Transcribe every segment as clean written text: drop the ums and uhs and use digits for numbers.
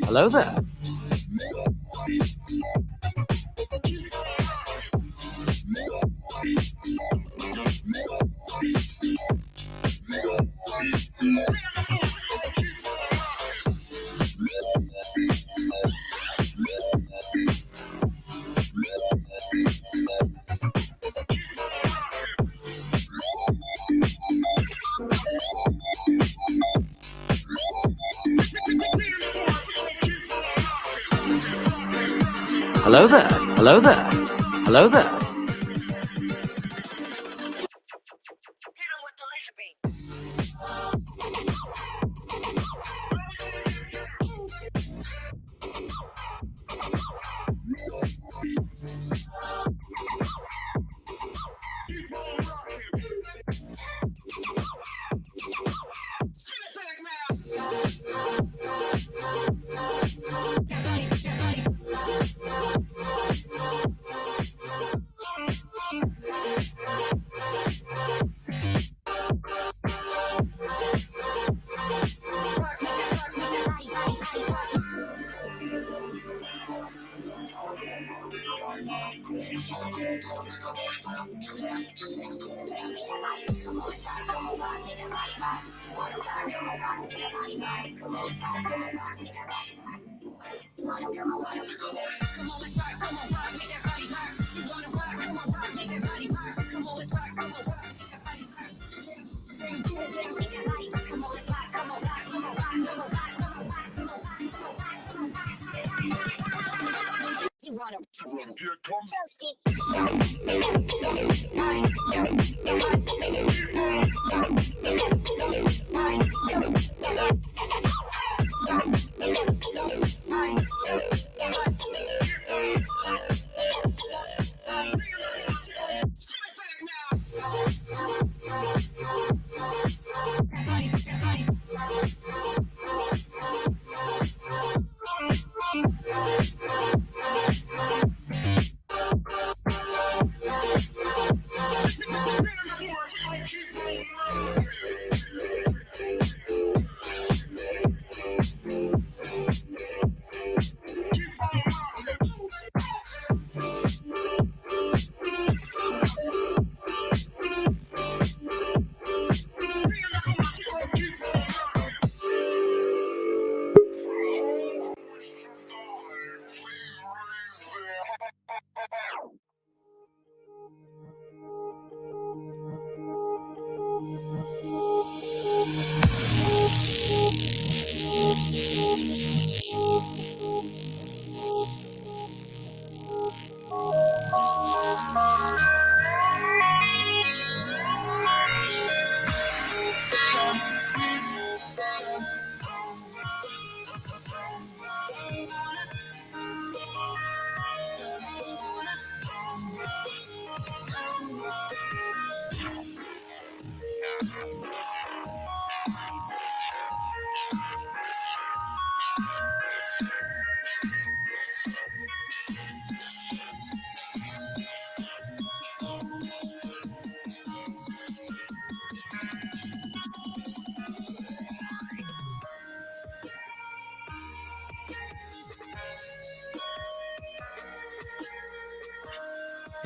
Hello there. Hello there. Hello there. Hello there. Here comes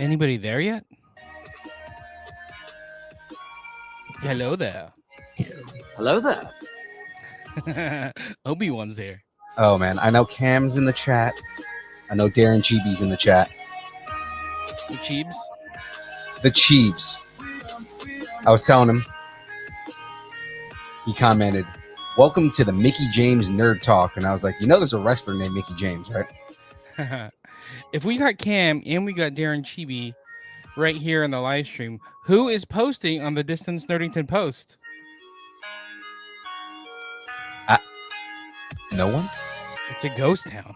Anybody there yet? Hello there. Hello there. Obi-Wan's here. Oh man, I know Cam's in the chat. I know Darren Chibi's in the chat. The Cheebs. The Chiefs. I was telling him. He commented, "Welcome to the Mickey James Nerd Talk," and I was like, "You know, there's a wrestler named Mickey James, right?" If we got Cam and we got Darren Chibi right here in the live stream, who is posting on the Distance Nerdington post? No one? It's a ghost town.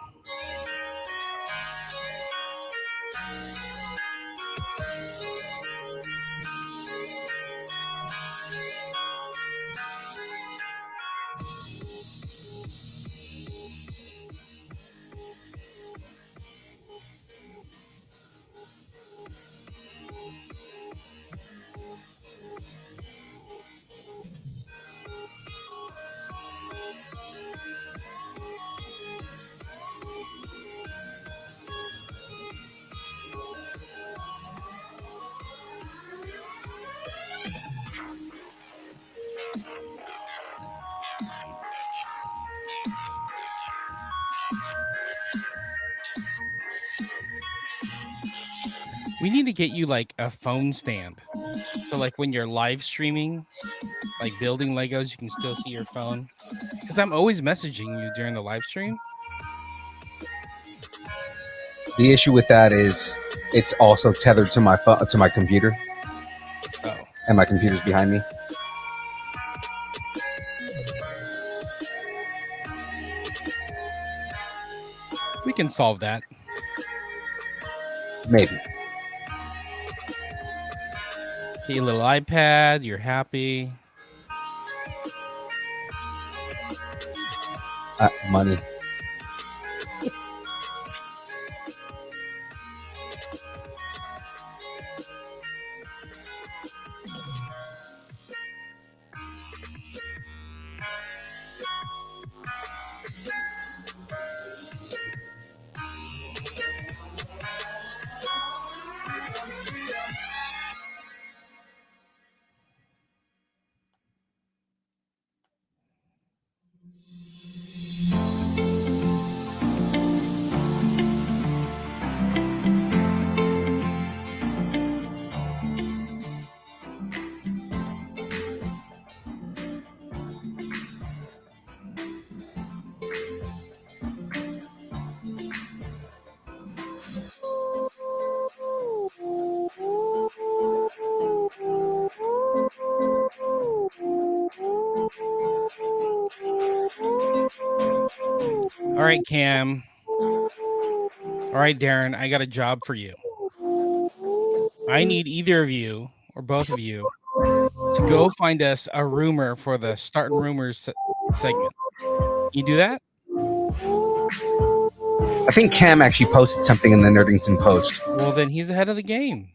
We need to get you like a phone stand. So like when you're live streaming, like building Legos, you can still see your phone. Because I'm always messaging you during the live stream. The issue with that is it's also tethered to my phone, to my computer, Oh. and my computer's behind me. We can solve that. Maybe. Get your little iPad, you're happy. Money. All right, Cam. All right, Darren, I got a job for you. I need either of you or both of you to go find us a rumor for the Starting Rumors segment. You do that? I think Cam actually posted something in the Nerdington Post. Well, then he's ahead of the game.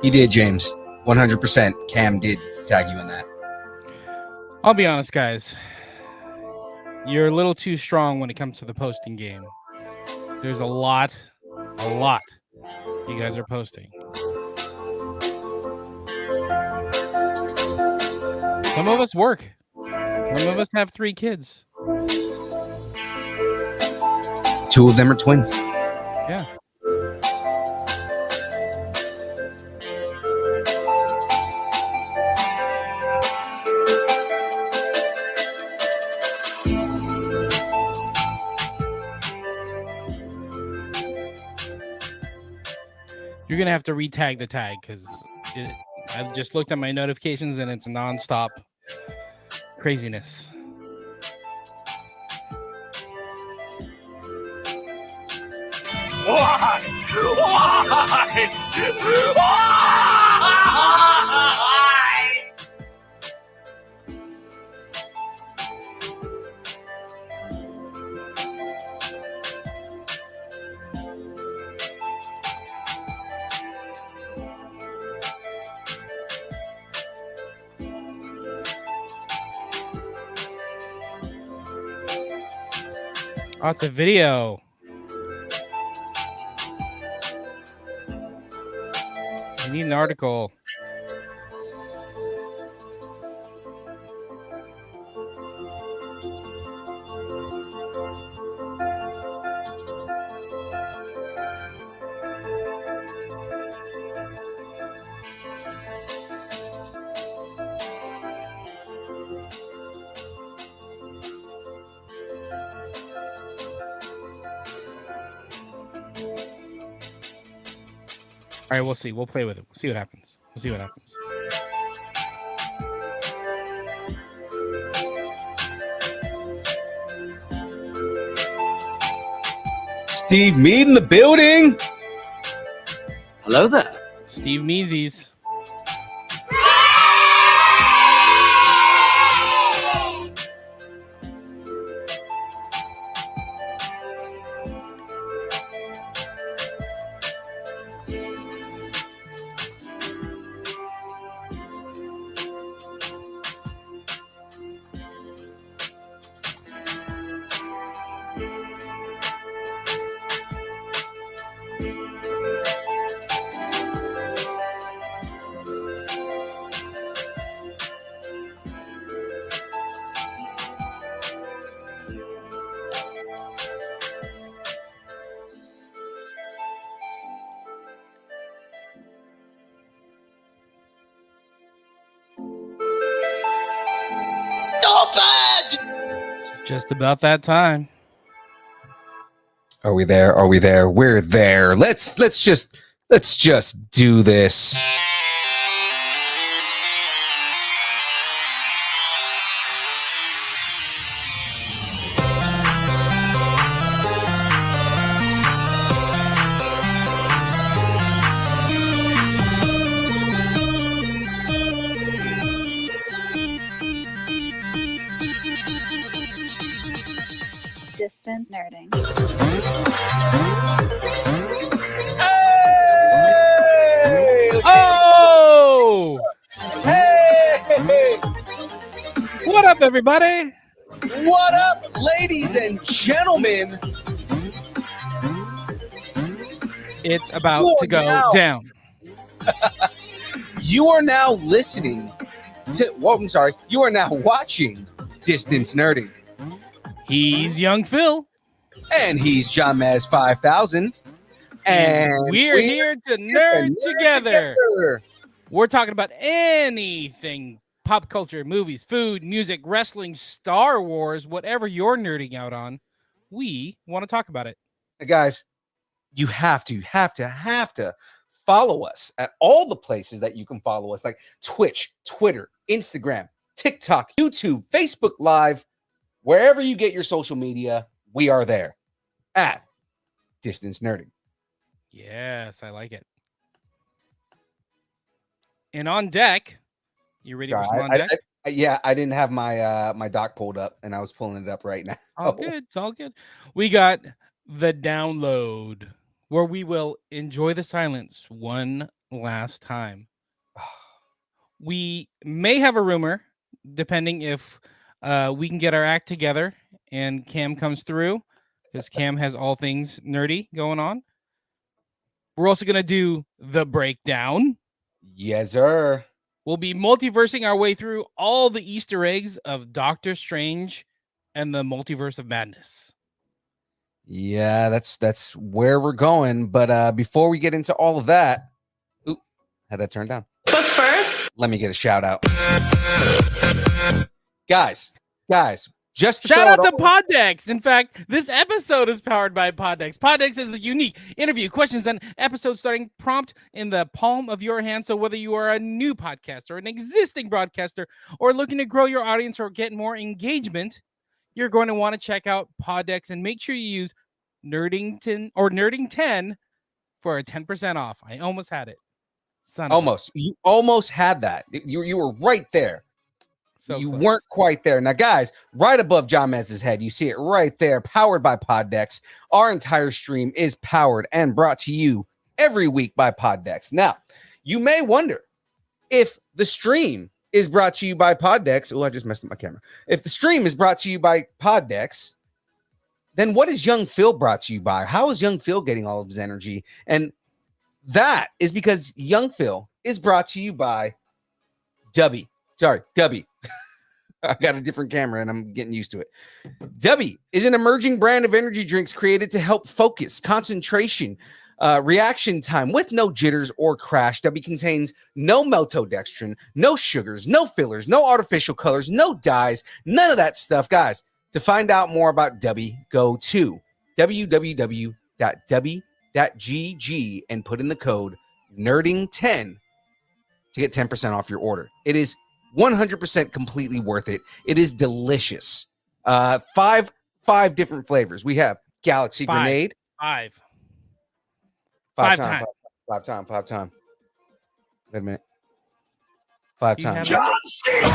He did, James. 100%. Cam did tag you in that. I'll be honest, guys. You're a little too strong when it comes to the posting game. There's a lot you guys are posting. Some of us work. Some of us have 3 kids. 2 of them are twins. Yeah. You're gonna have to retag the tag because I've just looked at my notifications and it's nonstop craziness. Why? Oh, it's a video. I need an article. right, we'll see. We'll play with it. We'll see what happens. We'll see what happens. Steve Mead in the building. Hello there. Steve Meezies. It's just about that time. Are we there? Are we there? We're there. Let's just do this. Distance nerding. Hey! Oh! Hey! What up, everybody? What up, ladies and gentlemen? It's about You to are go now- down. You are now listening to. Well, I'm sorry. You are now watching Distance Nerding, He's Young Phil. and he's John Maz 5000, and we're here to nerd together. together. We're talking about anything pop culture, movies, food, music, wrestling, Star Wars, whatever you're nerding out on. We want to talk about it. Guys, you have to follow us at all the places that you can follow us, like Twitch, Twitter, Instagram, TikTok, YouTube, Facebook Live, wherever you get your social media, we are there at Distance Nerding. Yes, I like it. And on deck, you ready for some on deck? I didn't have my my doc pulled up, and I was pulling it up right now. All good. It's all good. We got the download, where we will enjoy the silence one last time. We may have a rumor, depending if we can get our act together and Cam comes through, because Cam has all things nerdy going on. We're also going to do the breakdown. Yes, sir. We'll be multiversing our way through all the Easter eggs of Doctor Strange and the Multiverse of Madness. Yeah, that's where we're going. But before we get into all of that, oop, had that turned down. But first, Let me get a shout out. Guys, just to Shout throw out it to Poddex. In fact, this episode is powered by Poddex. Poddex is a unique interview, questions, and episode starting prompt in the palm of your hand. So whether you are a new podcaster, an existing broadcaster, or looking to grow your audience or get more engagement, you're going to want to check out Poddex and make sure you use Nerdington or Nerding10 for a 10% off. I almost had it. Son of a- almost. You almost had that. You were right there. so you close. weren't quite there. Now, guys, right above John Mez's head, you see it right there, powered by Poddex. Our entire stream is powered and brought to you every week by Poddex. Now, you may wonder if the stream is brought to you by Poddex. Oh, I just messed up my camera. If the stream is brought to you by Poddex, then what is Young Phil brought to you by? How is Young Phil getting all of his energy? And that is because Young Phil is brought to you by Dubby. Sorry, Dubby. I got a different camera and I'm getting used to it. Dubby is an emerging brand of energy drinks created to help focus, concentration, reaction time with no jitters or crash. Dubby contains no maltodextrin, no sugars, no fillers, no artificial colors, no dyes, none of that stuff. Guys, to find out more about Dubby, go to www.dubby.gg and put in the code nerding10 to get 10% off your order. It is 100% completely worth it. It is delicious. Five different flavors. We have Galaxy Grenade. Five Five time. time. Wait a minute. 5 Do you times. have John Cena!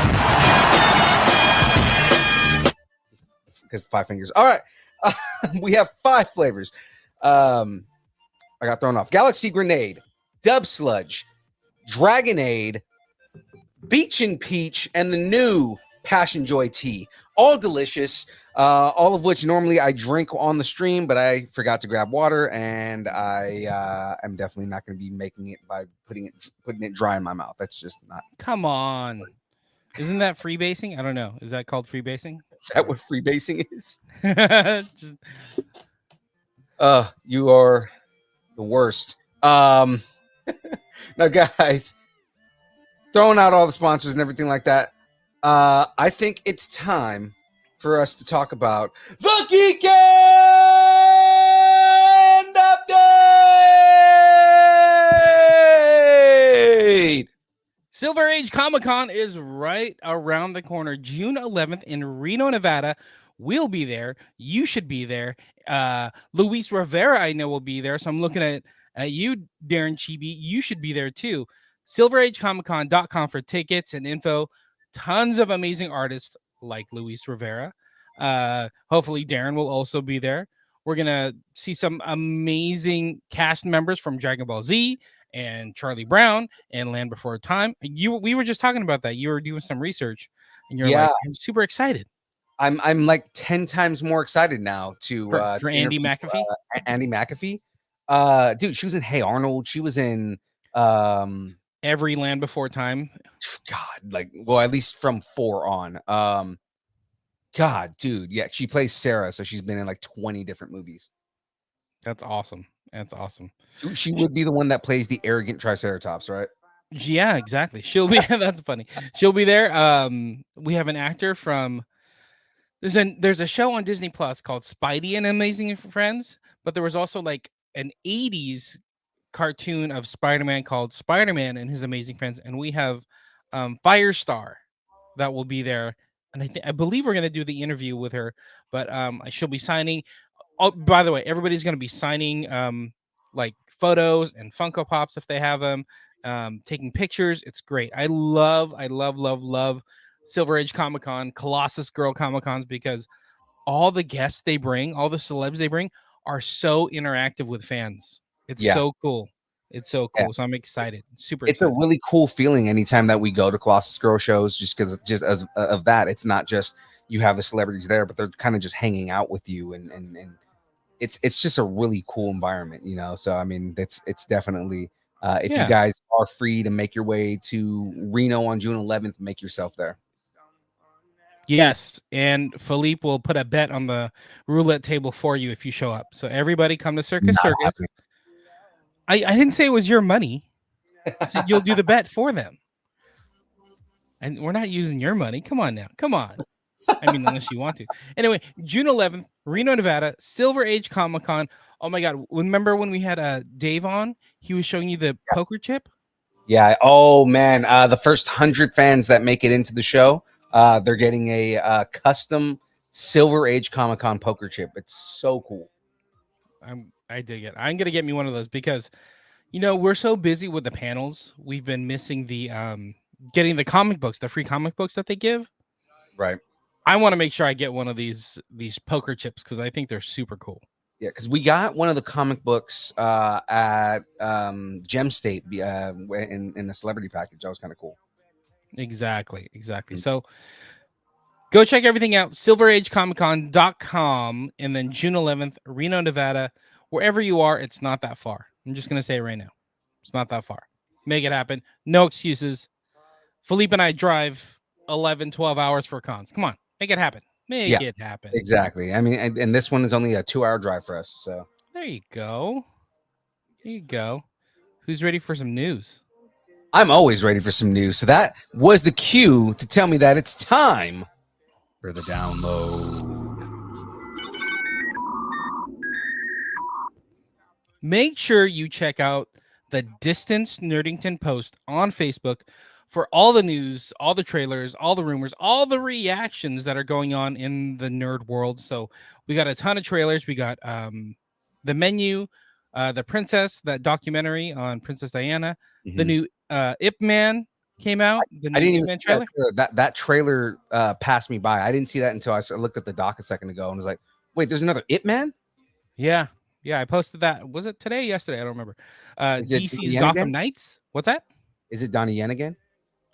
Because 5 fingers. All right. We have 5 flavors. I got thrown off. Galaxy Grenade, Dub Sludge, Dragonade, Beach and Peach, and the new Passion Joy Tea. All delicious. All of which normally I drink on the stream, but I forgot to grab water, and I am definitely not going to be making it by putting it dry in my mouth. That's just not. Come on. Isn't that freebasing? I don't know. Is that called freebasing? Is that what freebasing is? Just You are the worst. Now, guys, throwing out all the sponsors and everything like that, I think it's time for us to talk about the Geekend Update! Silver Age Comic-Con is right around the corner, June 11th in Reno, Nevada. We'll be there. You should be there. Luis Rivera, I know, will be there. So I'm looking at you, Darren Chibi. You should be there too. SilverAgeComicCon.com for tickets and info. Tons of amazing artists like Luis Rivera. Hopefully Darren will also be there. We're going to see some amazing cast members from Dragon Ball Z and Charlie Brown and Land Before Time. We were just talking about that. You were doing some research and you're like, I'm super excited. I'm like 10 times more excited now for Andy McAfee. Andy McAfee. Dude, she was in Hey Arnold. She was in every Land Before Time. God, at least from 4 on. God, dude, yeah, she plays Sarah, so she's been in like 20 different movies. That's awesome. She would be the one that plays the arrogant Triceratops, right? Yeah, exactly. She'll be. That's funny. She'll be there. We have an actor from. There's a show on Disney Plus called Spidey and Amazing Friends, but there was also like an 80s cartoon of Spider-Man called Spider-Man and His Amazing Friends, and we have Firestar that will be there, and I believe we're gonna do the interview with her, but she'll be signing. Oh, by the way, everybody's gonna be signing like photos and Funko Pops if they have them, taking pictures. It's great. I love Silver Age Comic-Con, Colossus Girl Comic-Cons, because all the guests they bring, all the celebs they bring are so interactive with fans. It's so cool. It's so cool. Yeah. So I'm excited. Super excited. It's a really cool feeling anytime that we go to Colossus Girl shows, just because as of that, it's not just you have the celebrities there, but they're kind of just hanging out with you, and it's just a really cool environment, you know. So I mean, it's definitely if you guys are free to make your way to Reno on June 11th, make yourself there. Yes, and Philippe will put a bet on the roulette table for you if you show up. So everybody come to Circus. I didn't say it was your money. I said you'll do the bet for them. And we're not using your money. Come on now. Come on. I mean, unless you want to. Anyway, June 11th, Reno, Nevada, Silver Age Comic-Con. Oh, my God. Remember when we had Dave on? He was showing you the poker chip? Yeah. Oh, man. The first 100 fans that make it into the show, they're getting a custom Silver Age Comic-Con poker chip. It's so cool. I dig it. I'm going to get me one of those because, you know, we're so busy with the panels. We've been missing the getting the comic books, the free comic books that they give. Right. I want to make sure I get one of these poker chips because I think they're super cool. Yeah, because we got one of the comic books at Gem State in the celebrity package. That was kind of cool. Exactly. So go check everything out, silveragecomicCon.com, and then June 11th, Reno, Nevada. Wherever you are, it's not that far. I'm just going to say it right now. It's not that far. Make it happen. No excuses. Philippe and I drive 11, 12 hours for cons. Come on. Make it happen. Make it happen. Exactly. I mean, and this one is only a 2-hour drive for us. So there you go. Who's ready for some news? I'm always ready for some news. So that was the cue to tell me that it's time for the download. Make sure you check out the Distance Nerdington post on Facebook for all the news, all the trailers, all the rumors, all the reactions that are going on in the nerd world. So we got a ton of trailers. We got the menu, the Princess, that documentary on Princess Diana, the new Ip Man came out, the I new didn't Ip even Man see trailer. that trailer passed me by. I didn't see that until I looked at the doc a second ago and was like, wait, there's another It Man? Yeah. Yeah, I posted that. Was it today? Yesterday? I don't remember. Is it Donnie DC's Yen Gotham again? Knights. What's that? Is it Donnie Yen again?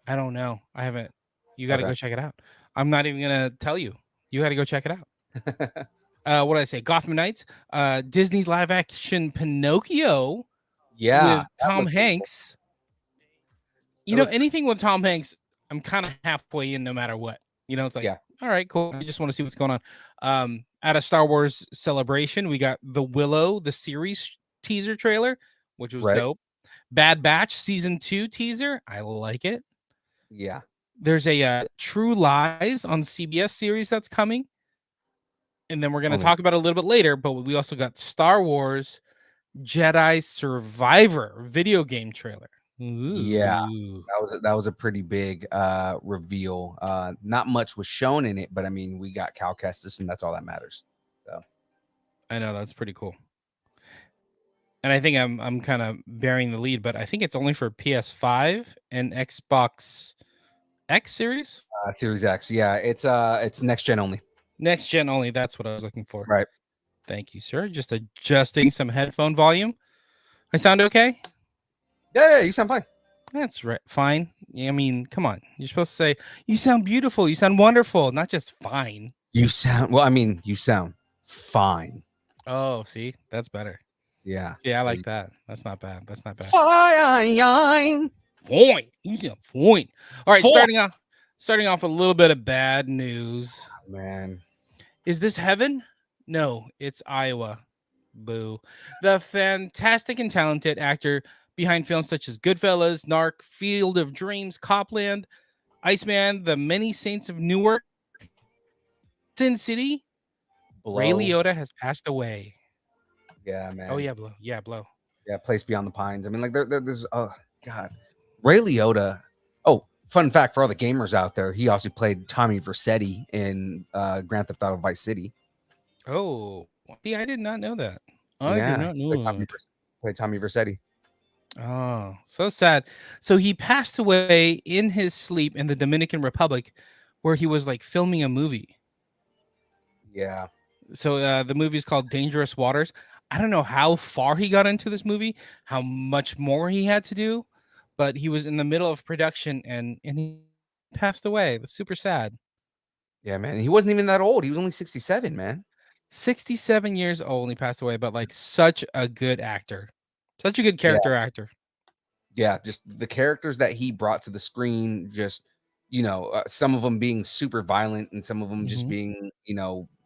I don't know. I haven't. You got to Okay. go check it out. I'm not even gonna tell you. You got to go check it out. What did I say? Gotham Knights. Disney's live action Pinocchio Yeah, with that Tom looked pretty cool. Hanks. You That know, looked anything with Tom Hanks, I'm kind of halfway in no matter what. You know, it's like, yeah, all right, cool. I just want to see what's going on. At a Star Wars celebration, we got the Willow, the series teaser trailer, which was right. dope. Bad Batch season 2 teaser. I like it. Yeah. There's a True Lies on CBS series that's coming. And then we're going to Oh, man. talk about it a little bit later, but we also got Star Wars Jedi Survivor video game trailer. Yeah. Ooh. That was a pretty big reveal. Not much was shown in it, but I mean, we got Cal Kestis, and that's all that matters. So I know that's pretty cool. And I think I'm kind of bearing the lead, but I think it's only for PS5 and Xbox X series. Series X, yeah, it's next gen only. Next gen only. That's what I was looking for. Right. Thank you, sir. Just adjusting some headphone volume. I sound okay? Yeah, you sound fine. That's right. Fine. I mean, come on. You're supposed to say, you sound beautiful. You sound wonderful, not just fine. You sound well. I mean, you sound fine. Oh, see, that's better. Yeah. Yeah, I like that. That's not bad. That's not bad. Fine. Fine. You sound fine. All right, Fine. starting off with a little bit of bad news. Man. Is this heaven? No, it's Iowa. Boo. The fantastic and talented actor behind films such as Goodfellas, Narc, Field of Dreams, Copland, Iceman, The Many Saints of Newark, Sin City, Ray Blow. Liotta has passed away. Yeah, man. Oh yeah, Blow. Yeah, Blow. Yeah, Place Beyond the Pines. I mean, like there's oh god. Ray Liotta. Oh, fun fact for all the gamers out there, he also played Tommy Vercetti in Grand Theft Auto Vice City. Oh, see, I did not know that. I Yeah, did not he know played that. played Tommy Vercetti. Oh, so sad. So he passed away in his sleep in the Dominican Republic, where he was like filming a movie. Yeah. So the movie is called Dangerous Waters. I don't know how far he got into this movie, how much more he had to do, but he was in the middle of production and he passed away. That's super sad. Yeah, man. He wasn't even that old. He was only 67, man. 67 years old and he passed away, but like such a good actor. Such a good Yeah. character actor. Yeah, just the characters that he brought to the screen, just some of them being super violent and some of them just being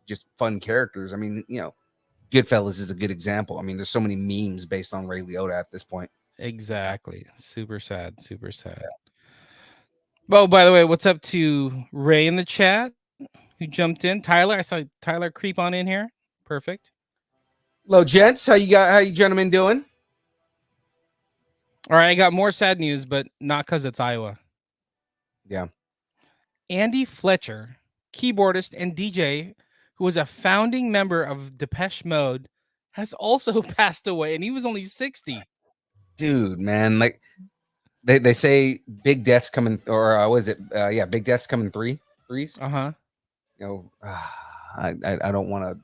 just fun characters. I mean, Goodfellas is a good example. I mean, there's so many memes based on Ray Liotta at this point. Exactly. Super sad. Super sad. Oh, by the way, what's up to Ray in the chat who jumped in? Tyler, I saw Tyler creep on in here. Perfect. Hello, gents. How you gentlemen doing? All right, I got more sad news, but not because it's Iowa. Yeah. Andy Fletcher, keyboardist and DJ, who was a founding member of Depeche Mode, has also passed away, and he was only 60. Dude, man, like they say big deaths coming, or was it? Yeah, big deaths coming threes. Uh-huh. I don't want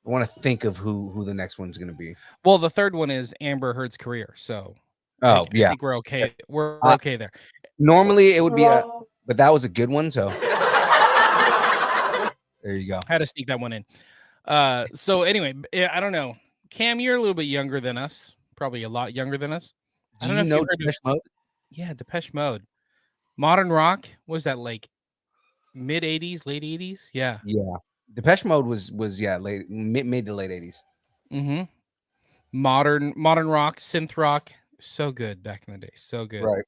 to think of who the next one's gonna be. Well, the third one is Amber Heard's career, so I think we're okay. We're okay there. Normally it would be but that was a good one, so there you go. I had to sneak that one in. So anyway, I don't know. Cam, you're a little bit younger than us, probably a lot younger than us. I don't know if you heard Depeche Mode? Yeah, Depeche Mode. Modern rock, was that like mid 80s, late 80s? Yeah. Yeah. Depeche Mode was late mid to late 80s. Mm-hmm. Modern rock, synth rock, so good back in the day. So good. Right.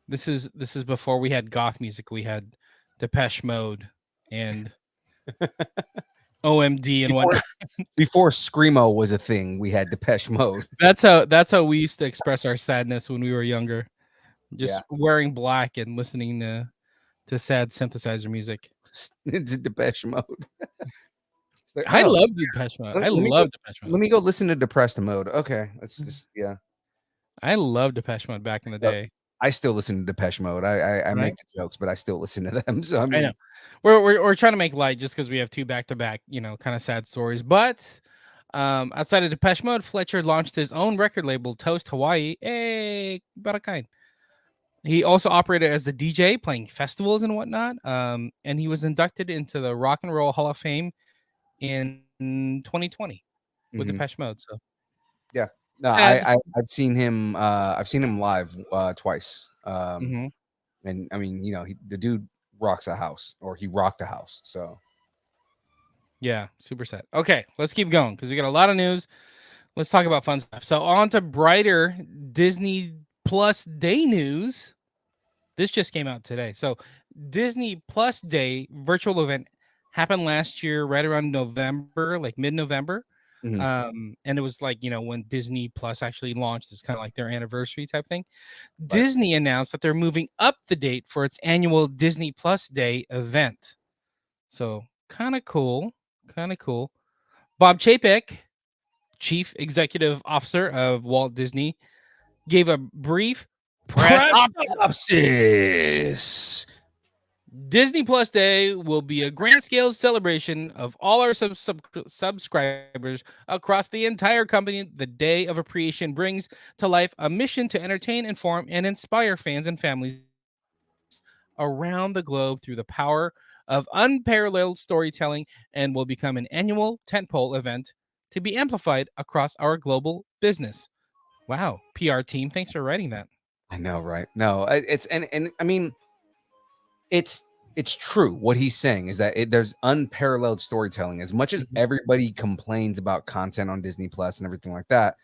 This is before we had goth music. We had Depeche Mode and OMD and whatnot. Before screamo was a thing, we had Depeche Mode. That's how we used to express our sadness when we were younger. Just wearing black and listening to sad synthesizer music. It's Depeche Mode. Like, I love Depeche Mode. I love Depeche Mode. Let me go listen to Depressed Mode. Okay, let's just I love Depeche Mode back in the day. I still listen to Depeche Mode. I make the jokes, but I still listen to them. So I mean, I know we're trying to make light just because we have two back to back, kind of sad stories. But outside of Depeche Mode, Fletcher launched his own record label, Toast Hawaii. Hey, about a kind. He also operated as a DJ, playing festivals and whatnot. And he was inducted into the Rock and Roll Hall of Fame in 2020 with Depeche Mode. So yeah, no, I've seen him. I've seen him live twice. And I mean, the dude rocks a house, or he rocked a house. So yeah, super sad. Okay, let's keep going because we got a lot of news. Let's talk about fun stuff. So on to brighter Disney Plus Day news. This just came out today. So Disney Plus Day virtual event happened last year, right around November, like mid-November. And it was like, when Disney Plus actually launched, it's kind of like their anniversary type thing. Right. Disney announced that they're moving up the date for its annual Disney Plus Day event. So kind of cool. Bob Chapek, Chief Executive Officer of Walt Disney, gave a brief press synopsis. Disney Plus Day will be a grand scale celebration of all our subscribers across the entire company. The Day of Appreciation brings to life a mission to entertain, inform, and inspire fans and families around the globe through the power of unparalleled storytelling, and will become an annual tentpole event to be amplified across our global business. Wow, PR team, thanks for writing that. I know, right? No, it's and I mean, it's true. What he's saying is that there's unparalleled storytelling. As much as everybody complains about content on Disney Plus and everything like that,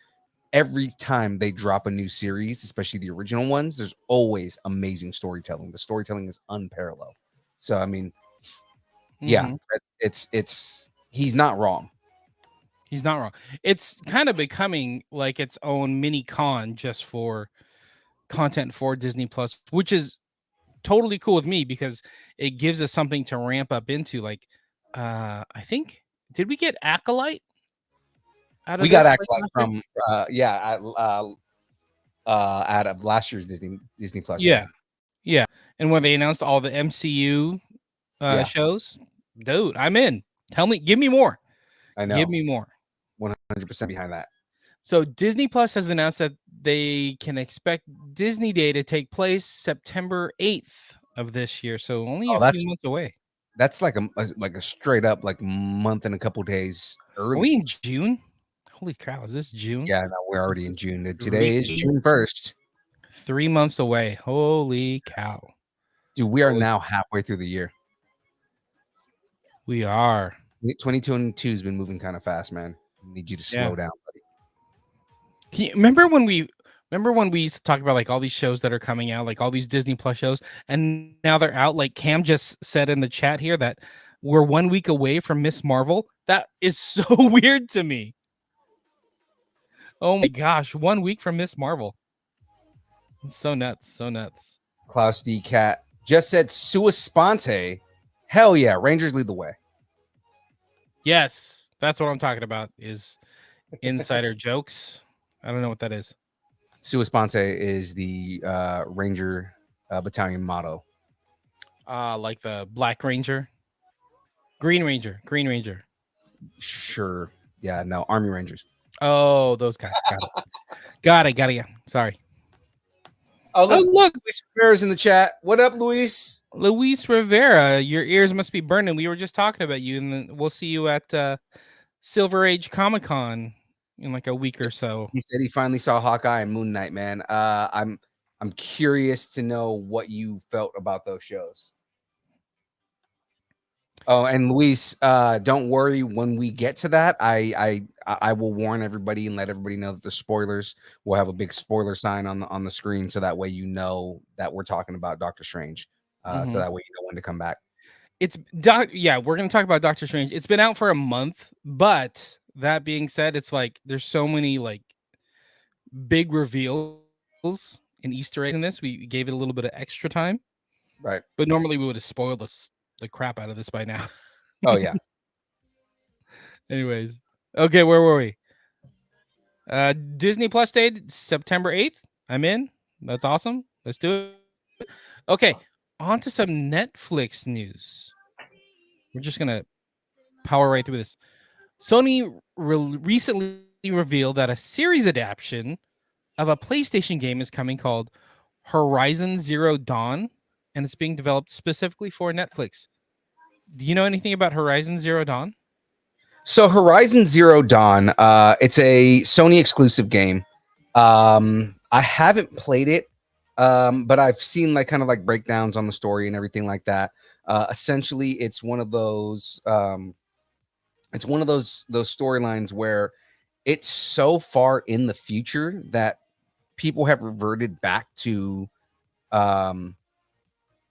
every time they drop a new series, especially the original ones, there's always amazing storytelling. The storytelling is unparalleled. So I mean, yeah, it's he's not wrong. He's not wrong. It's kind of becoming like its own mini con just for content for Disney Plus, which is totally cool with me because it gives us something to ramp up into. Like, I think, did we get Acolyte? We got Acolyte from out of last year's Disney Plus. Yeah. And when they announced all the MCU shows, dude, I'm in. Give me more. I know. Give me more. 100% behind that. So Disney Plus has announced that they can expect Disney Day to take place September 8th of this year. So only a few months away. That's like a straight up like month and a couple days early. Are we in June? Holy cow, is this June? Yeah, no, we're already in June. Today is June 1st. 3 months away. Holy cow. Dude, we are now halfway through the year. We are. 2022 has been moving kind of fast, man. I need you to slow down, buddy. Can you remember when we used to talk about like all these shows that are coming out, like all these Disney Plus shows, and now they're out? Like Cam just said in the chat here that we're 1 week away from Miss Marvel. That is so weird to me. Oh my gosh, 1 week from Miss Marvel. It's so nuts. Klaus D. Cat just said sua sponte. Hell yeah, Rangers lead the way. Yes, that's what I'm talking about, is insider jokes. I don't know what that is. Sua sponte is the Ranger battalion motto. Like the Black Ranger? Green Ranger. Sure. Yeah, no, Army Rangers. Oh, those guys. Got it. Yeah. Sorry. Oh, look, Luis Rivera's in the chat. What up, Luis? Luis Rivera, your ears must be burning. We were just talking about you, and then we'll see you at Silver Age Comic-Con in like a week or so. He said he finally saw Hawkeye and Moon Knight, man. I'm curious to know what you felt about those shows. Oh, and Luis, don't worry. When we get to that, I will warn everybody and let everybody know that the spoilers. We'll have a big spoiler sign on the screen, so that way you know that we're talking about Doctor Strange. So that way you know when to come back. Yeah, we're gonna talk about Doctor Strange. It's been out for a month, but that being said, it's like there's so many like big reveals and Easter eggs in this. We gave it a little bit of extra time, Right. but normally we would have spoiled the crap out of this by now. Oh yeah. Anyways, okay, where were we? Disney Plus Day, September 8th. I'm in. That's awesome. Let's do it. Okay, on to some Netflix news. We're just gonna power right through this. Sony recently revealed that a series adaptation of a PlayStation game is coming called Horizon Zero Dawn, and it's being developed specifically for Netflix. Do you know anything about Horizon Zero Dawn? So Horizon Zero Dawn, it's a Sony exclusive game. I haven't played it, but I've seen like kind of like breakdowns on the story and everything like that. Essentially, it's one of those those storylines where it's so far in the future that people have reverted back um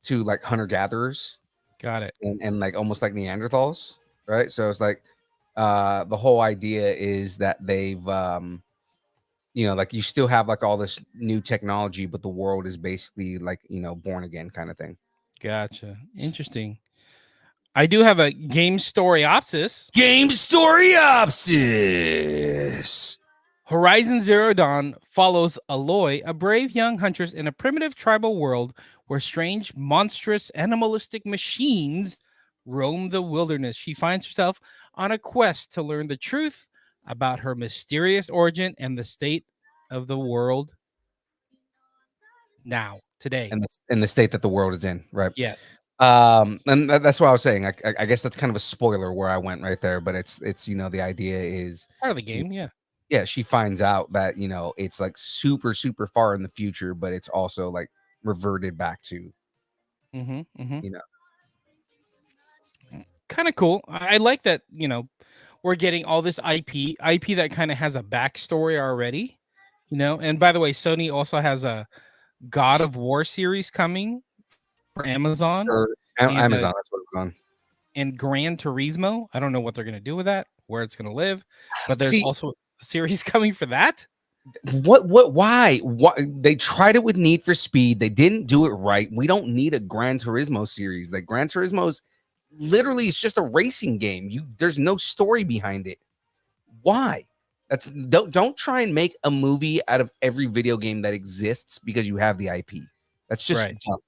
to like hunter gatherers Got it. and like almost like Neanderthals, right? So it's like the whole idea is that they've like you still have like all this new technology, but the world is basically like born again kind of thing. Gotcha. Interesting. I do have a game story opsis. Game story opsis. Horizon Zero Dawn follows Aloy, a brave young huntress in a primitive tribal world where strange, monstrous, animalistic machines roam the wilderness. She finds herself on a quest to learn the truth about her mysterious origin and the state of the world now, today. And the state that the world is in, right? Yes. And that's what I was saying. I guess that's kind of a spoiler where I went right there, but it's the idea is Part of the game, yeah. yeah, she finds out that it's like super super far in the future, but it's also like reverted back to Kind of cool. I like that, we're getting all this IP that kind of has a backstory already, And by the way, Sony also has a God of War series coming for Amazon or and, Amazon. That's what it was on. And Gran Turismo. I don't know what they're going to do with that, where it's going to live, but there's also a series coming for that. Why they tried it with Need for Speed, they didn't do it right. We don't need a Gran Turismo series. Like Gran Turismo's literally it's just a racing game. There's no story behind it. Why? Don't try and make a movie out of every video game that exists because you have the IP. That's just Right. dumb.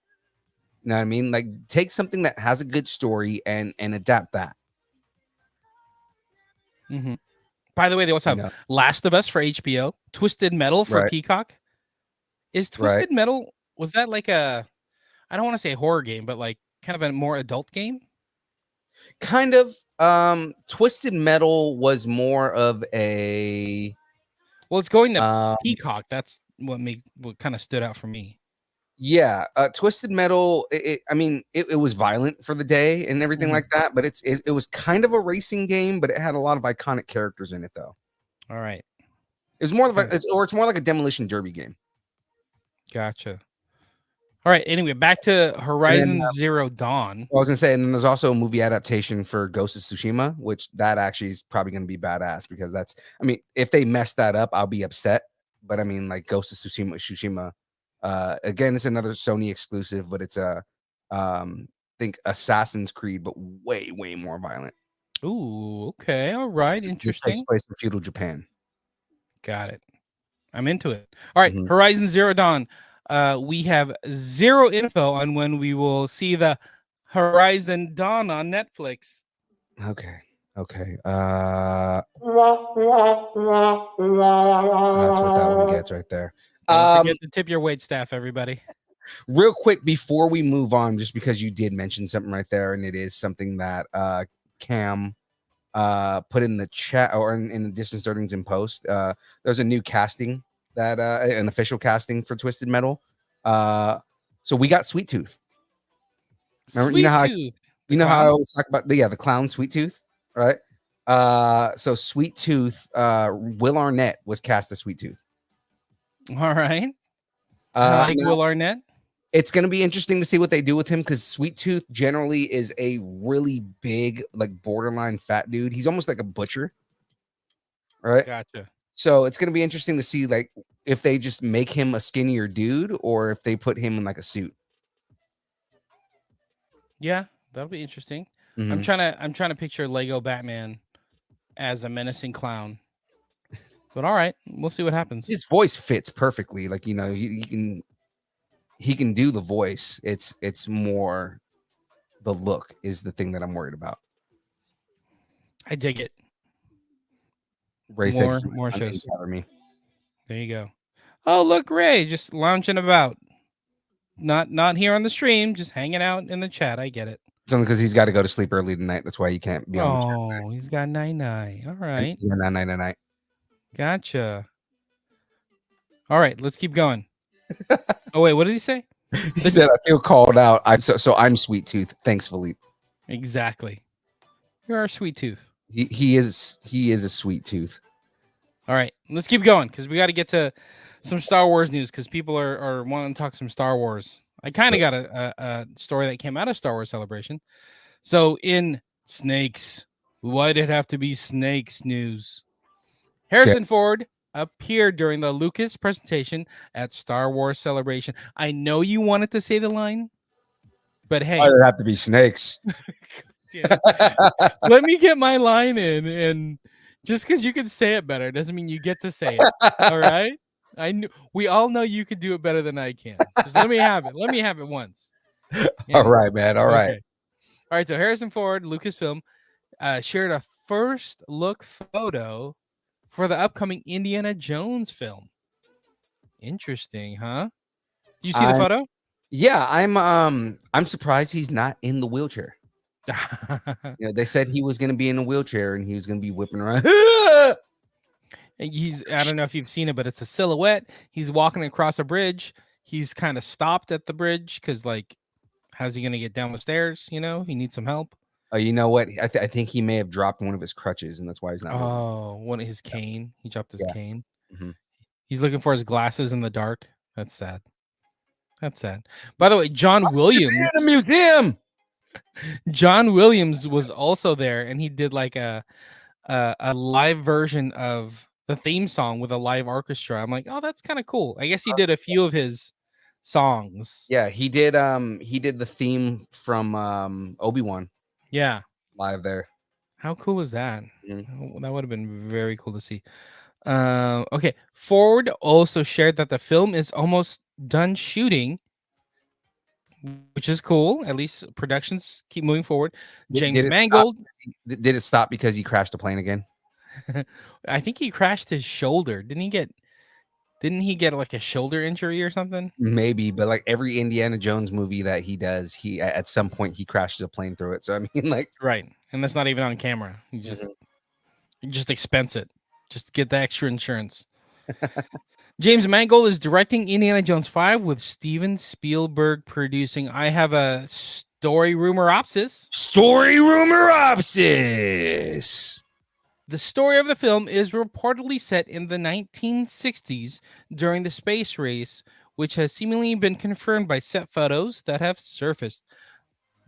You know what I mean? Like take something that has a good story and adapt that. By the way, they also have Last of Us for HBO, Twisted Metal for Peacock. Is Twisted Metal, was that like I don't want to say horror game, but like kind of a more adult game? Kind of. Twisted Metal was more of a. Well, it's going to Peacock. That's what kind of stood out for me. Yeah, Twisted Metal. It was violent for the day and everything like that, but it was kind of a racing game, but it had a lot of iconic characters in it, though. All right, it was more it's more like a Demolition Derby game. Gotcha. All right. Anyway, back to Horizon Zero Dawn. I was gonna say, and then there's also a movie adaptation for Ghost of Tsushima, which that actually is probably gonna be badass because if they mess that up, I'll be upset. But like Ghost of Tsushima. Again, it's another Sony exclusive, but it's I think Assassin's Creed, but way more violent. Ooh, okay, all right, interesting. It takes place in feudal Japan. Got it. I'm into it. All right, Horizon Zero Dawn. We have zero info on when we will see the Horizon Dawn on Netflix. Okay. That's what that one gets right there. Don't forget to tip your wait staff, everybody. Real quick before we move on, just because you did mention something right there, and it is something that Cam put in the chat or in the distance learnings in post. There's a new casting that an official casting for Twisted Metal. So we got Sweet Tooth. Remember, you know how I always talk about the clown Sweet Tooth, right? So Sweet Tooth, Will Arnett was cast as Sweet Tooth. All right. I like Will Arnett. It's going to be interesting to see what they do with him because Sweet Tooth generally is a really big, like borderline fat dude. He's almost like a butcher, right? Gotcha. So it's going to be interesting to see like if they just make him a skinnier dude or if they put him in like a suit. Yeah, that'll be interesting. I'm Mhm. trying to picture Lego Batman as a menacing clown. But all right, we'll see what happens. His voice fits perfectly. Like, he can do the voice. It's more the look is the thing that I'm worried about. I dig it. Ray said he More might shows. bother me. There you go. Oh, look, Ray, just lounging about. Not here on the stream, just hanging out in the chat. I get it. It's only because he's got to go to sleep early tonight. That's why he can't be on the chat. Oh, he's got 9. All right. Yeah, 9 Gotcha. All right, let's keep going. Oh, wait, what did he say? He said, I feel called out. So I'm Sweet Tooth. Thanks, Philippe. Exactly. You're our sweet tooth. He is a sweet tooth. All right, let's keep going because we got to get to some Star Wars news because people are wanting to talk some Star Wars. I kind of got a story that came out of Star Wars Celebration. So in snakes, why did it have to be snakes news? Harrison Ford appeared during the Lucas presentation at Star Wars Celebration. I know you wanted to say the line, but hey, Why did it have to be snakes? let me get my line in, and just because you can say it better doesn't mean you get to say it. All right, we all know you could do it better than I can. Just let me have it. Let me have it once. All right, man. All right. Okay. All right. So Harrison Ford, Lucasfilm, shared a first look photo for the upcoming Indiana Jones film. Interesting, huh? Do you see the photo? Yeah, I'm surprised he's not in the wheelchair. They said he was going to be in a wheelchair and he was going to be whipping around. I don't know if you've seen it, but it's a silhouette. He's walking across a bridge. He's kind of stopped at the bridge because, like, how's he going to get down the stairs? He needs some help. Oh, you know what? I think he may have dropped one of his crutches, and that's why he's not. One of his cane. He dropped his cane. Mm-hmm. He's looking for his glasses in the dark. That's sad. That's sad. By the way, John Williams in a museum. John Williams was also there, and he did like a live version of the theme song with a live orchestra. I'm like, oh, that's kind of cool. I guess he did a few of his songs. Yeah, he did. He did the theme from Obi-Wan. Yeah, live there. How cool is that? Mm-hmm. That would have been very cool to see. Okay, Ford also shared that the film is almost done shooting, which is cool. At least productions keep moving forward. James Mangold. Did it stop because he crashed the plane again? I think he crashed his shoulder. Didn't he get like a shoulder injury or something? Maybe, but like every Indiana Jones movie that he does, he at some point he crashes a plane through it. So I mean, like, right, and that's not even on camera. You just expense it. Just get the extra insurance. James Mangold is directing Indiana Jones 5 with Steven Spielberg producing. I have a story rumor opsis. The story of the film is reportedly set in the 1960s during the space race, which has seemingly been confirmed by set photos that have surfaced.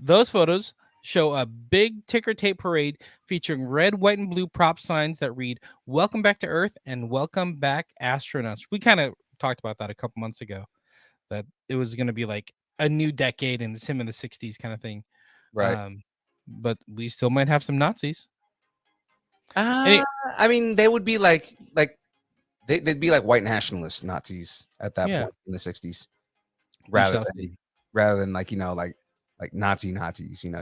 Those photos show a big ticker tape parade featuring red, white, and blue prop signs that read, "Welcome back to Earth" and "Welcome back, astronauts." We kind of talked about that a couple months ago, that it was going to be like a new decade and it's him in the 60s kind of thing. Right. But we still might have some Nazis. I mean, they would be like they'd be like white nationalist Nazis at that point in the 60s, rather than like like Nazis. In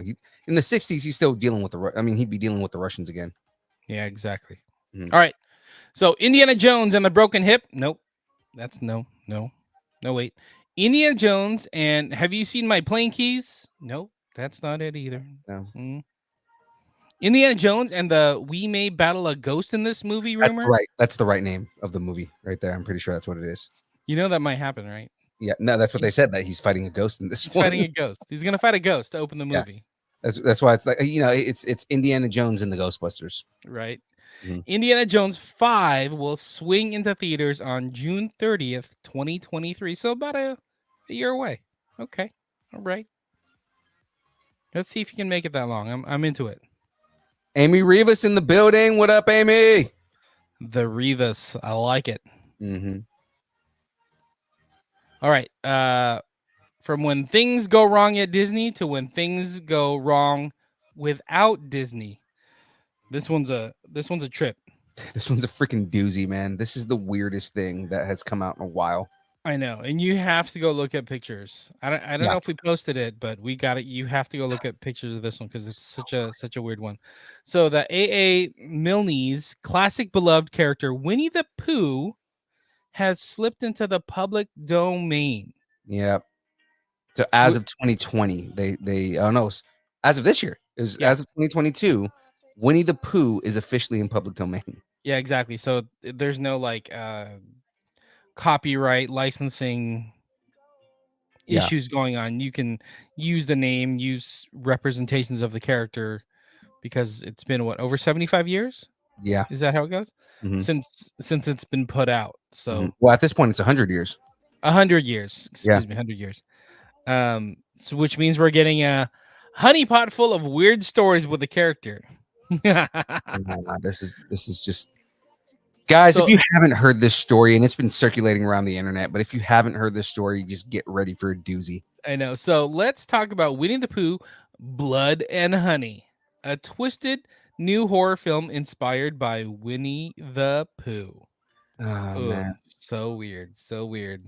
the 60s, he's still dealing with he'd be dealing with the Russians again. Yeah, exactly. Mm-hmm. All right. So Indiana Jones and the Broken Hip. Nope. That's no. Wait. Indiana Jones and Have You Seen My Plane Keys? Nope. That's not it either. No. Mm. Indiana Jones and We May Battle a Ghost in This movie rumor? That's the right name of the movie right there. I'm pretty sure that's what it is. That might happen, right? Yeah, no, that's what they said, that he's fighting a ghost in this one. Fighting a ghost. He's going to fight a ghost to open the movie. Yeah. That's why it's like, it's Indiana Jones and the Ghostbusters. Right. Mm-hmm. Indiana Jones 5 will swing into theaters on June 30th, 2023. So about a year away. Okay. All right. Let's see if you can make it that long. I'm into it. Amy Rivas in the building. What up, Amy? The Rivas. I like it. Mm-hmm. All right. From when things go wrong at Disney to when things go wrong without Disney. This one's a trip. This one's a freaking doozy, man. This is the weirdest thing that has come out in a while. I know, and you have to go look at pictures. I don't Yeah. know if we posted it, but we got it. You have to go look at pictures of this one because it's such a weird one. So the A.A. Milne's classic beloved character Winnie the Pooh has slipped into the public domain. Yeah. So as of 2020, they oh no, as of this year, as of 2022, Winnie the Pooh is officially in public domain. Yeah, exactly. So there's no like copyright licensing issues going on. You can use the name, use representations of the character because it's been what, over 75 years? Yeah. Is that how it goes? Mhm. Since it's been put out. So Well, at this point, it's 100 years. 100 years. Excuse me, 100 years. So which means we're getting a honeypot full of weird stories with the character. This is just, guys, So- if you haven't heard this story, and it's been circulating around the internet, but if you haven't heard this story, just get ready for a doozy. I know. So let's talk about Winnie the Pooh, Blood and Honey, a twisted new horror film inspired by Winnie the Pooh. Oh Ooh, man. so weird, so weird.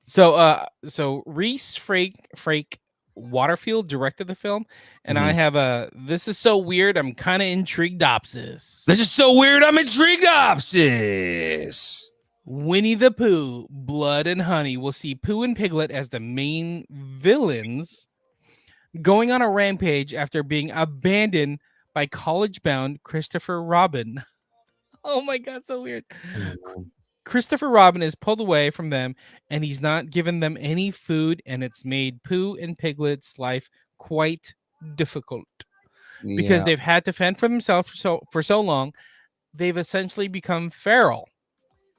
So Reese Frake Waterfield directed the film, and I have this is so weird. I'm kind of intrigued. This is so weird. I'm intrigued. Opsis. Winnie the Pooh, Blood and Honey. We'll see Pooh and Piglet as the main villains going on a rampage after being abandoned by college-bound Christopher Robin. Oh my God, so weird. Christopher Robin is pulled away from them, and he's not given them any food, and it's made Pooh and Piglet's life quite difficult because they've had to fend for themselves for so long. They've essentially become feral.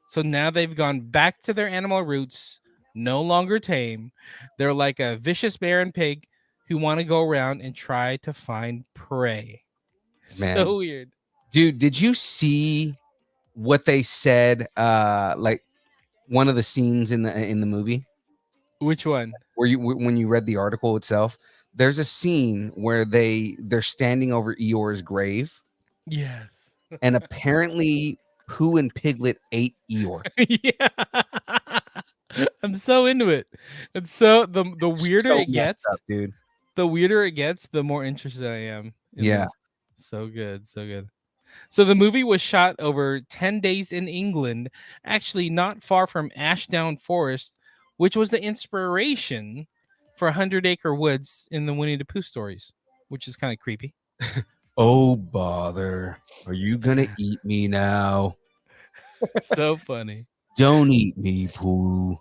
So now they've gone back to their animal roots, no longer tame. They're like a vicious bear and pig who want to go around and try to find prey. Man. So weird. Dude, did you see what they said? Like one of the scenes in the movie. Which one? Where when you read the article itself, there's a scene where they're standing over Eeyore's grave. Yes. And apparently Pooh and Piglet ate Eeyore. Yeah. I'm so into it. And so the weirder So it gets, messed up, dude. The weirder it gets, the more interested I am. Yeah. This. So good, so good. So the movie was shot over 10 days in England, actually not far from Ashdown Forest, which was the inspiration for 100 Acre Woods in the Winnie the Pooh stories, which is kind of creepy. Oh, bother. Are you going to eat me now? So funny. Don't eat me, Pooh.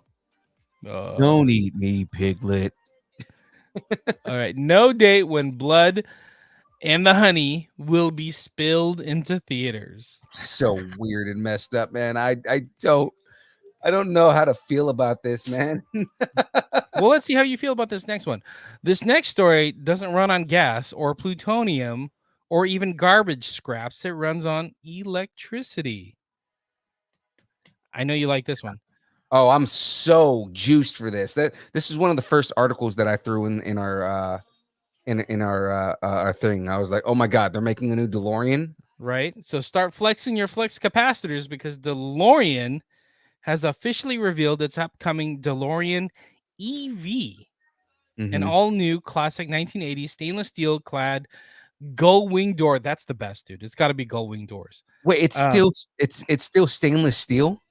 Don't eat me, Piglet. All right. No date when Blood and the Honey will be spilled into theaters. So weird and messed up, man. I don't know how to feel about this, man. Well, let's see how you feel about this next one. This next story doesn't run on gas or plutonium or even garbage scraps. It runs on electricity. I know you like this one. Oh, I'm so juiced for this. This is one of the first articles that I threw in our our thing. I was like, oh my God, they're making a new DeLorean. Right. So start flexing your flex capacitors because DeLorean has officially revealed its upcoming DeLorean EV, an all-new classic 1980s stainless steel clad gull wing door. That's the best, dude. It's got to be gull wing doors. Wait, it's still stainless steel?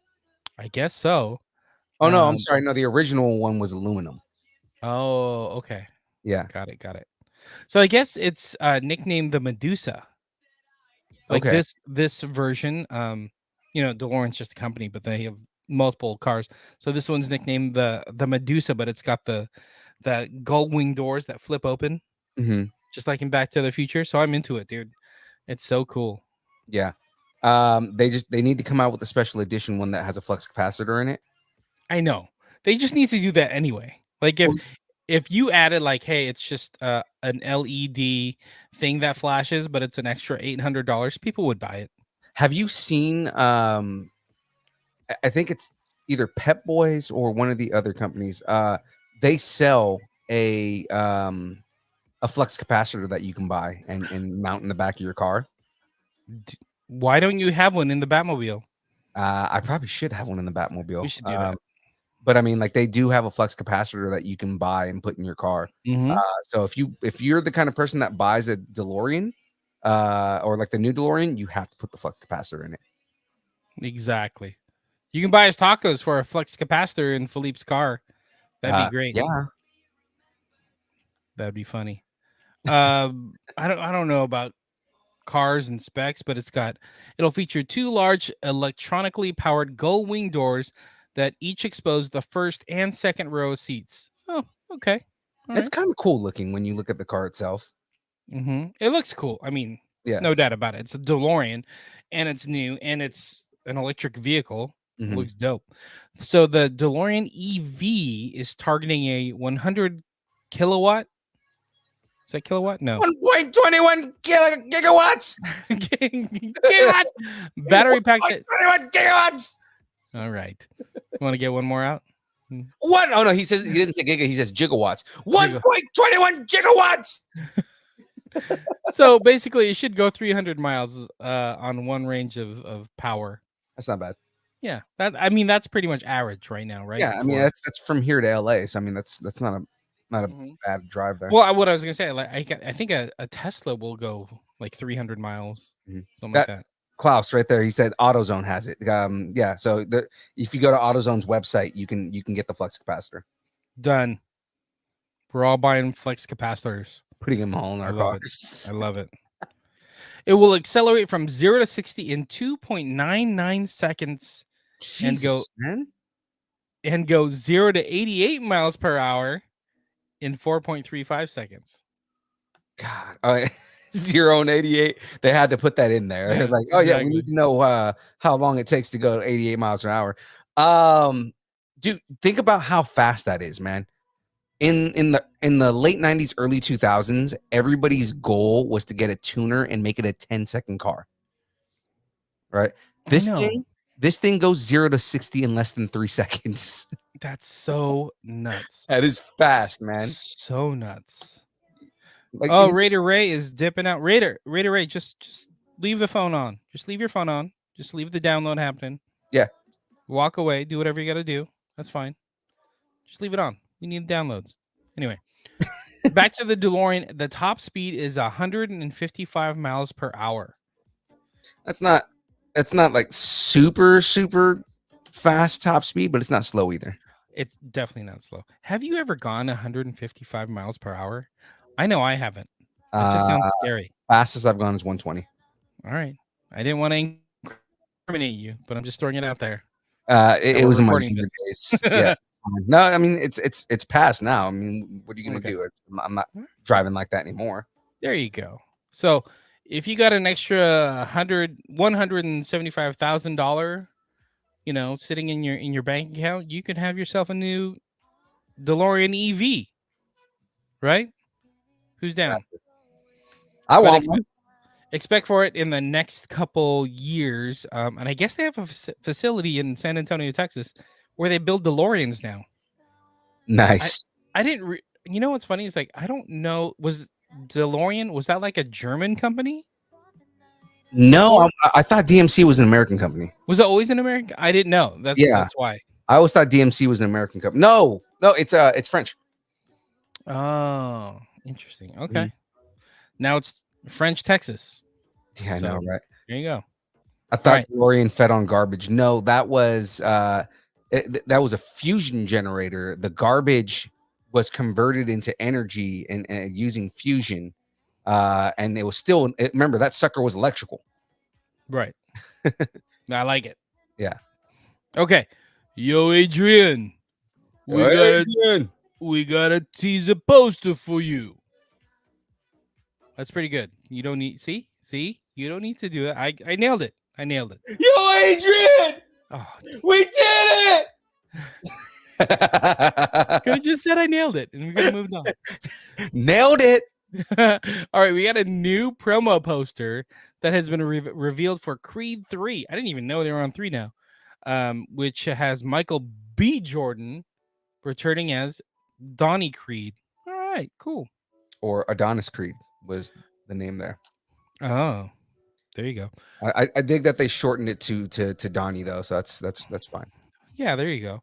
I guess so. Oh no, I'm sorry. No, the original one was aluminum. Oh, okay. Yeah. Got it. So I guess it's nicknamed the Medusa. Like this version, DeLorean's just a company, but they have multiple cars. So this one's nicknamed the Medusa, but it's got the gull wing doors that flip open, just like in Back to the Future. So I'm into it, dude. It's so cool. Yeah. They need to come out with a special edition one that has a flux capacitor in it. I know. They just need to do that anyway. Like if you added like, hey, it's just an LED thing that flashes, but it's an extra $800, people would buy it. Have you seen? I think it's either Pep Boys or one of the other companies. They sell a flux capacitor that you can buy and mount in the back of your car. Why don't you have one in the Batmobile? I probably should have one in the Batmobile. We should do that. But I mean, like they do have a flux capacitor that you can buy and put in your car. Mhm. So if you're the kind of person that buys a DeLorean, or like the new DeLorean, you have to put the flux capacitor in it. Exactly. You can buy us tacos for a flux capacitor in Philippe's car. That'd be great. Yeah. That'd be funny. I don't know about cars and specs, but it'll feature 2 large electronically powered gull wing doors that each expose the first and second row of seats. Oh, okay. All It's right. kind of cool looking when you look at the car itself. It looks cool. I mean, Yeah. no doubt about it. It's a DeLorean, and it's new, and it's an electric vehicle. Mhm. Looks dope. So the DeLorean EV is targeting a 100 kilowatt. Is that kilowatt? No. 1.21 gigawatts. Gigawatts. Battery pack. 1.21 gigawatts. All right. Want to get one more out? One. Oh no, he didn't say giga. He says gigawatts. 1.21 gigawatts. So basically, it should go 300 miles on one range of power. That's not bad. Yeah, that's pretty much average right now, right? Yeah, I mean that's from here to LA. So I mean that's not a bad drive there. Well, what I was gonna say, like I think a Tesla will go like 300 miles, something like that. Klaus right there. He said AutoZone has it. Yeah. So if you go to AutoZone's website, you can get the flux capacitor. Done. We're all buying flex capacitors. Putting them all in our cars. I love it. It will accelerate from 0 to 60 in 2.99 seconds. Jesus, and go 0 to 88 miles per hour in 4.35 seconds. God. 0 and 88. They had to put that in there. They're like, oh yeah, we need to know how long it takes to go 88 miles per hour. Dude, think about how fast that is, man. In the late 90s, early 2000s, everybody's goal was to get a tuner and make it a 10-second car. Right? This thing goes 0 to 60 in less than 3 seconds. That's so nuts. That is fast, man. So nuts. Like, Raider Ray is dipping out. Raider Ray, just leave the phone on. Just leave your phone on. Just leave the download happening. Yeah. Walk away. Do whatever you got to do. That's fine. Just leave it on. We need downloads. Anyway, back to the DeLorean. The top speed is 155 miles per hour. That's not like super fast top speed, but it's not slow either. It's definitely not slow. Have you ever gone 155 miles per hour? I know I haven't. It just sounds scary. Fastest I've gone is 120. All right. I didn't want to incriminate you, but I'm just throwing it out there. It was in my younger days. Yeah. No, I mean it's past now. I mean, what are you gonna do? I'm not driving like that anymore. There you go. So if you got an extra $175,000, sitting in your bank account, you could have yourself a new DeLorean EV. Right? Who's down? I want one. Expect for it in the next couple years. And I guess they have a facility in San Antonio, Texas, where they build DeLoreans now. Nice. I didn't. You know what's funny is like I don't know. Was DeLorean, was that like a German company? No, I thought DMC was an American company. Was it always an American? I didn't know. That's why. I always thought DMC was an American company. No, it's French. Oh, interesting. Okay. Now it's French Texas. Yeah, I know, right? There you go. I thought DeLorean fed on garbage. No, that was that was a fusion generator. The garbage was converted into energy and using fusion. And it was still, remember, that sucker was electrical. Right. I like it. Yeah. Okay. Yo, Adrian. We got a teaser poster for you. That's pretty good. You don't need, see, you don't need to do it. I nailed it. Yo, Adrian. Oh, we did it. Could have just said I nailed it, and we could have moved on. Nailed it. All right, we got a new promo poster that has been revealed for Creed 3. I didn't even know they were on 3 now. Which has Michael B. Jordan returning as Donnie Creed. All right, cool. Or Adonis Creed was the name there. Oh, there you go. I dig that they shortened it to Donnie though, so that's fine. Yeah, there you go.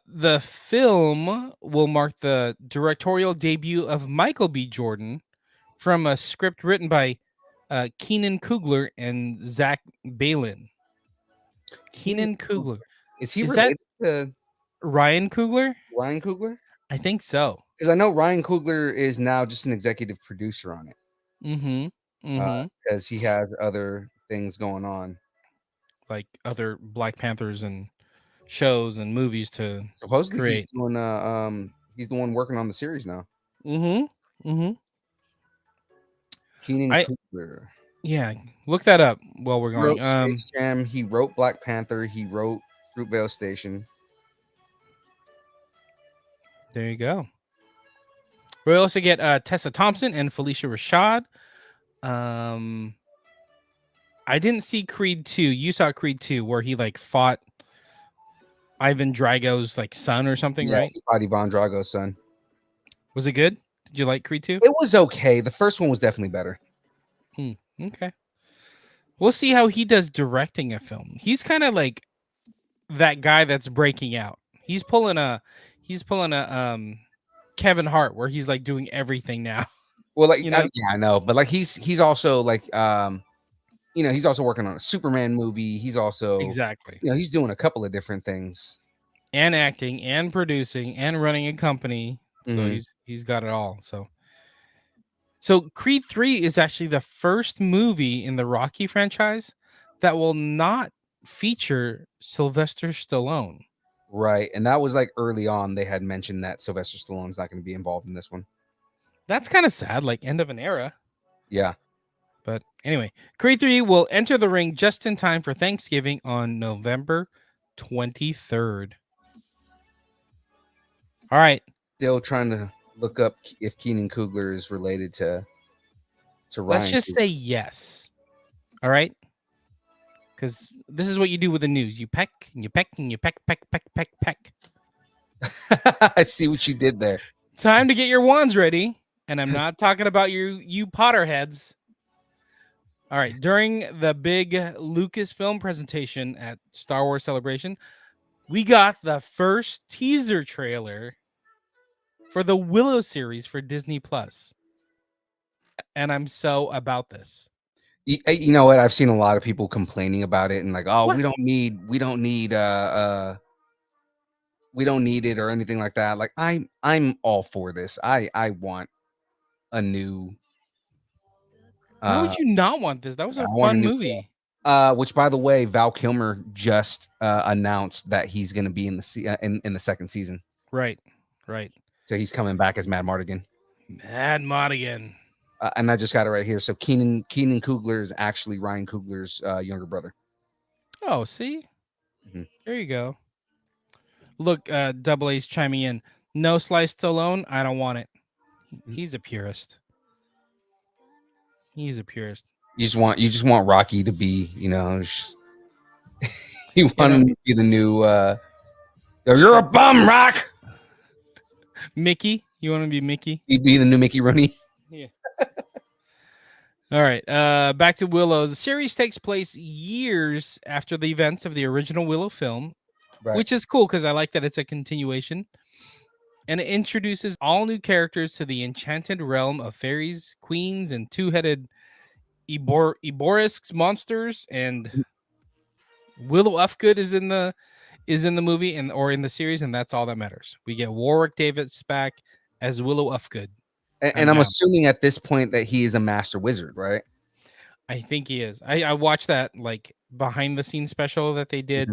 The film will mark the directorial debut of Michael B. Jordan from a script written by Keenan Coogler and Zach Balin. Keenan Coogler. Is he Is related to Ryan Coogler? Ryan Coogler? I think so. Because I know Ryan Coogler is now just an executive producer on it. Because he has other things going on, like other Black Panthers and shows and movies to supposedly create. he's doing he's the one working on the series now. Keenan Coogler. Yeah, look that up while we're He going. wrote Space Jam. He wrote Black Panther. He wrote Fruitvale Station. There you go. We also get Tessa Thompson and Felicia Rashad. I didn't see Creed 2. You saw Creed 2 where he like fought Ivan Drago's like son or something, right? He fought Ivan Drago's son. Was it good? Did you like Creed 2? It was okay. The first one was definitely better. Okay. We'll see how he does directing a film. He's kind of like that guy that's breaking out. He's pulling a Kevin Hart where he's like doing everything now. Well, like you know? yeah, I know, but like he's also like he's also working on a Superman movie. He's also exactly. He's doing a couple of different things. And acting and producing and running a company. So he's got it all. So Creed 3 is actually the first movie in the Rocky franchise that will not feature Sylvester Stallone. Right. And that was like early on. They had mentioned that Sylvester Stallone's not going to be involved in this one. That's kind of sad, like end of an era. Yeah. But anyway, Creed 3 will enter the ring just in time for Thanksgiving on November 23rd. All right. Still trying to look up if Keenan Coogler is related to Ryan. Let's just say yes. All right. Because this is what you do with the news. You peck and you peck and you peck. I see what you did there. Time to get your wands ready. And I'm not talking about you Potterheads. All right. During the big Lucasfilm presentation at Star Wars Celebration, we got the first teaser trailer for the Willow series for Disney Plus. And I'm so about this. You know what? I've seen a lot of people complaining about it and like, oh, what? we don't need it or anything like that. Like I'm all for this. I want a new. Why would you not want this? That was a fun movie. Which, by the way, Val Kilmer just announced that he's going to be in the second season. Right. So he's coming back as Mad Mardigan. And I just got it right here. So Keenan Coogler is actually Ryan Coogler's younger brother. Oh, see? There you go. Look, Double A's chiming in. No Slice Stallone, I don't want it. He's a purist. You just want Rocky to be, you want him to be the new you're a bum, Rock. Mickey? You want to be Mickey? He'd be the new Mickey Rooney. Yeah. All right. Back to Willow. The series takes place years after the events of the original Willow film, which is cool because I like that it's a continuation. And it introduces all new characters to the enchanted realm of fairies, queens, and two-headed Eborist monsters. And Willow Ufgood is in the movie or in the series, and that's all that matters. We get Warwick Davis back as Willow Ufgood. And I'm assuming at this point that he is a master wizard, right? I think he is. I watched that like behind the scenes special that they did.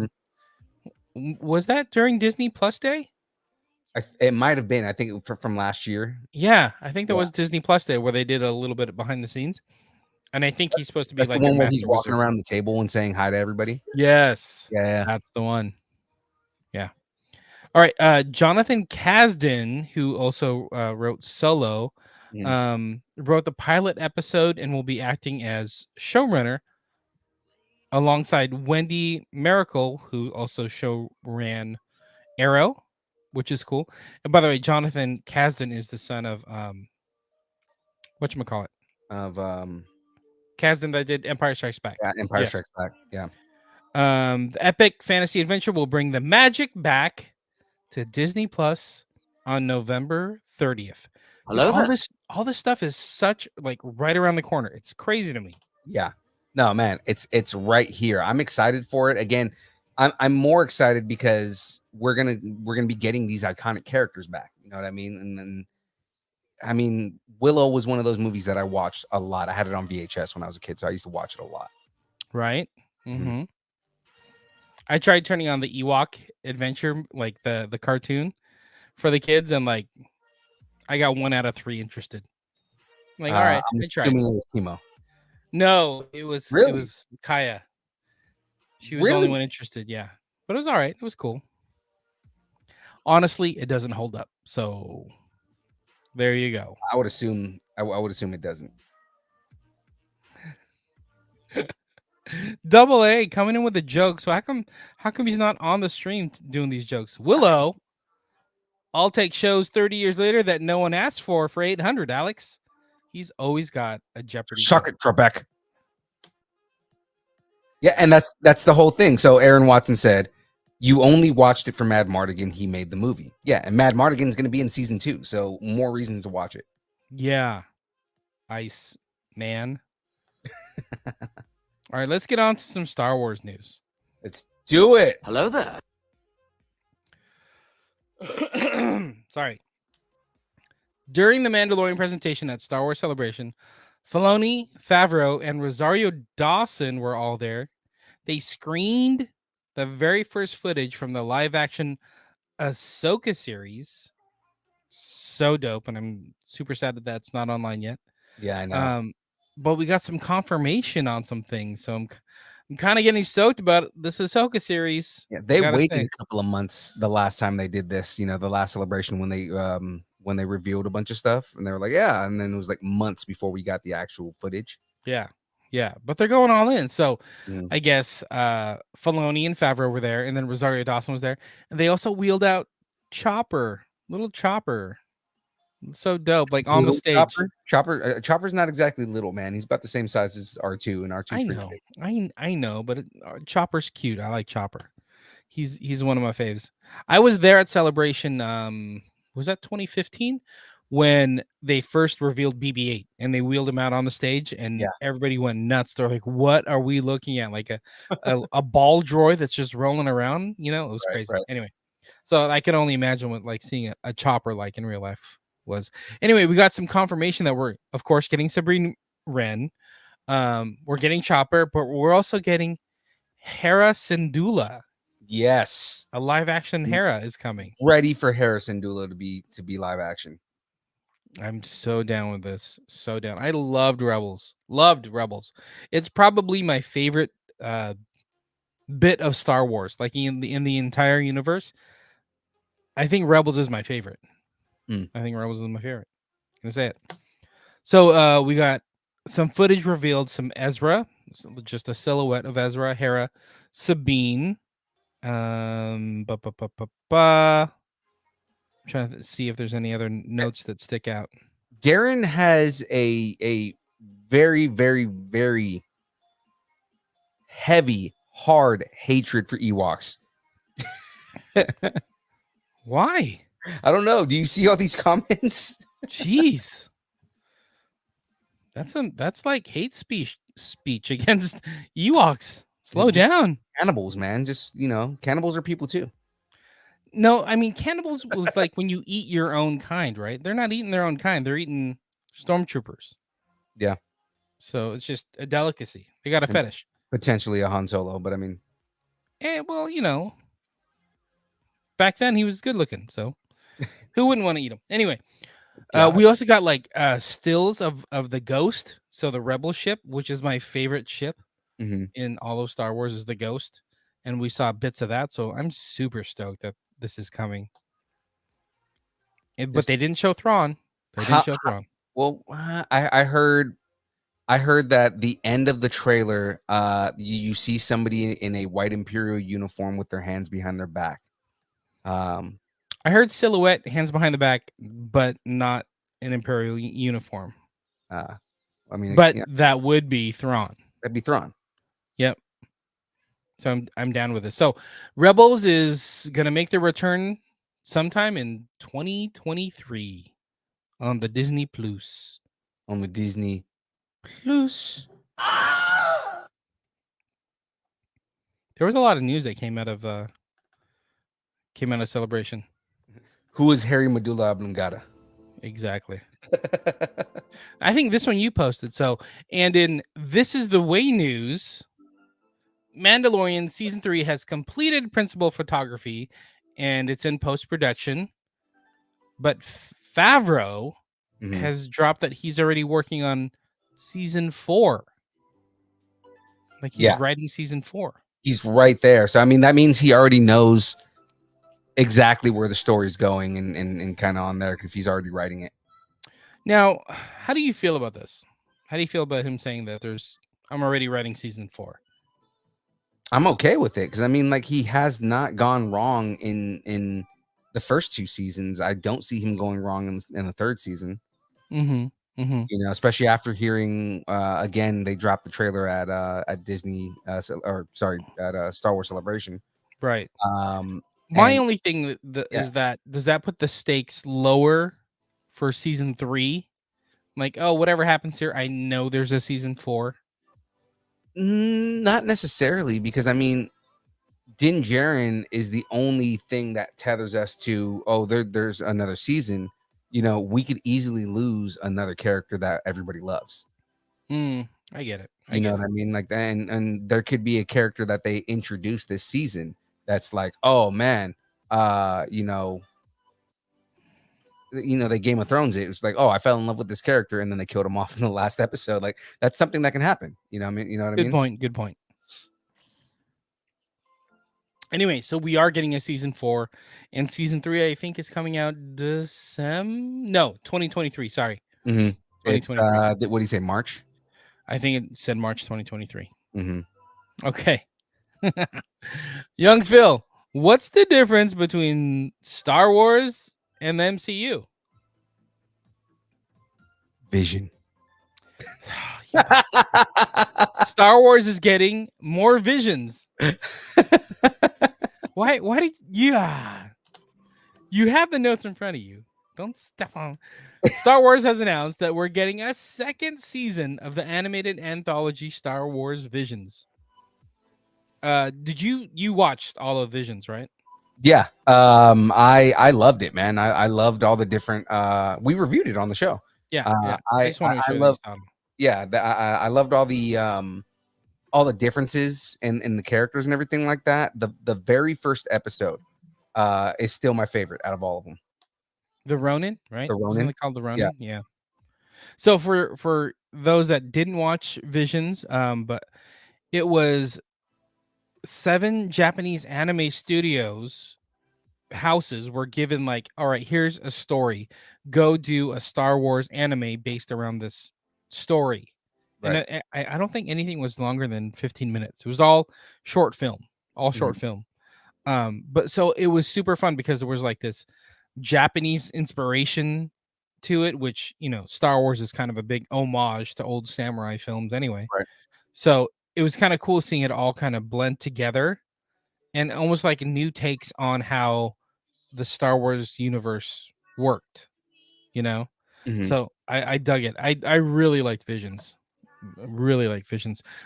Was that during Disney Plus Day? It might have been. I think from last year. Yeah, I think that was Disney Plus Day where they did a little bit behind the scenes. And I think he's supposed to be like the one where he's walking around the table and saying hi to everybody. Yes. Yeah. That's the one. Yeah. All right. Jonathan Kasdan, who also wrote Solo, wrote the pilot episode and will be acting as showrunner alongside Wendy Miracle, who also show ran Arrow, which is cool. And by the way, Jonathan Kasdan is the son of whatchamacallit? Of Kasdan that did Empire Strikes Back. Empire Yes. Strikes Back. Yeah. The epic fantasy adventure will bring the magic back to Disney Plus on November 30th. Dude, Hello there. all this stuff is such like right around the corner. It's crazy to me. Yeah. No, man, it's right here. I'm excited for it. Again, I'm more excited because we're gonna be getting these iconic characters back. You know what I mean? And then I mean, Willow was one of those movies that I watched a lot. I had it on VHS when I was a kid, so I used to watch it a lot. Right? Mm-hmm. I tried turning on the Ewok adventure, like the cartoon for the kids, and like I got 1 out of 3 interested. I'm like, all right, I'm I tried. assuming it was chemo. No, it was Kaya. She was the only one interested, yeah. But it was all right. It was cool. Honestly, it doesn't hold up. So there you go. I would assume it doesn't. Double A coming in with a joke. So how come he's not on the stream doing these jokes? Willow, I'll take shows 30 years later that no one asked for 800, Alex. He's always got a Jeopardy. Suck it, Trebek. Yeah, and that's the whole thing. So Aaron Watson said, you only watched it for Mad Mardigan. He made the movie. Yeah, and Mad Mardigan's going to be in season 2, so more reasons to watch it. Yeah. Ice Man. All right, let's get on to some Star Wars news. Let's do it. Hello there. Sorry. During the Mandalorian presentation at Star Wars Celebration, Filoni, Favreau, and Rosario Dawson were all there. They screened the very first footage from the live-action Ahsoka series. So dope, and I'm super sad that that's not online yet. Yeah, I know. But we got some confirmation on some things, so I'm kind of getting stoked about this Ahsoka series. Yeah, they waited a couple of months the last time they did this. You know, the last celebration when they revealed a bunch of stuff, and they were like, yeah, and then it was like months before we got the actual footage. Yeah, but they're going all in. So I guess Filoni and Favreau were there, and then Rosario Dawson was there, and they also wheeled out little Chopper. So dope, like on the stage. Chopper's not exactly little, man. He's about the same size as R2, and R2's pretty big. I know, but Chopper's cute. I like Chopper. He's one of my faves. I was there at Celebration. Was that 2015 when they first revealed BB-8 and they wheeled him out on the stage, and everybody went nuts. They're like, "What are we looking at? Like a ball droid that's just rolling around?" You know, it was crazy. Right. Anyway, so I can only imagine what like seeing a Chopper like in real life was. Anyway, we got some confirmation that we're of course getting Sabrina Wren. We're getting Chopper, but we're also getting Hera Syndulla. Yes, a live action Hera is coming. Ready for Hera Syndulla to be live action. I'm so down with this. So down. I loved Rebels. It's probably my favorite bit of Star Wars, like in the entire universe. I think Rebels is my favorite. I'm gonna say it. So we got some footage revealed, some Ezra, just a silhouette of Ezra, Hera, Sabine. I'm trying to see if there's any other notes that stick out. Darren has a very, very, very heavy, hard hatred for Ewoks. Why? I don't know. Do you see all these comments? Jeez. That's like hate speech against Ewoks. Slow down. Cannibals, man. Just, cannibals are people too. No, I mean, cannibals was like when you eat your own kind, right? They're not eating their own kind. They're eating stormtroopers. Yeah. So it's just a delicacy. They got a fetish. Potentially a Han Solo, but I mean. Well, back then he was good looking. So who wouldn't want to eat him? Anyway, we also got like stills of the Ghost. So the Rebel ship, which is my favorite ship in all of Star Wars, is the Ghost. And we saw bits of that. So I'm super stoked that this is coming. But they didn't show Thrawn. They didn't show Thrawn. Well, I heard that the end of the trailer, you see somebody in a white Imperial uniform with their hands behind their back. I heard silhouette, hands behind the back, but not an Imperial uniform. I mean, but that would be Thrawn. That'd be Thrawn. Yep. So I'm down with this. So Rebels is gonna make their return sometime in 2023 on the Disney Plus. On the Disney Plus. There was a lot of news that came out of Celebration. Who is Harry Medulla Oblongata? Exactly. I think this one you posted. So, and in This Is the Way news, Mandalorian season 3 has completed principal photography and it's in post-production. But Favreau has dropped that he's already working on season 4. Like he's writing season 4. He's right there. So I mean, that means he already knows exactly where the story's going and kind of on there if he's already writing it. Now, how do you feel about this? How do you feel about him saying that I'm already writing season 4? I'm okay with it because I mean, like, he has not gone wrong in the first 2 seasons. I don't see him going wrong in the 3rd season. You know, especially after hearing again, they dropped the trailer at Disney, at Star Wars Celebration. Right. My only thing is that does that put the stakes lower for season 3? Like, oh, whatever happens here, I know there's a season 4. Not necessarily, because I mean, Din Djarin is the only thing that tethers us to, there's another season. You know, we could easily lose another character that everybody loves. I get it. You know what I mean? Like, and there could be a character that they introduce this season that's like, oh man, you know, they Game of Thrones it was like, oh, I fell in love with this character, and then they killed him off in the last episode. Like, that's something that can happen. You know what I mean? You know what I mean? Good point. Anyway, so we are getting a season 4, and season 3 I think is coming out 2023. Sorry. It's what do you say, March? I think it said March 2023. Okay. Young Phil, what's the difference between Star Wars and the MCU? Vision. Star Wars is getting more visions. Why did you have the notes in front of you? Don't step on. Star Wars has announced that we're getting a 2nd season of the animated anthology Star Wars Visions. Did you watched all of Visions, right? Yeah. I loved it, man. I loved all the different we reviewed it on the show. Yeah. I love I loved all the differences in the characters and everything like that. The very first episode is still my favorite out of all of them. The Ronin, right? The Ronin. Isn't it called The Ronin? Yeah. So for those that didn't watch Visions, but it was 7 Japanese anime studios houses were given like, all right, here's a story. Go do a Star Wars anime based around this story. Right. And I don't think anything was longer than 15 minutes. It was all short film. But so it was super fun because there was like this Japanese inspiration to it, which, you know, Star Wars is kind of a big homage to old samurai films anyway. Right. So it was kind of cool seeing it all kind of blend together and almost like new takes on how the Star Wars universe worked, you know? So I dug it. I really liked Visions.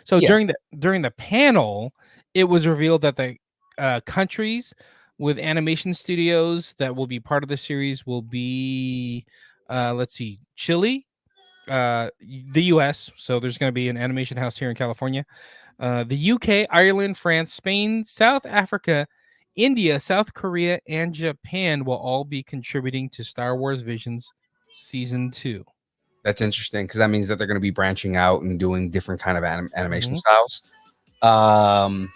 So during the panel, it was revealed that the countries with animation studios that will be part of the series will be Chile, the US. So there's going to be an animation house here in California, the UK, Ireland, France, Spain, South Africa, India, South Korea, and Japan will all be contributing to Star Wars Visions season 2. That's interesting because that means that they're going to be branching out and doing different kind of animation styles. I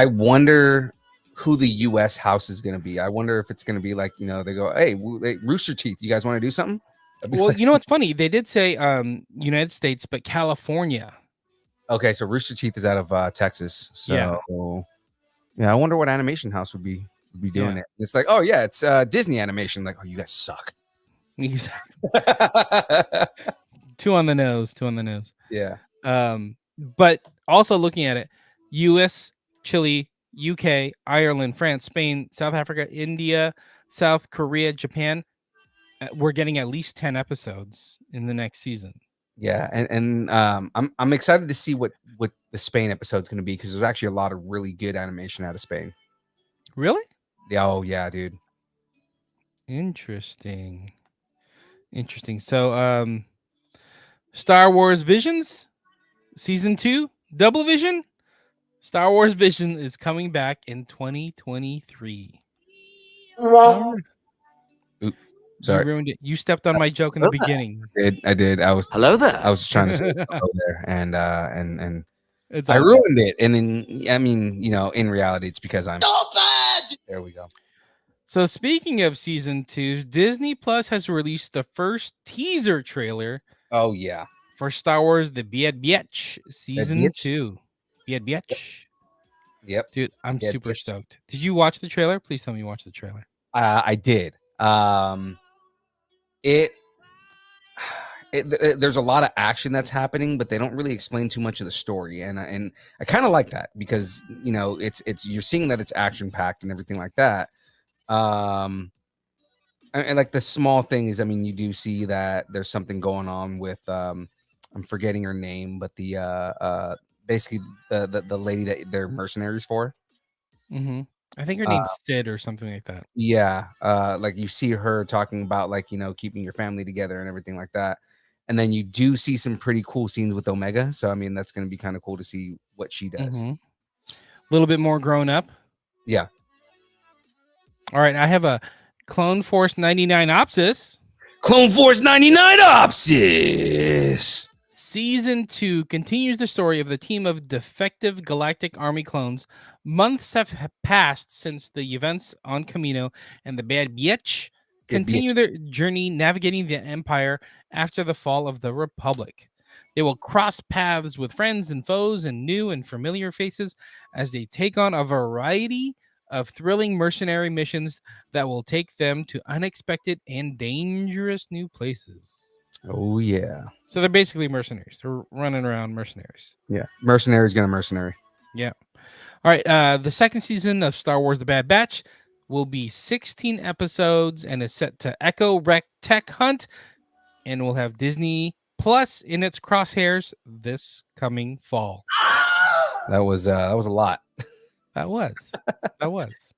wonder who the U.S. house is going to be. I wonder if it's going to be like, they go, hey, Rooster Teeth, you guys want to do something? That'd be Well, like you know what's funny? They did say United States, but California. okay, so Rooster Teeth is out of Texas. Yeah. So yeah, I wonder what animation house would be doing Yeah. it. It's like, oh yeah, it's Disney Animation. Like, oh, you guys suck. Exactly. Two on the nose. Yeah. But also looking at it, U.S., Chile, UK, Ireland, France, Spain, South Africa, India, South Korea, Japan. We're getting at least 10 episodes in the next season. Yeah, and I'm excited to see what the Spain episode's going to be because there's actually a lot of really good animation out of Spain. Really? Yeah, oh yeah, dude. Interesting. So, Star Wars Visions, Season 2, Double Vision. Star Wars Vision is coming back in 2023. Oh, Oop, you sorry, ruined it. You stepped on my joke in the beginning. I did. I was Hello there. trying to say hello there, and It's I all good. ruined it. And then I mean, in reality, it's because I'm stupid. There we go. So speaking of season 2, Disney Plus has released the first teaser trailer Oh yeah, for Star Wars: The Bad Batch season Batch? 2. Bad Batch. yep. Dude, I'm Bad super Batch. stoked. Did you watch the trailer? Please tell me you watched the trailer. I did. It, there's a lot of action that's happening, but they don't really explain too much of the story, and I kind of like that because it's you're seeing that it's action packed and everything like that. And like the small thing is, I mean, you do see that there's something going on with I'm forgetting her name, but the basically the lady that they're mercenaries for. Mm-hmm. I think her name's Sid or something like that. Yeah, like you see her talking about like keeping your family together and everything like that, and then you do see some pretty cool scenes with Omega. So I mean, that's going to be kind of cool to see what she does. A little bit more grown up. Yeah. All right, I have a Clone Force 99 Opsis. Clone Force 99 Opsis. Season 2 continues the story of the team of defective Galactic Army clones. Months have passed since the events on Kamino, and the Bad Batch continue their journey navigating the Empire after the fall of the Republic. They will cross paths with friends and foes and new and familiar faces as they take on a variety of thrilling mercenary missions that will take them to unexpected and dangerous new places. Oh yeah. So they're basically mercenaries. They're running around mercenaries. Yeah. Mercenary's gonna mercenary. Yeah. All right. The second season of Star Wars: The Bad Batch will be 16 episodes and is set to Echo Rec Tech Hunt, and will have Disney Plus in its crosshairs this coming fall. That was a lot. That was.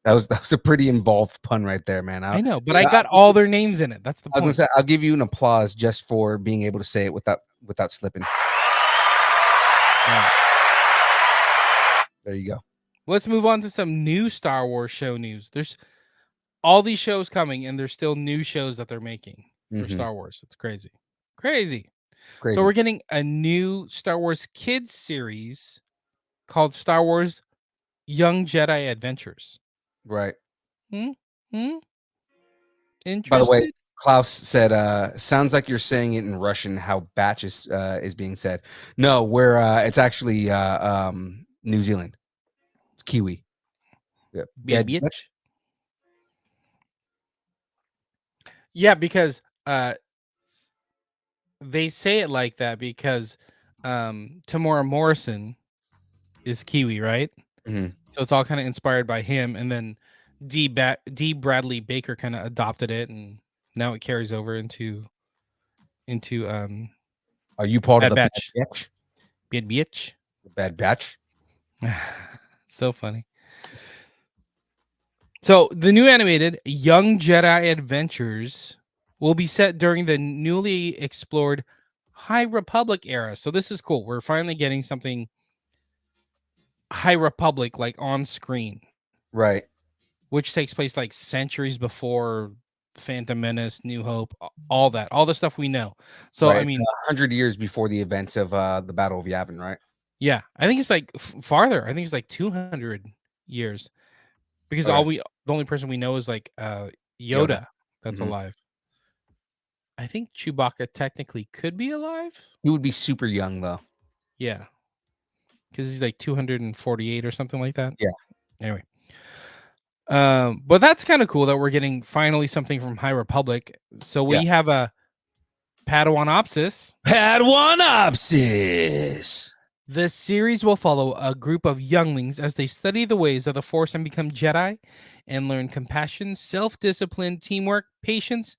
That was a pretty involved pun right there, man. I know, but I got all their names in it. That's the I was point. gonna say, I'll give you an applause just for being able to say it without slipping. Yeah. There you go. Let's move on to some new Star Wars show news. There's all these shows coming, and there's still new shows that they're making for Star Wars. It's crazy. Crazy. So we're getting a new Star Wars kids series called Star Wars Young Jedi Adventures. Right. Interesting. By the way, Klaus said, sounds like you're saying it in Russian, how batch is being said. No, where it's actually New Zealand. It's Kiwi. Yeah. Bitch. Yeah, because they say it like that because Tamora Morrison is Kiwi, right? Mm-hmm. So it's all kind of inspired by him, and then D. Bradley Baker kind of adopted it, and now it carries over into Are you part of the Bad Batch? Bad Bitch. The Bad Batch? So funny. So the new animated Young Jedi Adventures will be set during the newly explored High Republic era. So this is cool. We're finally getting something High Republic like on screen. Right. Which takes place like centuries before Phantom Menace, New Hope, all that, all the stuff we know. So right. I mean, 100 years before the events of the Battle of Yavin, right? Yeah, I think it's like farther. I think it's like 200 years. because Okay. the only person we know is like Yoda, Yoda. that's Mhm. alive. I think Chewbacca technically could be alive. He would be super young though. Yeah, because he's like 248 or something like that. Yeah. Anyway, but that's kind of cool that we're getting finally something from High Republic. So we Yeah. have a Padawanopsis. Padawanopsis. The series will follow a group of younglings as they study the ways of the Force and become Jedi and learn compassion, self-discipline, teamwork, patience,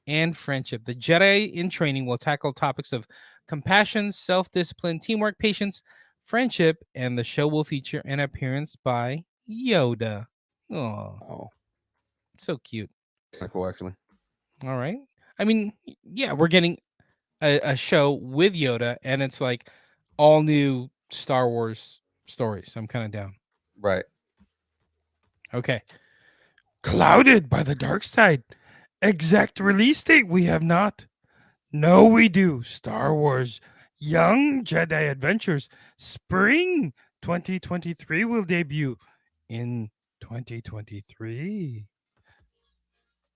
and friendship. The Jedi in training will tackle topics of compassion, self-discipline, teamwork, patience, friendship, and the show will feature an appearance by Yoda. Oh, Oh, so cute. kind of cool actually. All right. I mean, yeah, we're getting a show with Yoda, and it's like all new Star Wars stories. I'm kind of down. Right. Okay. Clouded by the dark side. Exact release date we have not. No, we do. Star Wars Young Jedi Adventures Spring 2023 will debut in 2023.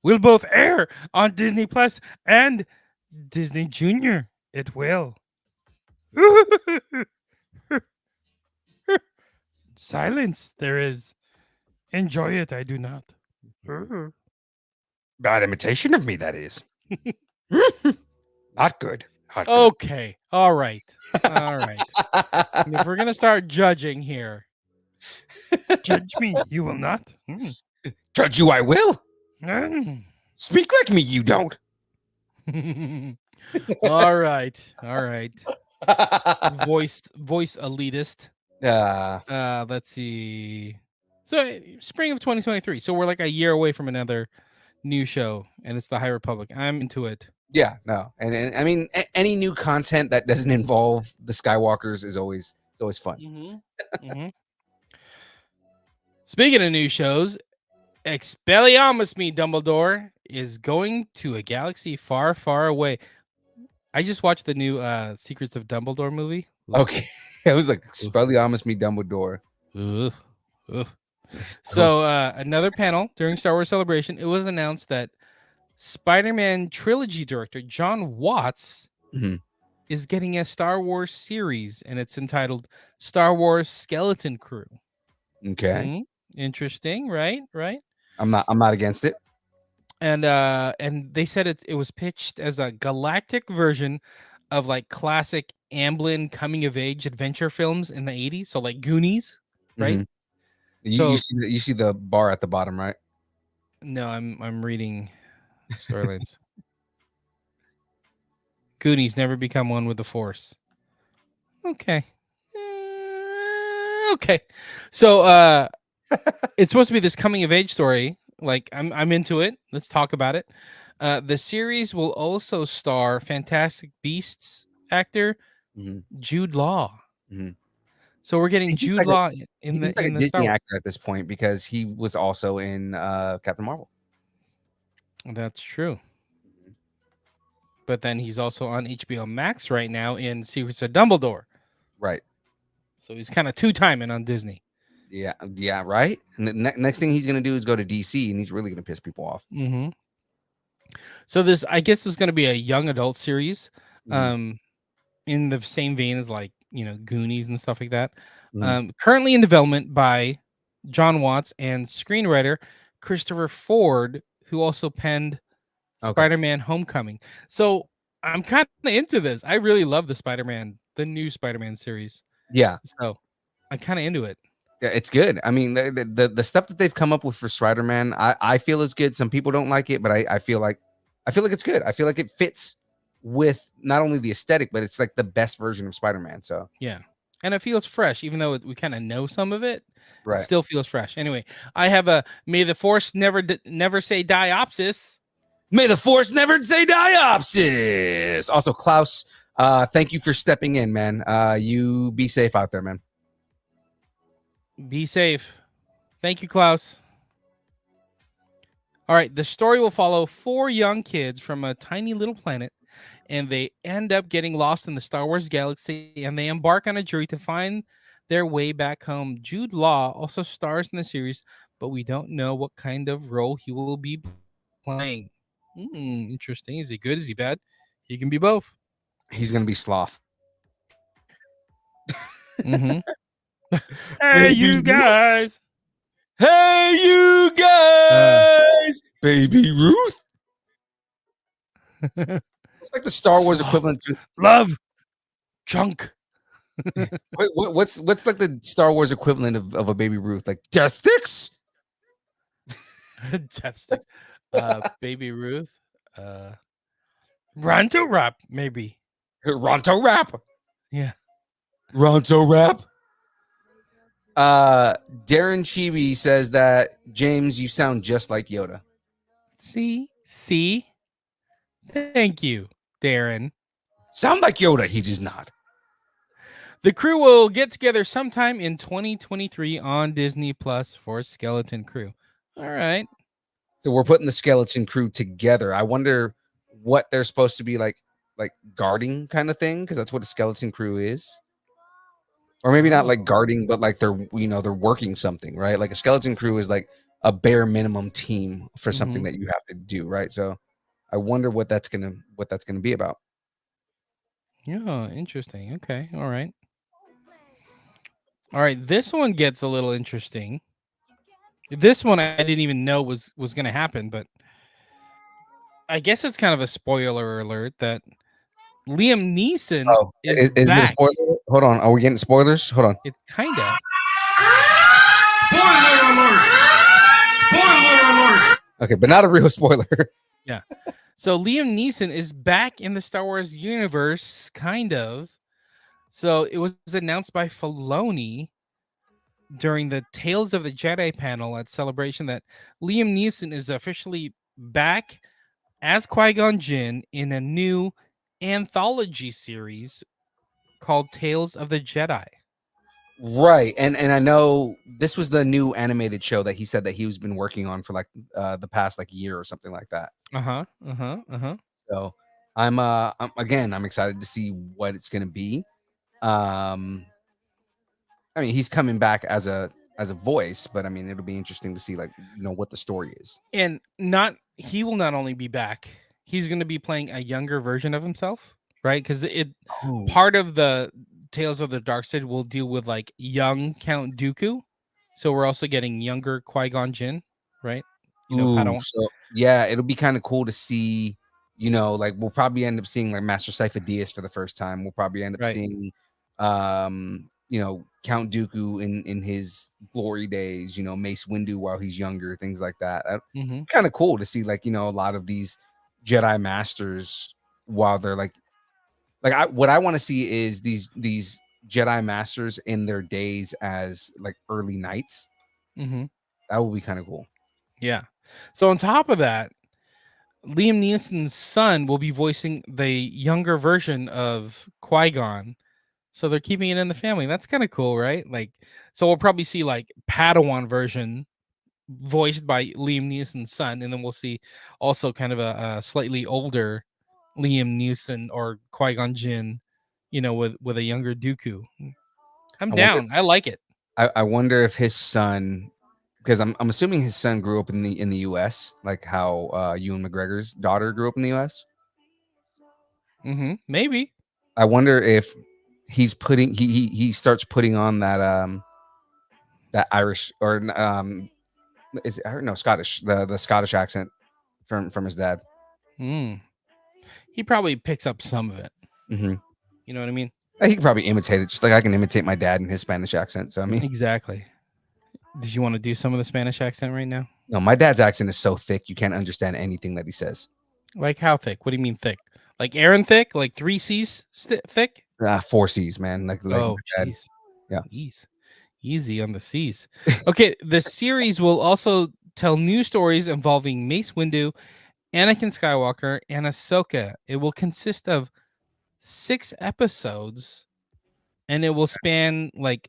Will both air on Disney Plus and Disney Junior. It will. Silence there is. Enjoy it, I do not. Bad imitation of me, that is. Not good. Not good. Okay. All right. All right. If we're gonna start judging here, judge me. You will not. Judge you, I will. Mm. Speak like me, you don't. All right. All right. Voice elitist. Let's see. So spring of 2023. So we're like a year away from another new show, and it's the High Republic. I'm into it. Yeah, no, and I mean any new content that doesn't involve the Skywalkers is always fun. Speaking of new shows, Expelliarmus Me Dumbledore is going to a galaxy far, far away. I just watched the new Secrets of Dumbledore movie. Okay, it was like Expelliarmus Me Dumbledore. Ugh. Ugh. So another panel during Star Wars Celebration, it was announced that Spider-Man trilogy director John Watts Mhm. is getting a Star Wars series, and it's entitled Star Wars Skeleton Crew. Okay, Interesting, right? Right. I'm not against it. And they said it was pitched as a galactic version of like classic Amblin coming of age adventure films in the 80s, so like Goonies, right? Mhm. You, So you see the bar at the bottom, right? no, I'm reading storylines. Goonies never become one with the Force. Okay. Okay. So it's supposed to be this coming of age story. Like I'm into it. Let's talk about it. The series will also star Fantastic Beasts actor Mhm. Jude Law. Mhm. So we're getting He's Jude like Law in He's like a the Star Disney Wars. actor at this point because he was also in Captain Marvel. That's true. But then he's also on HBO Max right now in Secrets of Dumbledore. Right. So he's kind of two-timing on Disney. Yeah. Yeah. Right. And the next thing he's gonna do is go to DC, and he's really gonna piss people off. Mm-hmm. So this, I guess, is going to be a young adult series, Mhm. in the same vein as like Goonies and stuff like that. Mhm. Currently in development by John Watts and screenwriter Christopher Ford, who also penned Okay. Spider-Man: Homecoming. So I'm kind of into this. I really love the new Spider-Man series. Yeah. So I'm kind of into it. Yeah, it's good. I mean, the stuff that they've come up with for Spider-Man, I feel is good. Some people don't like it, but I feel like it's good. I feel like it fits with not only the aesthetic, but it's like the best version of Spider-Man. So Yeah. And it feels fresh, even though we kind of know some of it. It right. still feels fresh. Anyway, I have a May the Force never say diopsis. May the Force never say diopsis. Also, Klaus, thank you for stepping in, man. You be safe out there, man. Be safe. Thank you, Klaus. All right, the story will follow 4 young kids from a tiny little planet, and they end up getting lost in the Star Wars galaxy, and they embark on a journey to find their way back home. Jude Law also stars in the series, but we don't know what kind of role he will be playing. Interesting. Is he good? Is he bad? He can be both. He's gonna be Sloth. Mm-hmm. Hey, Baby you Ruth. guys. Hey, you guys, Baby Ruth. It's like the Star Wars Sloth. equivalent to Love. Chunk. what's like the Star Wars equivalent of a Baby Ruth? Like Death Sticks. Fantastic. Baby Ruth. Ronto Rap, maybe. Ronto Rap. Yeah. Ronto Rap. Darren Chibi says that James, you sound just like Yoda. See? Thank you, Darren. Sound like Yoda. He does not. The crew will get together sometime in 2023 on Disney Plus for Skeleton Crew. All right. So we're putting the skeleton crew together. I wonder what they're supposed to be like guarding kind of thing, because that's what a skeleton crew is. Or maybe not like guarding, but like they're they're working something, right? Like a skeleton crew is like a bare minimum team for something that you have to do, right? So I wonder what that's gonna be about. Yeah, interesting. Okay. All right. All right. This one gets a little interesting. This one I didn't even know was going to happen, but I guess it's kind of a spoiler alert that Liam Neeson Oh, is is it a back. spoiler? Hold on, are we getting spoilers? Hold on. It's kind of. Spoiler alert! Spoiler alert! Okay, but not a real spoiler. Yeah. So Liam Neeson is back in the Star Wars universe, kind of. So it was announced by Filoni during the Tales of the Jedi panel at Celebration that Liam Neeson is officially back as Qui-Gon Jinn in a new anthology series called Tales of the Jedi. Right, and I know this was the new animated show that he said that he was been working on for like the past like year or something like that. So I'm excited to see what it's gonna be. I mean, he's coming back as a voice, but I mean, it'll be interesting to see like what the story is. And he will not only be back, he's going to be playing a younger version of himself, right? Because part of the Tales of the Dark Side will deal with like young Count Dooku, so we're also getting younger Qui-Gon Jinn, right? Padawan. So yeah, it'll be kind of cool to see. Like we'll probably end up seeing like Master Sifo Dyas for the first time. We'll probably end up seeing, Count Dooku in his glory days. Mace Windu while he's younger, things like that. Kind of cool to see, like a lot of these Jedi Masters while they're what I want to see is these Jedi Masters in their days as like early knights. That would be kind of cool. Yeah. So on top of that, Liam Neeson's son will be voicing the younger version of Qui-Gon. So they're keeping it in the family. That's kind of cool, right? Like, so we'll probably see like Padawan version voiced by Liam Neeson's son, and then we'll see also kind of a slightly older Liam Neeson or Qui-Gon Jinn, with a younger Dooku. I'm down. I like it. I wonder if his son, because I'm assuming his son grew up in the US, like how Ewan McGregor's daughter grew up in the US. Maybe. I wonder if he's putting he starts putting on that that Irish or is it, I don't know, Scottish, the Scottish accent from his dad. He probably picks up some of it. You know what I mean? He can probably imitate it, just like I can imitate my dad in his Spanish accent. So I mean, exactly. Did you want to do some of the Spanish accent right now? No, my dad's accent is so thick you can't understand anything that he says. Like how thick? What do you mean thick? Like Aaron thick? Like 3 C's thick? 4 C's, man. Like oh, jeez. Yeah. Easy on the C's. Okay, the series will also tell new stories involving Mace Windu, Anakin Skywalker, and Ahsoka. It will consist of 6 episodes, and it will span like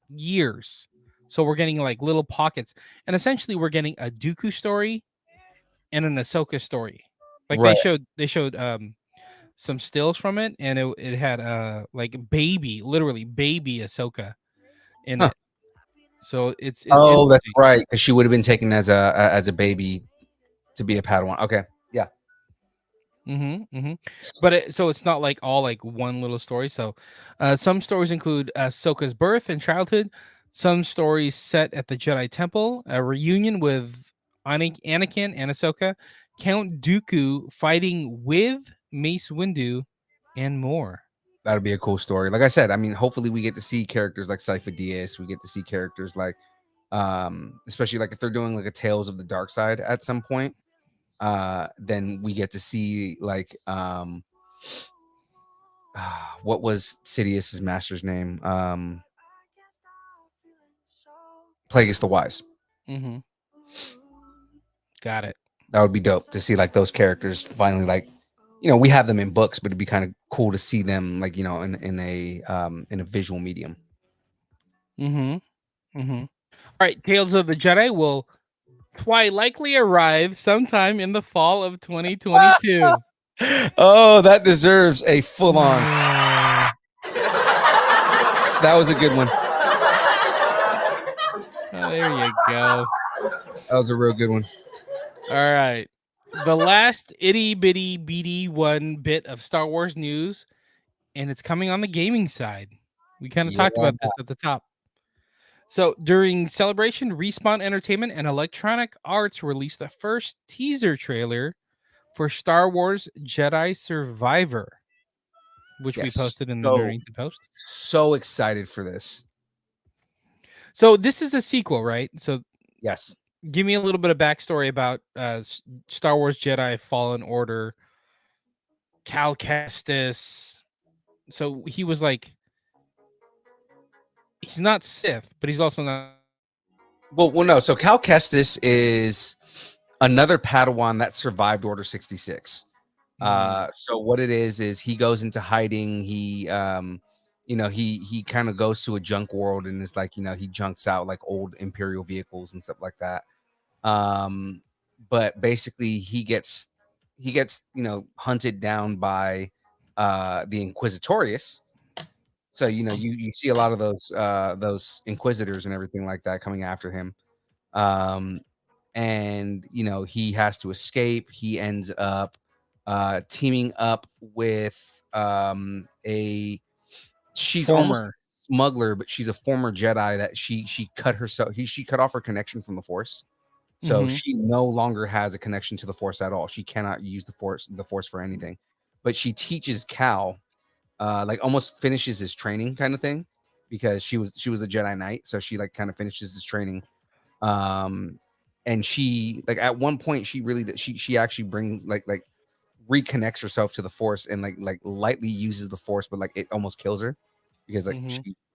years. So we're getting like little pockets, and essentially we're getting a Dooku story and an Ahsoka story. Like Right. they showed some stills from it, and it had like literally baby Ahsoka in Huh. it. So it's Oh, that's interesting. right. Because she would have been taken as a baby to be a Padawan. Okay. Yeah. But so it's not like all like one little story. So some stories include Ahsoka's birth and childhood. Some stories set at the Jedi Temple, a reunion with Anakin and Ahsoka, Count Dooku fighting with Mace Windu, and more. That'd be a cool story. Like I said, I mean, hopefully we get to see characters like Cypher Diaz. We get to see characters like, especially like if they're doing like a Tales of the Dark Side at some point, then we get to see like, what was Sidious's master's name? Plagueis the Wise. Mm-hmm. Got it. That would be dope to see like those characters finally like, we have them in books, but it'd be kind of cool to see them like, in a visual medium. All right, Tales of the Jedi will quite likely arrive sometime in the fall of 2022. Oh, that deserves a full on. That was a good one. Oh, there you go. That was a real good one. All right. The last itty bitty beady one bit of Star Wars news, and it's coming on the gaming side. We kind of talked about this at the top. So during Celebration, Respawn Entertainment and Electronic Arts released the first teaser trailer for Star Wars Jedi Survivor, which we posted in the Nerdington post. So excited for this. So this is a sequel, right? So yes, give me a little bit of backstory about Star Wars Jedi Fallen Order. Cal Kestis. So he was like, he's not Sith, but he's also not. Well, no. So Cal Kestis is another Padawan that survived Order 66. So what it is he goes into hiding. He he kind of goes to a junk world and is like, he junks out like old Imperial vehicles and stuff like that. But basically he gets hunted down by the Inquisitorius. So you see a lot of those Inquisitors and everything like that coming after him. And he has to escape. He ends up teaming up with she's almost a smuggler, but she's a former Jedi that she cut herself. She cut off her connection from the Force, so she no longer has a connection to the Force at all. She cannot use the Force for anything. But she teaches Cal, like almost finishes his training kind of thing, because she was a Jedi Knight, so she like kind of finishes his training. And she like at one point she actually brings like reconnects herself to the Force and like lightly uses the Force, but like it almost kills her because like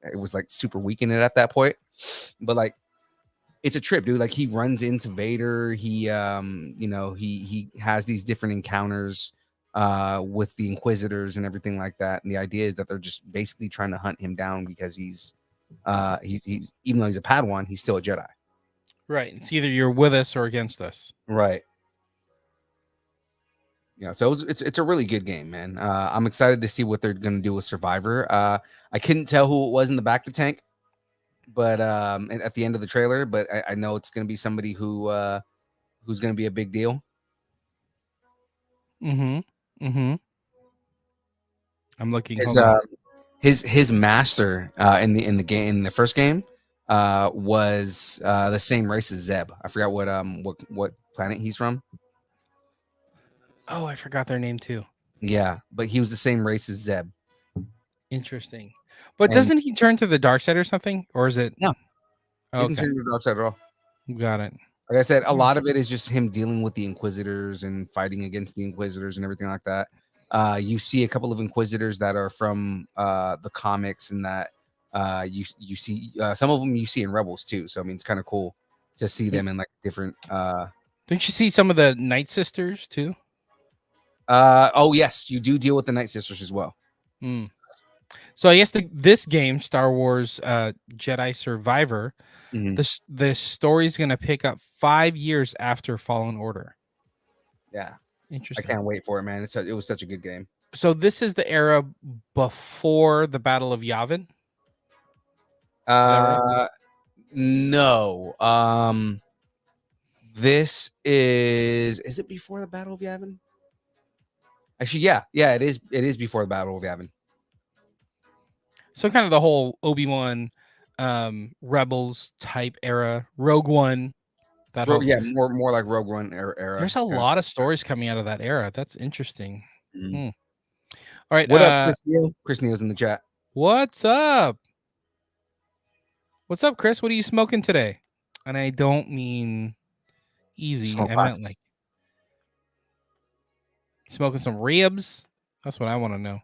it was like super weak in it at that point. But like it's a trip, dude. Like he runs into Vader. He he has these different encounters with the Inquisitors and everything like that. And the idea is that they're just basically trying to hunt him down because he's even though he's a Padawan, he's still a Jedi. Right. It's either you're with us or against us. Right. Yeah, so it's a really good game, man. I'm excited to see what they're gonna do with Survivor. I couldn't tell who it was in the back of the tank, but at the end of the trailer, but I know it's gonna be somebody who's gonna be a big deal. I'm looking. His master in the first game was the same race as Zeb. I forgot what planet he's from. Oh, I forgot their name too. Yeah, but he was the same race as Zeb. Interesting. But doesn't he turn to the dark side or something? Or is it? No. Oh, he doesn't turn to the dark side at all. Got it. Like I said, a lot of it is just him dealing with the Inquisitors and fighting against the Inquisitors and everything like that. You see a couple of Inquisitors that are from the comics, and that you see some of them you see in Rebels too. So I mean, it's kind of cool to see them in like different. Don't you see some of the Night Sisters too? Oh yes, you do deal with the Night Sisters as well. So I guess this game, Star Wars Jedi Survivor, the story is going to pick up 5 years after Fallen Order. Yeah, interesting. I can't wait for it, man. It was such a good game. So this is the era before the Battle of Yavin. Is that right? No. This is it before the Battle of Yavin? Actually, yeah, it is. It is before the Battle of Yavin. So kind of the whole Obi-Wan Rebels type era, Rogue One. That whole Yeah, more like Rogue One era. There's a lot of stories coming out of that era. That's interesting. Mhm. All right. What up, Chris Neal? Chris Neal's in the chat. What's up? What's up, Chris? What are you smoking today? And I don't mean easy. Smoke I pots. meant like smoking some ribs. That's what I want to know.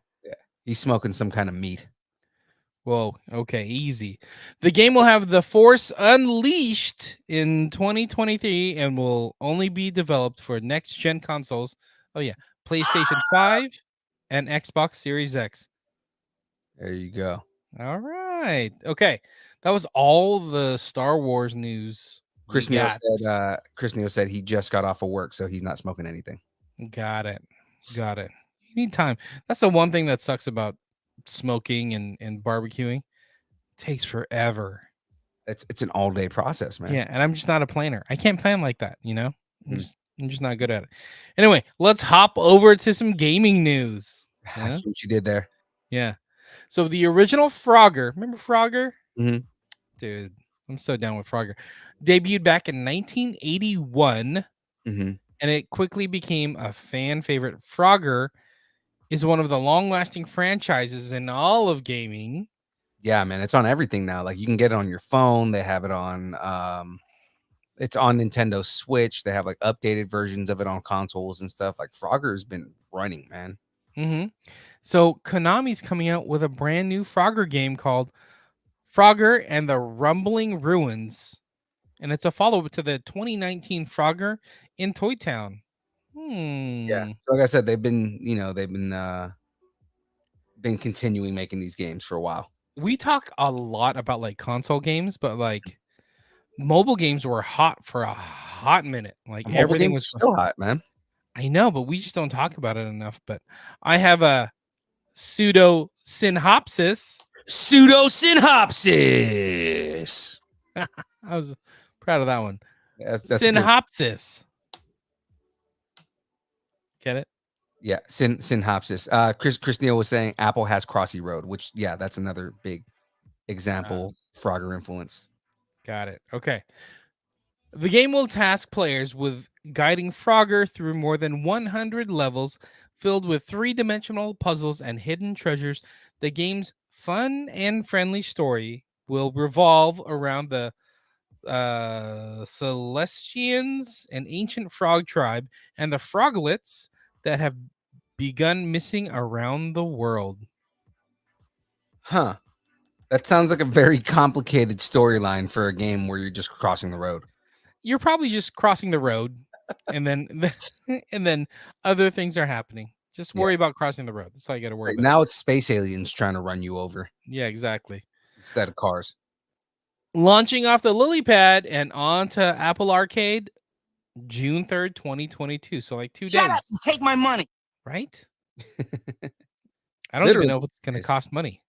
He's smoking some kind of meat. Whoa. Okay. Easy. The game will have the Force Unleashed in 2023 and will only be developed for next gen consoles. Oh, yeah. PlayStation 5 and Xbox Series X. There you go. All right. Okay. That was all the Star Wars news. Chris Neal said he just got off of work, so he's not smoking anything. Got it. You need time. That's the one thing that sucks about smoking and barbecuing. It takes forever. It's an all day process, man. Yeah, and I'm just not a planner. I can't plan like that, you know? I'm Hmm. just not good at it. Anyway, let's hop over to some gaming news. I see what you did there. Yeah. So the original Frogger, remember Frogger? Mhm. Dude, I'm so down with Frogger. Debuted back in 1981, Mhm. and it quickly became a fan favorite. Frogger is one of the long-lasting franchises in all of gaming. Yeah, man, it's on everything now. Like you can get it on your phone. They have it on it's on Nintendo Switch. They have like updated versions of it on consoles and stuff. Like Frogger's been running, man. Mm-hmm. So Konami's coming out with a brand new Frogger game called Frogger and the Rumbling Ruins, and it's a follow-up to the 2019 Frogger in Toy Town. Yeah. Like I said, they've been been continuing making these games for a while. We talk a lot about like console games, but like mobile games were hot for a hot minute. Like Mobile everything games was are still hot, man. I know, but we just don't talk about it enough. But I have a pseudo synopsis. Pseudo synopsis. I was proud of that one. Yeah, that's good. Synopsis. Get it? Yeah, synopsis. Chris Neal was saying Apple has Crossy Road, which that's another big example Frogger influence. Got it. Okay. The game will task players with guiding Frogger through more than 100 levels filled with three-dimensional puzzles and hidden treasures. The game's fun and friendly story will revolve around the Celestians, an ancient frog tribe, and the froglets that have begun missing around the world. Huh. That sounds like a very complicated storyline for a game where you're just crossing the road. You're probably just crossing the road, and then and then other things are happening. Just worry about crossing the road. That's all you got to worry Right, about. now it's space aliens trying to run you over. Yeah, exactly. Instead of cars. Launching off the lily pad and onto Apple Arcade June 3rd, 2022. So like 2 days. Shut up and take my money. Right? I don't even know if it's going to cost money.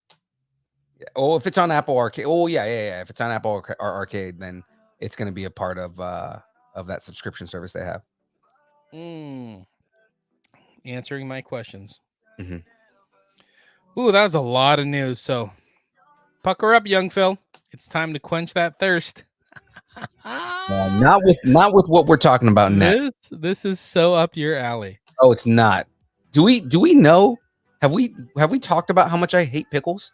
Yeah. Oh, if it's on Apple Arcade. Oh, yeah. If it's on Apple Arcade, then it's going to be a part of that subscription service they have. Answering my questions. Mm-hmm. Ooh, that was a lot of news. So pucker up, young Phil. It's time to quench that thirst. Not with what we're talking about next. This is so up your alley. Oh, it's not. Do we know? Have we talked about how much I hate pickles?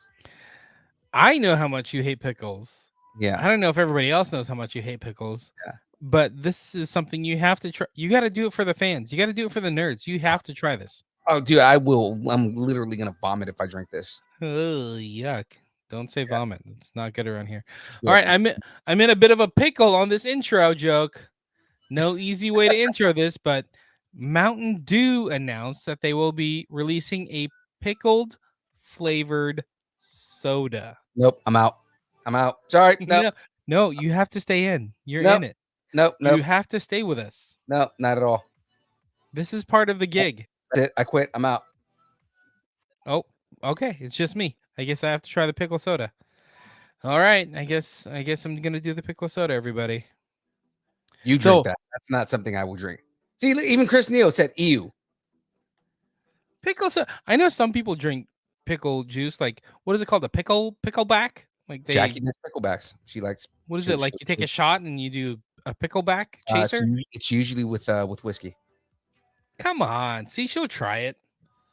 I know how much you hate pickles. Yeah. I don't know if everybody else knows how much you hate pickles. Yeah. But this is something you have to try. You got to do it for the fans. You got to do it for the nerds. You have to try this. Oh, dude, I will. I'm literally gonna vomit if I drink this. Oh, yuck! Don't say vomit. It's not good around here. Yeah. All right, I'm in a bit of a pickle on this intro joke. No easy way to intro this, but Mountain Dew announced that they will be releasing a pickled flavored soda. Nope, I'm out. Sorry, no, you have to stay in. You're in it. Nope. You have to stay with us. No, not at all. This is part of the gig. That's it. I quit. I'm out. Oh, okay. It's just me. I guess I have to try the pickle soda. All right. I guess I'm gonna do the pickle soda, everybody. You drink So that. That's not something I will drink. See, even Chris Neal said ew. pickle soda. I know some people drink pickle juice. Like what is it called? A pickleback? Like Jackie they does picklebacks. She likes. what is it like? You take a shot and you do a pickleback chaser? It's usually with whiskey. Come on. See, she'll try it.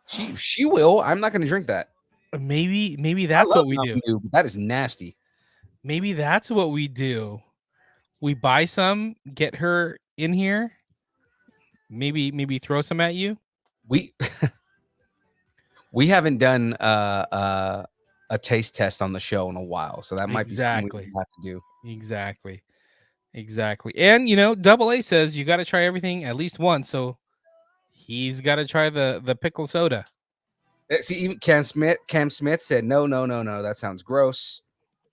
She will. I'm not going to drink that. Maybe I that's love what we do. Mountain Dew, but that is nasty. Maybe that's what we do. We buy some, get her in here, maybe throw some at you. We we haven't done a taste test on the show in a while, so that might be something we Exactly. have to do. Exactly. And Double A says you got to try everything at least once, so he's got to try the pickle soda. See, even Cam Smith said no. That sounds gross.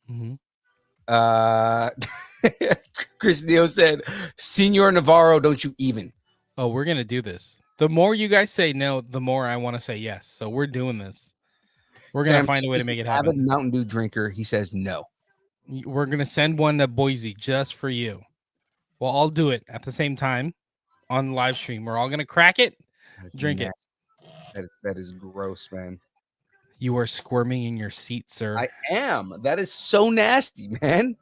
Mhm. Chris Neal said, Senor Navarro, don't you even. Oh, we're gonna do this. The more you guys say no, the more I want to say yes. So we're doing this. We're gonna Cam find a way to Smith make is it an avid happen. Mountain Dew drinker. He says no. We're gonna send one to Boise just for you. We'll all do it at the same time on live stream. We're all gonna crack it, That's drink it. nasty. That is gross, man. You are squirming in your seat, sir. I am. That is so nasty, man.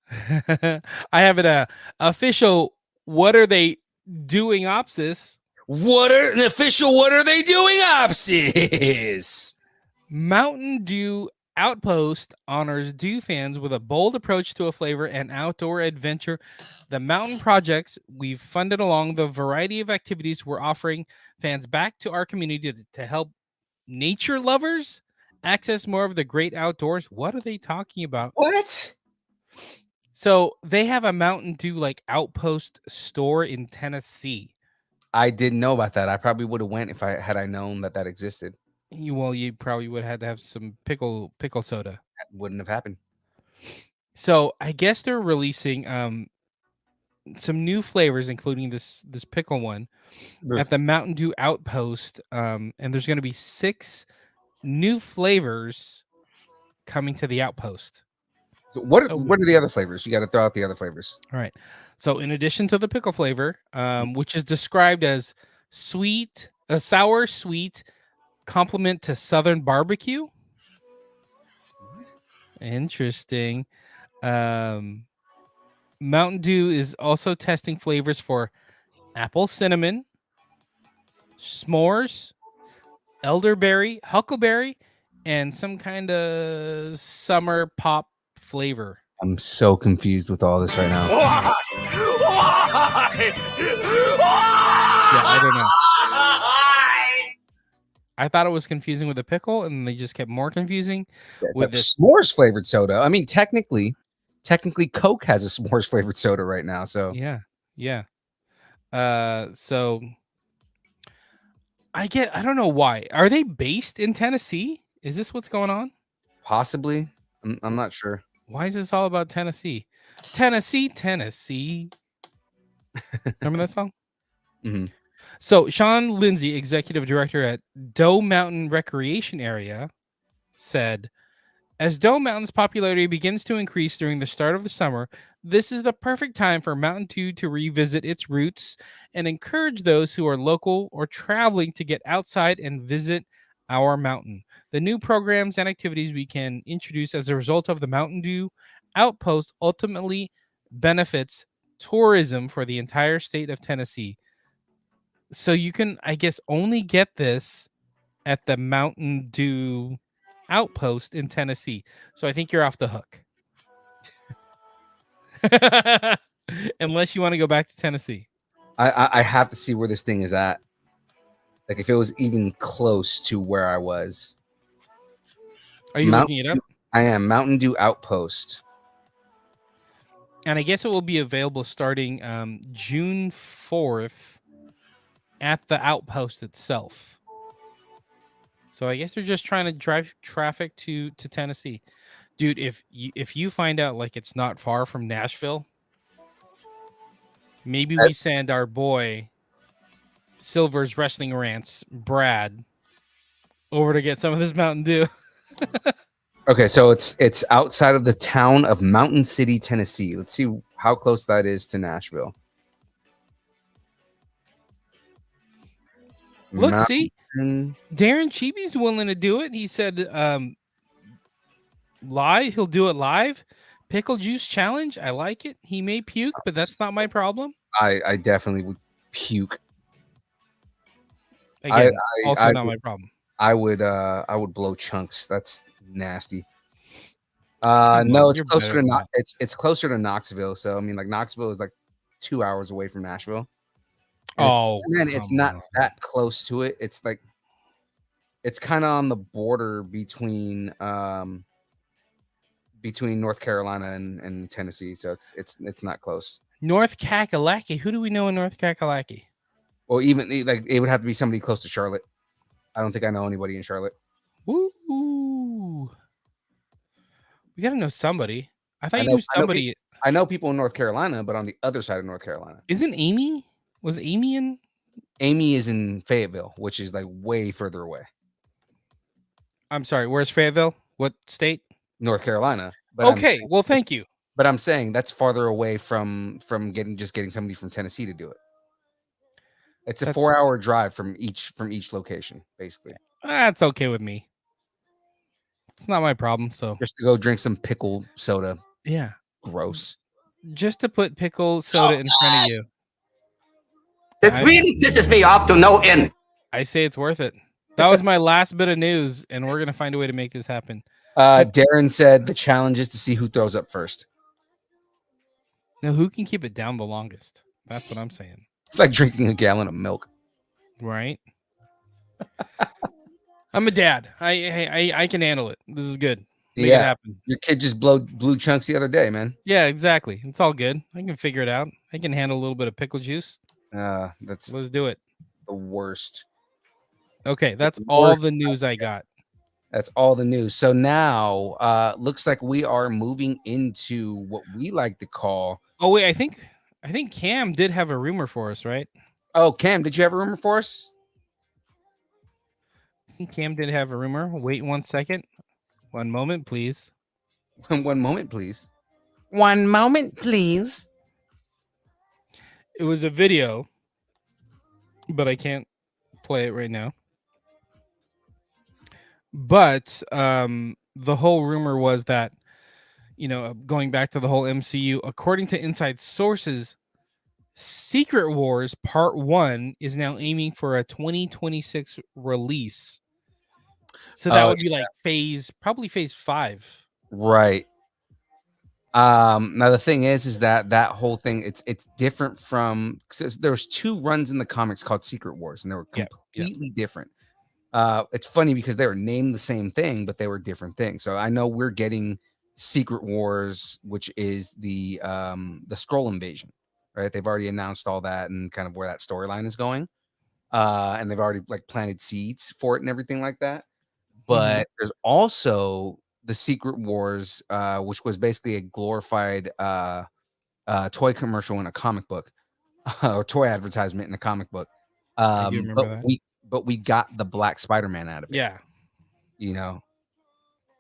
I have an official. What are they doing? Opsis. What are they doing? Opsis. Mountain Dew Outpost honors Dew fans with a bold approach to a flavor and outdoor adventure. The mountain projects we've funded along the variety of activities we're offering fans back to our community to help nature lovers access more of the great outdoors. What are they talking about? What? So they have a Mountain Dew like Outpost store in Tennessee. I didn't know about that. I probably would have went if I had known that existed. You probably would have had to have some pickle soda. That wouldn't have happened. So I guess they're releasing some new flavors, including this pickle one at the Mountain Dew Outpost. And there's going to be 6 new flavors coming to the Outpost. So what are the other flavors? You got to throw out the other flavors. All right. So in addition to the pickle flavor, which is described as sour sweet complement to Southern barbecue. Interesting. Mountain Dew is also testing flavors for apple cinnamon, s'mores, elderberry, huckleberry, and some kind of summer pop flavor. I'm so confused with all this right now. Why? Yeah, I don't know. I thought it was confusing with the pickle, and they just kept more confusing with this s'mores flavored soda. I mean, technically, Coke has a s'mores flavored soda right now. So yeah. So I don't know why. Are they based in Tennessee? Is this what's going on? possibly, I'm not sure. Why is this all about Tennessee? Tennessee. Remember that song? Mhm. So Sean Lindsay, executive director at Doe Mountain Recreation Area, said, as Doe Mountain's popularity begins to increase during the start of the summer, this is the perfect time for Mountain Dew to revisit its roots and encourage those who are local or traveling to get outside and visit our mountain. The new programs and activities we can introduce as a result of the Mountain Dew Outpost ultimately benefits tourism for the entire state of Tennessee. So you can, I guess, only get this at the Mountain Dew Outpost in Tennessee. So I think you're off the hook. Unless you want to go back to Tennessee. I have to see where this thing is at. Like if it was even close to where I was. Are you looking it up? I am. Mountain Dew Outpost. And I guess it will be available starting June 4th at the Outpost itself. So I guess they're just trying to drive traffic to Tennessee. Dude, if you find out like it's not far from Nashville, maybe we send our boy Silver's Wrestling Rants, Brad, over to get some of this Mountain Dew. Okay, so it's outside of the town of Mountain City, Tennessee. Let's see how close that is to Nashville. Look, see, Mountain- Darren Chibi's willing to do it. He said live, he'll do it live. Pickle juice challenge. I like it. He may puke, but that's not my problem. I definitely would puke. Again, I- also I not would- my problem. I would blow chunks. That's nasty. Come No, on, it's you're closer better to than that. it's closer to Knoxville. So I mean, like Knoxville is like 2 hours away from Nashville. And Oh, it's come not on. that close to it. It's like it's kind of on the border between North Carolina and Tennessee. So it's not close. North Kakalaki. Who do we know in North Kakalaki? Or even like it would have to be somebody close to Charlotte. I don't think I know anybody in Charlotte. Woo! We gotta know somebody. I thought I you know- knew somebody. I know people in North Carolina, but on the other side of North Carolina. Isn't Amy? Was Amy in? Amy is in Fayetteville, which is like way further away. I'm sorry. Where's Fayetteville? What state? North Carolina. But I'm Okay. saying Well, it's- thank you. But I'm saying that's farther away from getting somebody from Tennessee to do it. It's a That's- 4-hour drive from each location, basically. That's okay with me. It's not my problem. So Just to go drink some pickle soda. yeah, Gross. just to put pickle soda in front of you. It I- really pisses me off to no end. I say it's worth it. That was my last bit of news, and we're gonna find a way to make this happen. Darren said the challenge is to see who throws up first. Now, who can keep it down the longest? That's what I'm saying, It's like drinking a gallon of milk. right? I'm a dad. I can handle it. This is good. Make it Yeah. happen. Your kid just blew chunks the other day, man. Yeah, exactly. It's all good. I can figure it out. I can handle a little bit of pickle juice. That's Let's do it. the worst. Okay, that's The all worst the news I got. That's all the news. So now looks like we are moving into what we like to call. Oh wait, I think Cam did have a rumor for us, right? Oh, Cam, did you have a rumor for us? I think Cam did have a rumor. Wait 1 second. 1 moment, please. 1 moment, please. 1 moment, please. It was a video, but I can't play it right now. But the whole rumor was that, going back to the whole MCU, according to inside sources, Secret Wars Part 1 is now aiming for a 2026 release. So that would be like probably phase 5. Right. Now the thing is that whole thing it's different from, 'cause there was 2 runs in the comics called Secret Wars, and they were Yeah, completely different. It's funny because they were named the same thing, but they were different things. So I know we're getting Secret Wars, which is the Skrull invasion, right? They've already announced all that and kind of where that storyline is going. And they've already like planted seeds for it and everything like that. But there's also the Secret Wars, which was basically a glorified toy commercial in a comic book, or toy advertisement in a comic book. I do remember that. But we got the Black Spider-Man out of it. Yeah, You know.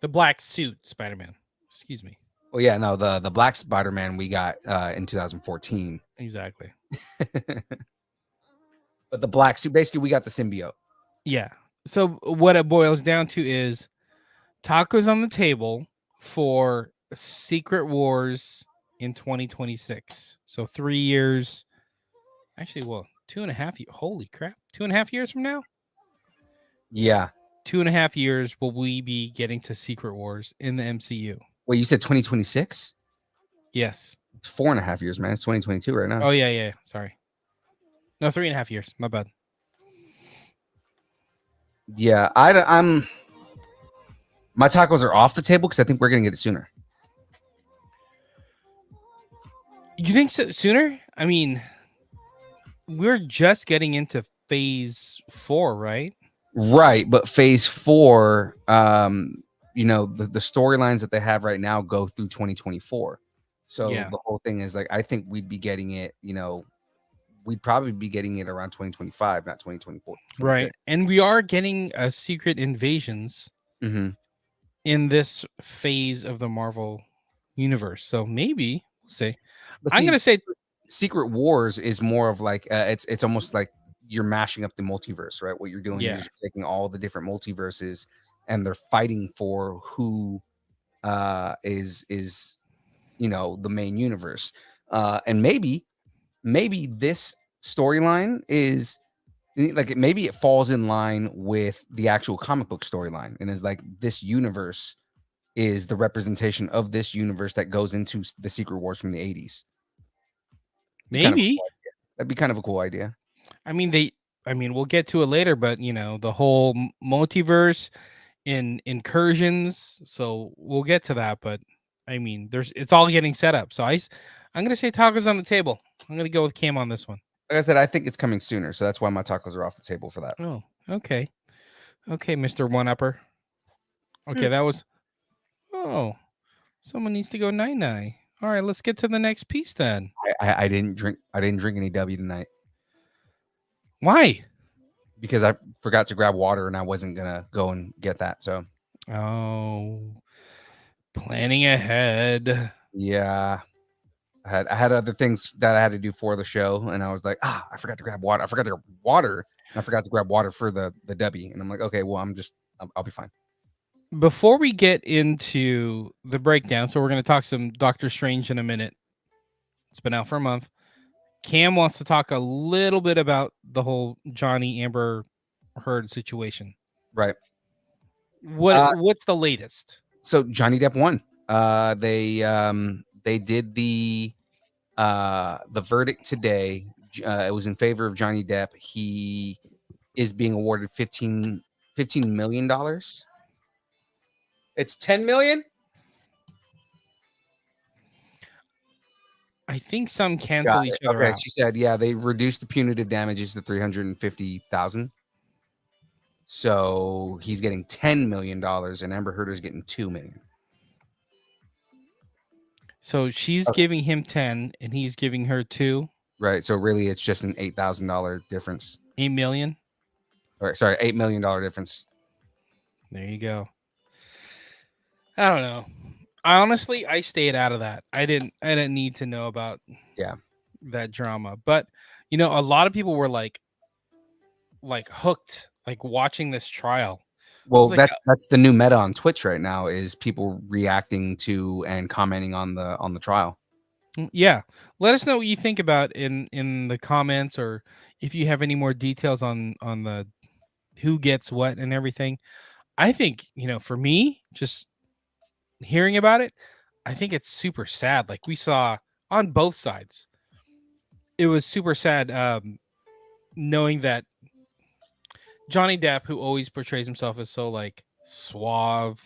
the black suit Spider-Man. Excuse me. Well, yeah, no, the Black Spider-Man we got in 2014. Exactly. But the black suit, basically, we got the symbiote. Yeah. So what it boils down to is tacos on the table for Secret Wars in 2026. So 3 years. Actually, well, 2.5 years. Holy crap. 2.5 years from now? Yeah. 2.5 years will we be getting to Secret Wars in the MCU? Wait, you said 2026? Yes. It's 4.5 years, man. It's 2022 right now. Oh, yeah. Sorry. No, 3.5 years. My bad. Yeah, I'm. My tacos are off the table because I think we're gonna get it sooner. You think so sooner? I mean, we're just getting into phase 4, right? Right, but phase 4, the storylines that they have right now go through 2024. So Yeah. the whole thing is like, I think we'd be getting it, we'd probably be getting it around 2025, not 2024. Right. And we are getting secret invasions Mm-hmm. in this phase of the Marvel universe. So maybe we'll see. But I'm see, gonna say Secret Wars is more of like it's almost like you're mashing up the multiverse, right? What you're doing Yeah. is you're taking all the different multiverses and they're fighting for who is the main universe. And maybe this storyline is like maybe it falls in line with the actual comic book storyline and is like this universe is the representation of this universe that goes into the Secret Wars from the 80s. maybe. That'd be kind of a cool idea. I mean, we'll get to it later, but the whole multiverse in incursions. So we'll get to that, but I mean, it's all getting set up. So I'm gonna say tacos on the table. I'm gonna go with Cam on this one. Like I said, I think it's coming sooner, so that's why my tacos are off the table for that. Oh, okay, Mr. One Upper. Okay, that was. Oh, someone needs to go 9-9. All right, let's get to the next piece then. I didn't drink any W tonight Why? because I forgot to grab water and I wasn't gonna go and get that. So Oh, planning ahead. yeah, I had other things that I had to do for the show, and I was like, I forgot to grab water. I forgot to grab water, and I forgot to grab water for the W. And I'm like, okay, well, I'll be fine. Before we get into the breakdown, so we're going to talk some Doctor Strange in a minute. It's been out for a month. Cam wants to talk a little bit about the whole Johnny Amber Heard situation. Right. What's the latest? So Johnny Depp won. They did the verdict today. It was in favor of Johnny Depp. He is being awarded $15 million. It's 10 million. I think some cancel each other out. She said, yeah, they reduced the punitive damages to 350,000. So he's getting $10 million, and Amber Heard is getting $2 million. So she's giving him 10, and he's giving her 2. Right. So really, it's just an $8,000 difference. 8 million. Or sorry, $8 million difference. There you go. I don't know. I stayed out of that. I didn't need to know about that drama. But a lot of people were like hooked, like watching this trial. Well, that's the new meta on Twitch right now is people reacting to and commenting on the trial. Yeah. Let us know what you think about in the comments, or if you have any more details on the who gets what and everything. I think, for me, just hearing about it, I think it's super sad. Like we saw on both sides, it was super sad knowing that Johnny Depp, who always portrays himself as so like suave,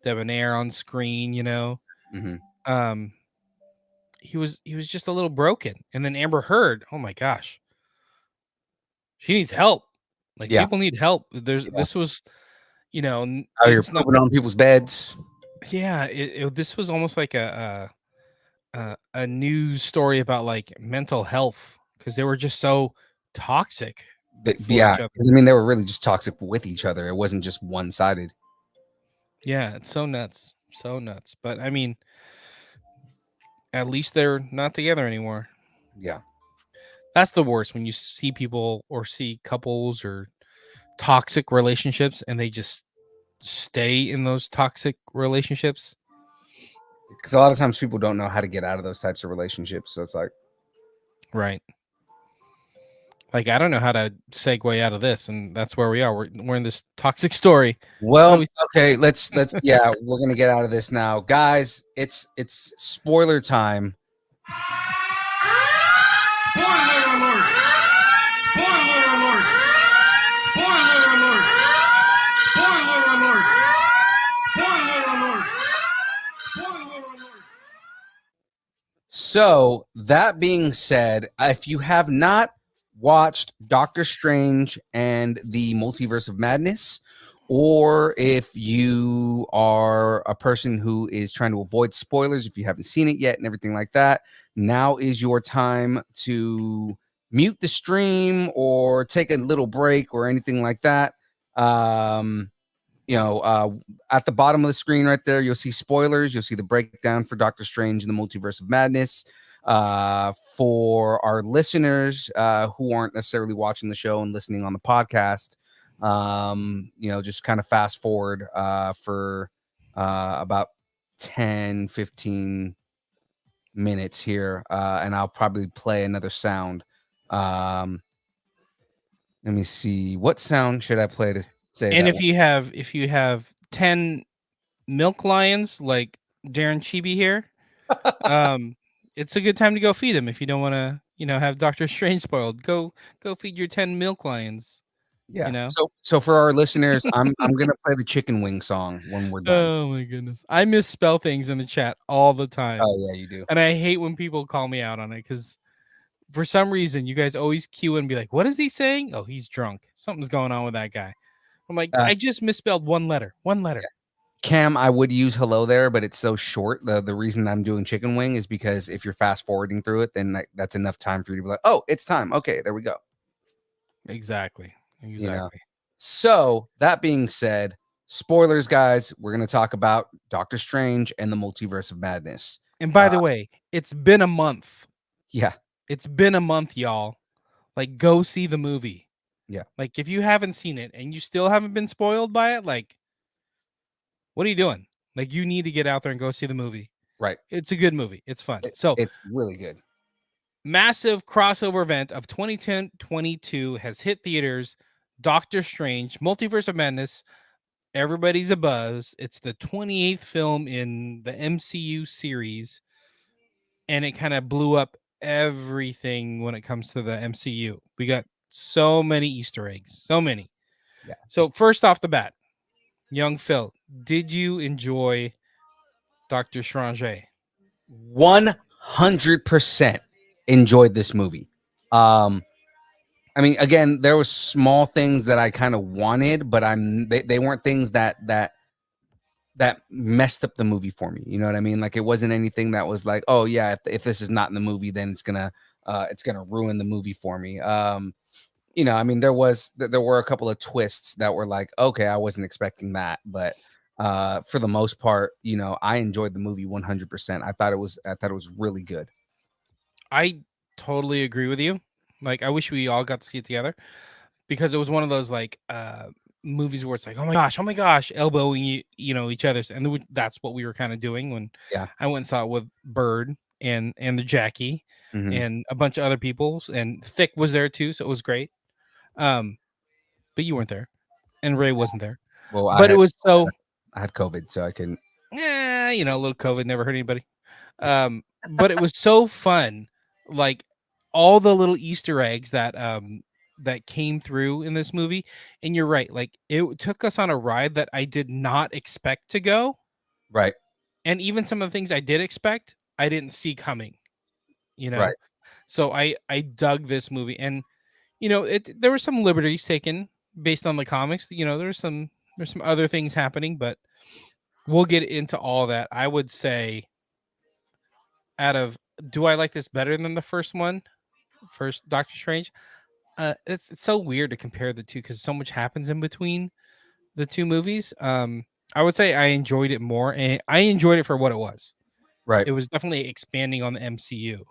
debonair on screen, Mm-hmm. He was just a little broken. And then Amber Heard, oh my gosh, she needs help. Like people need help. This was, you're pooping on people's beds. Yeah, this was almost like a news story about like mental health, because they were just so toxic. Yeah, because I mean they were really just toxic with each other. It wasn't just one-sided. Yeah, it's so nuts, But I mean, at least they're not together anymore. Yeah, that's the worst, when you see people or see couples or toxic relationships and they just stay in those toxic relationships. Because a lot of times people don't know how to get out of those types of relationships. So it's like, right. Like, I don't know how to segue out of this, and that's where we are. We're in this toxic story. Well, okay, let's yeah, we're gonna get out of this now, guys. It's spoiler time. Spoiler alert! Spoiler alert! Spoiler alert! Spoiler alert! Spoiler alert! Spoiler alert! So that being said, if you have not watched Doctor Strange and the Multiverse of Madness, or if you are a person who is trying to avoid spoilers, if you haven't seen it yet and everything like that, now is your time to mute the stream or take a little break or anything like that, at the bottom of the screen right there, you'll see spoilers. You'll see the breakdown for Doctor Strange and the Multiverse of Madness. For our listeners who aren't necessarily watching the show and listening on the podcast, just kind of fast forward for about 10, 15 minutes here, and I'll probably play another sound. Let me see. What sound should I play to say And that? if you have 10 milk lions like Darren Chibi here, it's a good time to go feed them if you don't want to, have Doctor Strange spoiled. Go feed your 10 milk lions. Yeah. So for our listeners, I'm gonna play the chicken wing song when we're done. Oh my goodness. I misspell things in the chat all the time. Oh yeah, you do. And I hate when people call me out on it because for some reason you guys always cue and be like, what is he saying? Oh, he's drunk. Something's going on with that guy. I'm like, I just misspelled one letter. One letter. Cam, I would use hello there, but it's so short. The reason I'm doing chicken wing is because if you're fast forwarding through it, then that's enough time for you to be like, oh, it's time. Okay, there we go. Exactly. So that being said, spoilers, guys. We're gonna talk about Doctor Strange and the Multiverse of Madness. And by the way, it's been a month. Yeah. It's been a month, y'all. Like, go see the movie. Yeah. Like, if you haven't seen it and you still haven't been spoiled by it, like, what are you doing? Like, you need to get out there and go see the movie. Right. It's a good movie. It's fun. So it's really good. Massive crossover event of 2010-22 has hit theaters. Doctor Strange, Multiverse of Madness. Everybody's abuzz. It's the 28th film in the MCU series, and it kind of blew up everything when it comes to the MCU. We got so many Easter eggs, so many. Yeah. So first off the bat, young Phil, did you enjoy Doctor Strange? 100% enjoyed this movie. I mean, again, there was small things that I kind of wanted, but they weren't things that messed up the movie for me. You know what I mean? Like, it wasn't anything that was like, oh yeah, if this is not in the movie, then it's gonna ruin the movie for me. I mean, there were a couple of twists that were like, okay, I wasn't expecting that, but for the most part, I enjoyed the movie 100%. I thought it was really good. I totally agree with you. Like, I wish we all got to see it together because it was one of those like movies where it's like, oh my gosh, elbowing each other's, and that's what we were kind of doing when I went and saw it with Bird and the Jackie and a bunch of other people, and Thick was there too, so it was great. But you weren't there, and Ray wasn't there. Well, I had COVID, so I couldn't. Yeah, a little COVID never hurt anybody. But it was so fun, like all the little Easter eggs that came through in this movie. And you're right, like it took us on a ride that I did not expect to go. Right. And even some of the things I did expect, I didn't see coming. Right. So I dug this movie, and there were some liberties taken based on the comics. There's some other things happening, but we'll get into all that. I would say, do I like this better than the first Doctor Strange? It's so weird to compare the two because so much happens in between the two movies. I would say I enjoyed it more, and I enjoyed it for what it was. Right. It was definitely expanding on the MCU.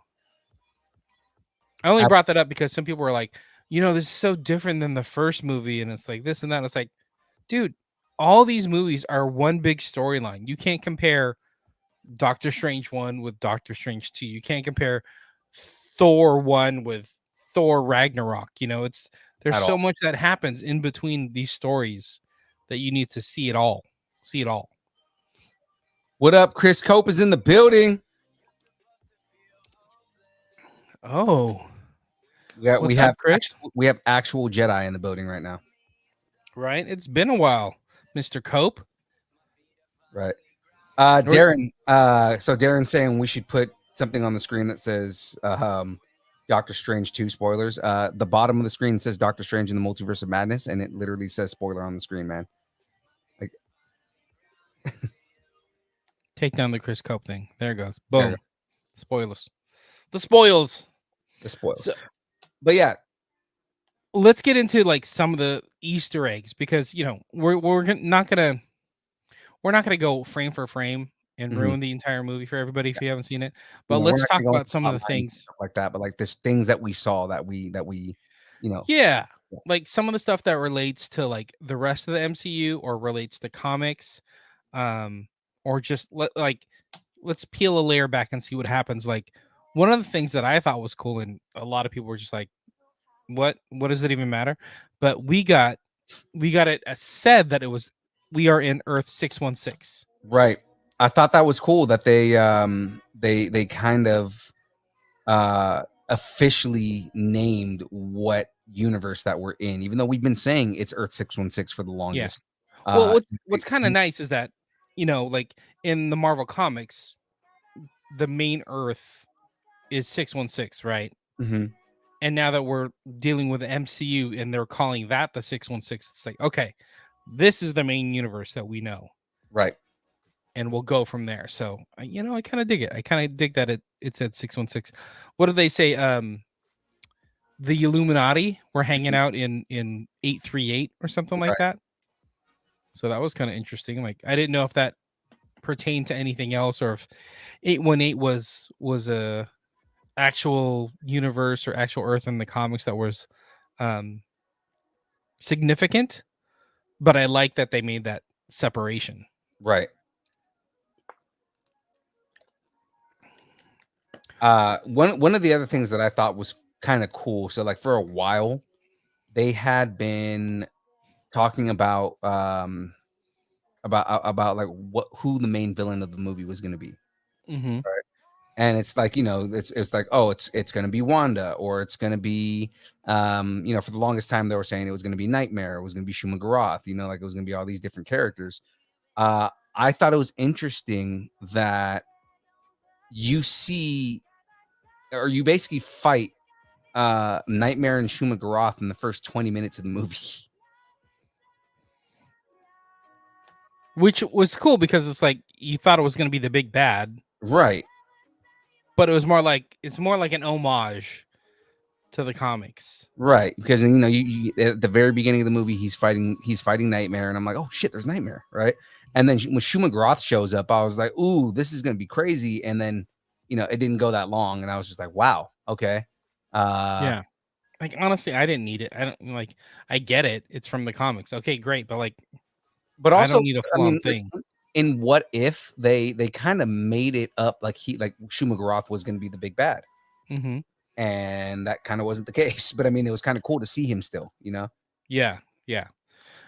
I only brought that up because some people were like, this is so different than the first movie, and it's like this and that. And it's like, dude, all these movies are one big storyline. You can't compare Doctor Strange 1 with Doctor Strange 2. You can't compare Thor 1 with Thor Ragnarok. There's so much that happens in between these stories that you need to see it all. What up? Chris Cope is in the building. Oh. Yeah, we have actual Jedi in the building right now. Right? It's been a while, Mr. Cope. Right. Darren, so Darren's saying we should put something on the screen that says Doctor Strange 2 spoilers. The bottom of the screen says Doctor Strange in the Multiverse of Madness, and it literally says spoiler on the screen, man. Like, take down the Chris Cope thing. There it goes. Boom. Spoilers. The spoils. So, But yeah, let's get into like some of the Easter eggs because we're not gonna go frame for frame and mhm. ruin the entire movie for everybody if you haven't seen it. You But know, we're let's not talk gonna go into about some of plot the lines and things. stuff like that, but like there's things that we saw that we, you know, Yeah, yeah. like some of the stuff that relates to like the rest of the MCU or relates to comics, um, or just let's peel a layer back and see what happens. Like one of the things that I thought was cool, and a lot of people were just like, "What? What does it even matter?" But we got it said that it was we are in Earth 616. Right. I thought that was cool that they kind of officially named what universe that we're in, even though we've been saying it's Earth 616 for the Yeah. longest. Well, Uh what's kind of nice is that like in the Marvel comics, the main Earth is 616, right? mhm, And now that we're dealing with the MCU and they're calling that the 616, it's like, okay, this is the main universe that we know, right. and we'll go from there. So, I kind of dig it. I kind of dig that it said 616. What do they say? The Illuminati were hanging out in 838 or something like Right. that. So that was kind of interesting. Like I didn't know if that pertained to anything else or if 818 was a actual universe or actual Earth in the comics that was um significant, but I like that they made that separation. Right. One of the other things that I thought was kind of cool. So like for a while, they had been talking about like what who the main villain of the movie was going to be. Mm-hmm. Right. And it's like, it's like, oh, it's going to be Wanda, or it's going to be for the longest time they were saying it was going to be Nightmare, it was going to be Shuma Gorath, like it was going to be all these different characters. I thought it was interesting that you see, or you basically fight Nightmare and Shuma Gorath in the first 20 minutes of the movie. Which was cool because it's like you thought it was going to be the big bad, Right. but it's more like an homage to the comics. Right, because you at the very beginning of the movie, he's fighting Nightmare, and I'm like, oh shit, there's Nightmare, right? And then when Shuma Gorath shows up, I was like, ooh, this is gonna be crazy. And then it didn't go that long, and I was just like, wow, okay. Yeah. Like honestly, I didn't need it. I don't like I get it. It's from the comics. Okay, great, but like But I also, don't need a I full on mean, thing. in What If, they kind of made it up like Shuma Gorath was gonna be the big bad, Mm-hmm. and that kind of wasn't the case. But I mean, it was kind of cool to see him still. Yeah, yeah.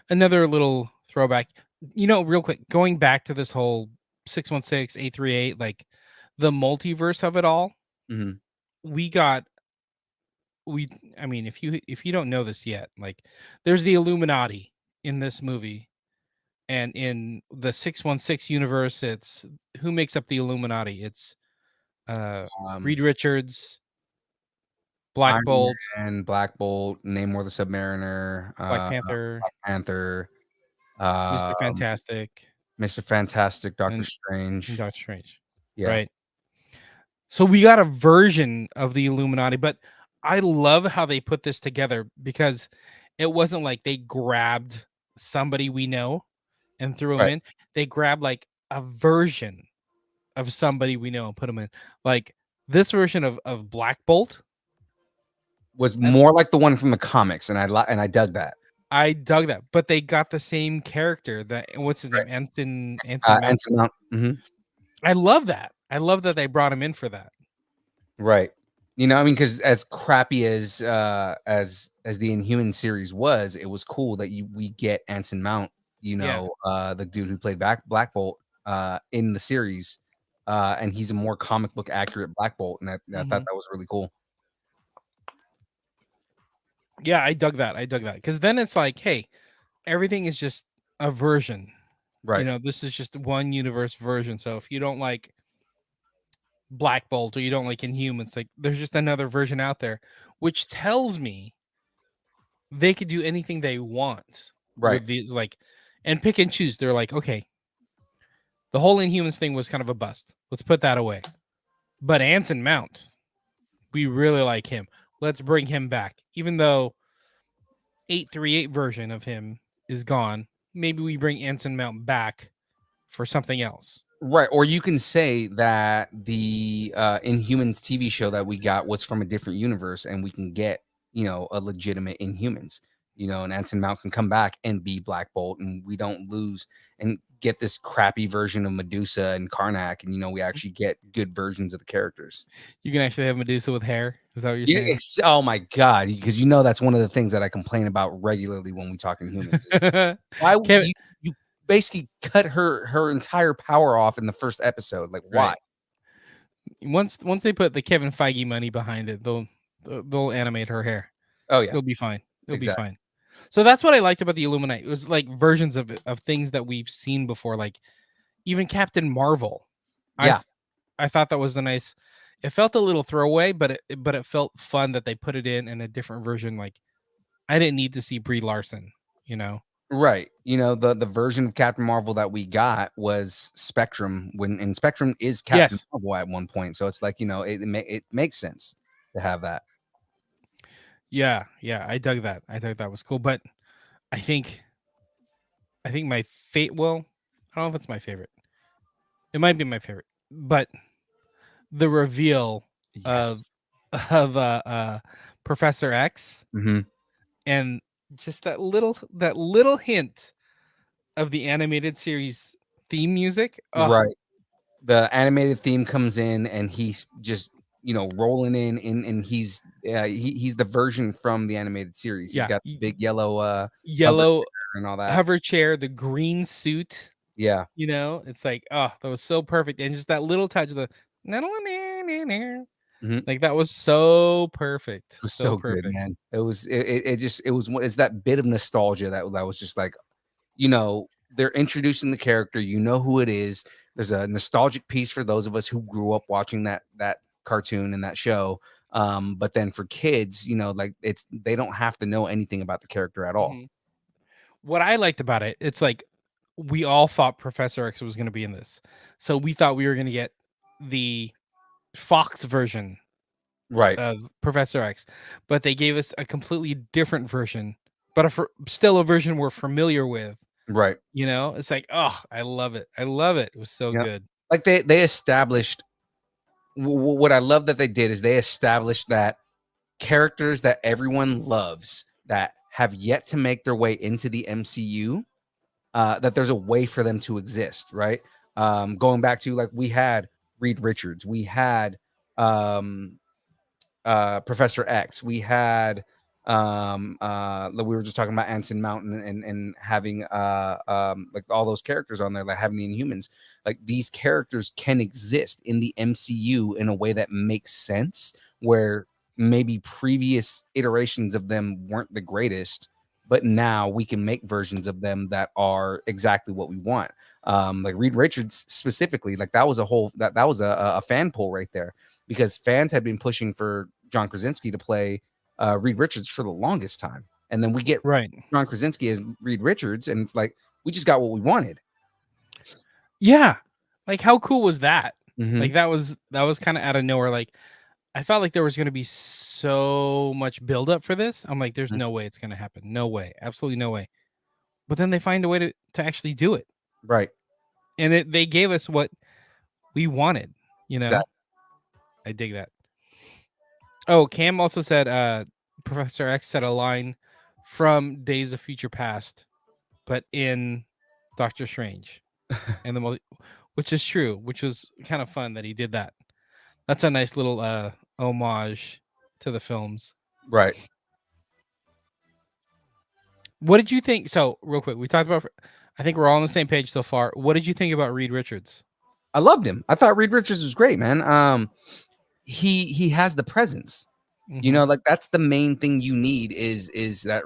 Another little throwback. Real quick, going back to this whole 616, 838, like the multiverse of it all, Mhm. we got we I mean, if you don't know this yet, like there's the Illuminati in this movie. And in the 616 universe, it's who makes up the Illuminati? It's Um, Reed Richards, Black Iron Bolt, Man, Black Bolt, Namor the Submariner, Black Panther, Black Panther, Mr. um, Fantastic, Mr. Fantastic, Doctor and Strange. Doctor Strange. Yeah, Right. So we got a version of the Illuminati, but I love how they put this together because it wasn't like they grabbed somebody we know and threw him right. in. They grabbed like a version of somebody we know and put him in. Like this version of Black Bolt. Was I, more like the one from the comics, and I dug that. I dug that, but they got the same character. That what's his name, Right. Anson Mount. Anson Mount. I love that. I love that they brought him in for that. Right. I mean, because as crappy as the Inhuman series was, it was cool that we get Anson Mount, Yeah. the dude who played Black Bolt in the series. And he's a more comic book accurate Black Bolt, and I thought Mhm. that was really cool. Yeah, I dug that. I dug that because then it's like, hey, everything is just a version. Right. This is just one universe version. So if you don't like Black Bolt or you don't like Inhumans, like there's just another version out there, which tells me they could do anything they want Right. with these, like, and pick and choose. They're like, okay, the whole Inhumans thing was kind of a bust. Let's put that away. But Anson Mount, we really like him. let's bring him back, even though 838 version of him is gone. Maybe we bring Anson Mount back for something else. Right. Or you can say that the Inhumans TV show that we got was from a different universe, and we can get, a legitimate Inhumans, and Anson Mount can come back and be Black Bolt, and we don't lose and get this crappy version of Medusa and Karnak, and we actually get good versions of the characters. You can actually have Medusa with hair. Is that what you're saying? Oh my god, because that's one of the things that I complain about regularly when we talk Inhumans. Is why would Kevin- you basically cut her entire power off in the first episode? Like, why? Right. Once they put the Kevin Feige money behind it, they'll animate her hair. Oh yeah, It'll be fine. It'll Exactly. be fine. So that's what I liked about the Illuminati. It was like versions of things that we've seen before, like even Captain Marvel. Yeah. I thought that was the nice. It felt a little throwaway, but it felt fun that they put it in a different version. Like I didn't need to see Brie Larson, Right. The version of Captain Marvel that we got was Spectrum, and Spectrum is Captain Yes. Marvel at one point. So it's like, it makes sense to have that. Yeah, I dug that. I thought that was cool, but I think my fate. Well, I don't know if it's my favorite. It might be my favorite, but the reveal Yes. of Professor X Mm-hmm. and just that little hint of the animated series theme music. Oh, Right. The animated theme comes in, and he's just rolling in, and he's the version from the animated series. Yeah. He's got the big yellow hover Yellow chair and all that. hover chair, the green suit. Yeah. It's like, oh, that was so perfect, and just that little touch of the like that was so perfect. It was so good, perfect. man. It was it's that bit of nostalgia that was just like, they're introducing the character, who it is. There's a nostalgic piece for those of us who grew up watching that cartoon and that show. But then for kids, like they don't have to know anything about the character at all. Mhm. What I liked about it, it's like we all thought Professor X was going to be in this. So we thought we were going to get the Fox version Right. of Professor X, but they gave us a completely different version, but still a version we're familiar with. Right. It's like, oh, I love it. I love it. It was so Yep. good. Like they established what I love that they did is they established that characters that everyone loves that have yet to make their way into the MCU, that there's a way for them to exist, right? Going back to, like, we had Reed Richards, we had Professor X, we had we were just talking about Anson Mountain and having like all those characters on there, like having the Inhumans. Like, these characters can exist in the MCU in a way that makes sense, where maybe previous iterations of them weren't the greatest, but now we can make versions of them that are exactly what we want. Like Reed Richards specifically, like that was a fan pull right there, because fans had been pushing for John Krasinski to play Reed Richards for the longest time, and then we get Right. John Krasinski as Reed Richards, and it's like we just got what we wanted. Yeah. Like, how cool was that? Mhm. Like, that was kind of out of nowhere. Like, I felt like there was going to be so much buildup for this. I'm like, there's Mhm. no way it's going to happen. No way. Absolutely no way. But then they find a way to actually do it. Right. And they gave us what we wanted, Exactly. I dig that. Oh, Cam also said Professor X said a line from Days of Future Past, but in Doctor Strange. And which is true, which was kind of fun that he did that. That's a nice little homage to the films. Right. What did you think? So, real quick, we talked about, I think we're all on the same page so far. What did you think about Reed Richards? I loved him. I thought Reed Richards was great, man. He has the presence. Mhm. Like, that's the main thing you need is that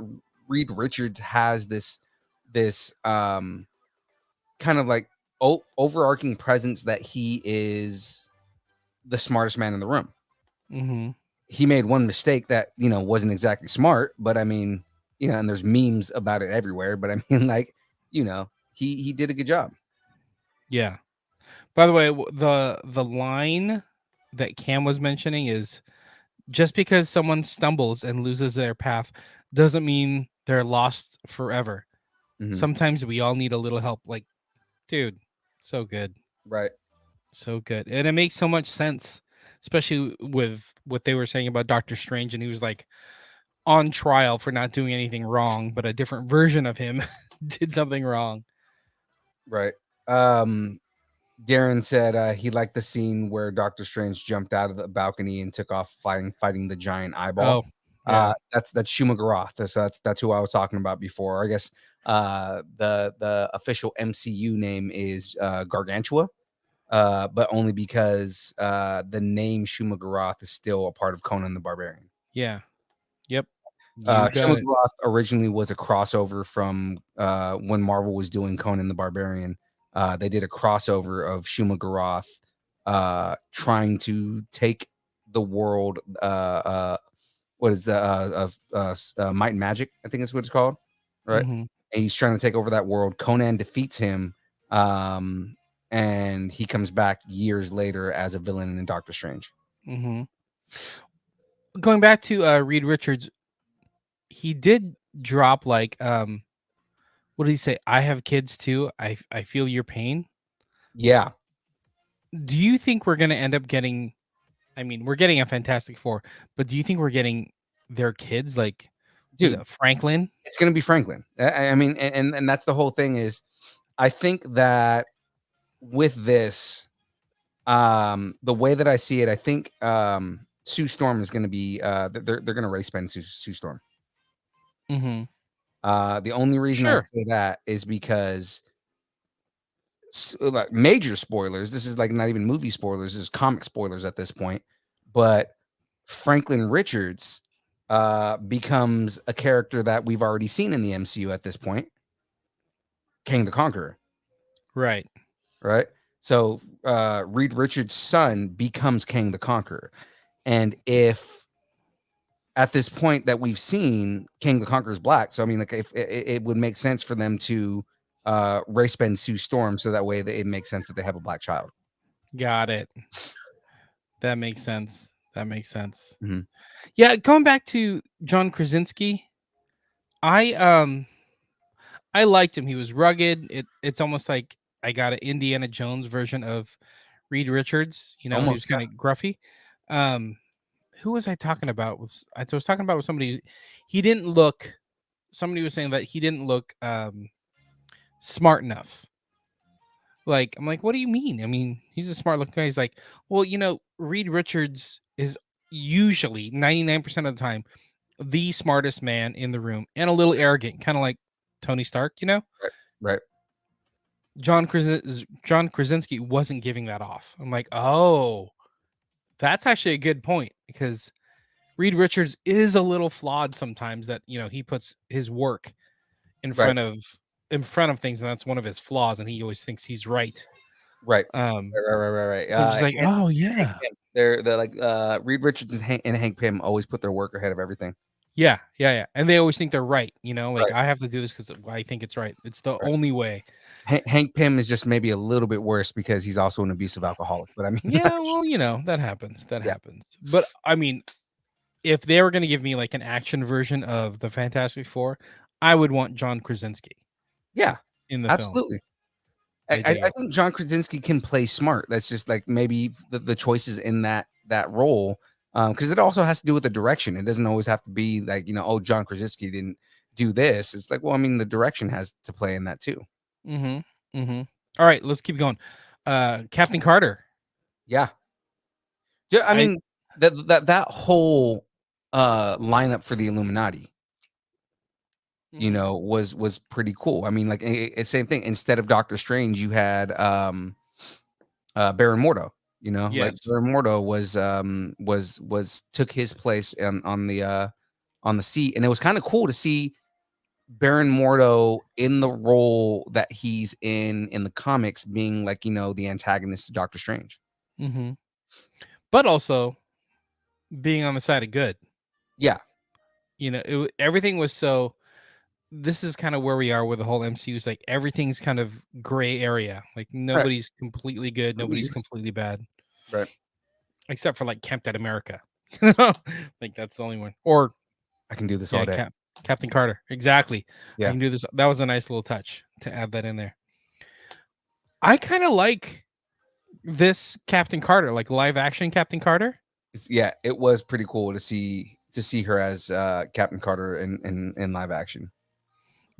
Reed Richards has this kind of like overarching presence, that he is the smartest man in the room. Mhm. He made one mistake that wasn't exactly smart, but I mean, and there's memes about it everywhere, but I mean, like, he did a good job. Yeah. By the way, the line that Cam was mentioning is just because someone stumbles and loses their path doesn't mean they're lost forever. Mhm. Sometimes we all need a little help. Like, dude, so good. Right. So good. And it makes so much sense, especially with what they were saying about Doctor Strange. And he was like on trial for not doing anything wrong, but a different version of him did something wrong. Right. Darren said he liked the scene where Doctor Strange jumped out of the balcony and took off fighting the giant eyeball. Oh, yeah. That's Shuma Gorath. So that's who I was talking about before. I guess the official MCU name is Gargantua, but only because the name Shuma Gorath is still a part of Conan the Barbarian. Yeah. Yep. You got Shuma it. Gorath originally was a crossover from when Marvel was doing Conan the Barbarian. They did a crossover of Shuma Gorath trying to take the world. What is of Might and Magic? I think is what it's called, right? Mhm. And he's trying to take over that world. Conan defeats him, and he comes back years later as a villain in Doctor Strange. Mhm. Going back to Reed Richards, he did drop like what did he say? I have kids too. I feel your pain. Yeah, Do you think we're going to end up getting, I mean, we're getting a Fantastic Four, but do you think we're getting their kids like was dude, it Franklin? it's gonna be Franklin. I mean, and that's the whole thing is, I think that with this, the way that I see it, I think Sue Storm is gonna be they're gonna race bend Sue Storm. Mhm. The only reason I Sure. say that is because like major spoilers. This is like not even movie spoilers. This is comic spoilers at this point. But Franklin Richards becomes a character that we've already seen in the MCU at this point, King the Conqueror, Right. right? So Reed Richards' son becomes King the Conqueror, and if at this point that we've seen King the Conqueror is black, so I mean, like if it would make sense for them to race bend Sue Storm, so that way it makes sense that they have a black child. Got it. That makes sense. That makes sense. Mhm. Yeah, going back to John Krasinski, I I liked him. He was rugged. It's almost like I got an Indiana Jones version of Reed Richards. You know, he was Almost, yeah. kind of gruffy. Um, who was I talking about? I was talking about with somebody. He didn't look. Somebody was saying that he didn't look smart enough. Like I'm like, what do you mean? I mean, he's a smart looking guy. He's like, well, you know, Reed Richards is usually 99% of the time the smartest man in the room and a little arrogant, kind of like Tony Stark. You know, Right. John Krasinski wasn't giving that off. I'm like, oh, that's actually a good point because Reed Richards is a little flawed sometimes. That you know he puts his work in Right. front of things, and that's one of his flaws. And he always thinks he's right. Right. Um, Right. so I'm just like, oh Hank yeah, Pym. They're like Reed Richards and Hank Pym always put their work ahead of everything. yeah, and they always think they're right. You know, like Right. I have to do this because I think it's right. It's the Right. only way. Hank Pym is just maybe a little bit worse because he's also an abusive alcoholic. But I mean, Yeah, well, you know that happens. That yeah, happens. But I mean, if they were going to give me like an action version of the Fantastic Four, I would want John Krasinski yeah, in the film. absolutely. I I do. think John Krasinski can play smart. That's just like maybe the choices in that role, because it also has to do with the direction. It doesn't always have to be like, oh, John Krasinski didn't do this. It's like, well, I mean, the direction has to play in that too. Mm-hmm. Mm-hmm. All right, let's keep going. Captain Carter. Yeah, yeah. I I mean, that whole lineup for the Illuminati, was pretty cool. I mean, like same thing. Instead of Doctor Strange, you had Baron Mordo. Like yes. Baron Mordo was took his place on the seat, and it was kind of cool to see Baron Mordo in the role that he's in the comics, being like the antagonist to Doctor Strange. Mm-hmm. But also being on the side of good. Yeah, You know, everything was so. This is kind of where we are with the whole MCU. Is like everything's kind of gray area. Like right. nobody's completely good, nobody's Yes. completely bad, Right. except for like Captain America. Like that's the only one. Or I can do this all day. Captain Carter. Exactly. Yeah. I can do this. That was a nice little touch to add that in there. I kind of like this Captain Carter, like live action Captain Carter. Yeah, it was pretty cool to see her as Captain Carter in live action.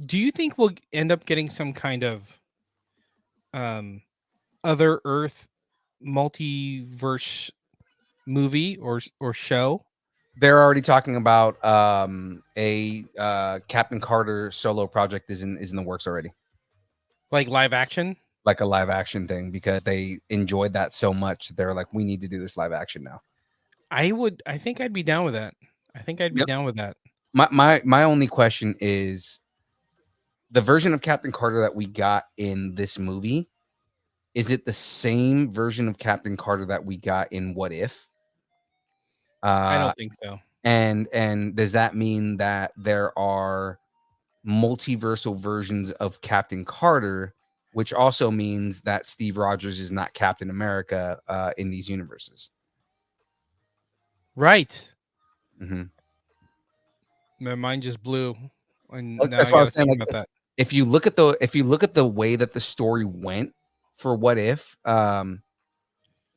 Do you think we'll end up getting some kind of other Earth multiverse movie or show? They're already talking about a Captain Carter solo project is in the works already. Like live action? Like a live action thing, because they enjoyed that so much. They're like, we need to do this live action now. I think I'd be down with that. I think I'd be down with that. My only question is, the version of Captain Carter that we got in this movie, is it the same version of Captain Carter that we got in What If? I don't think so. And does that mean that there are multiversal versions of Captain Carter, which also means that Steve Rogers is not Captain America in these universes? Right. Mm-hmm. My mind just blew, and now That's I why I got was to saying, think like, about that. if you look at the way that the story went for What If, like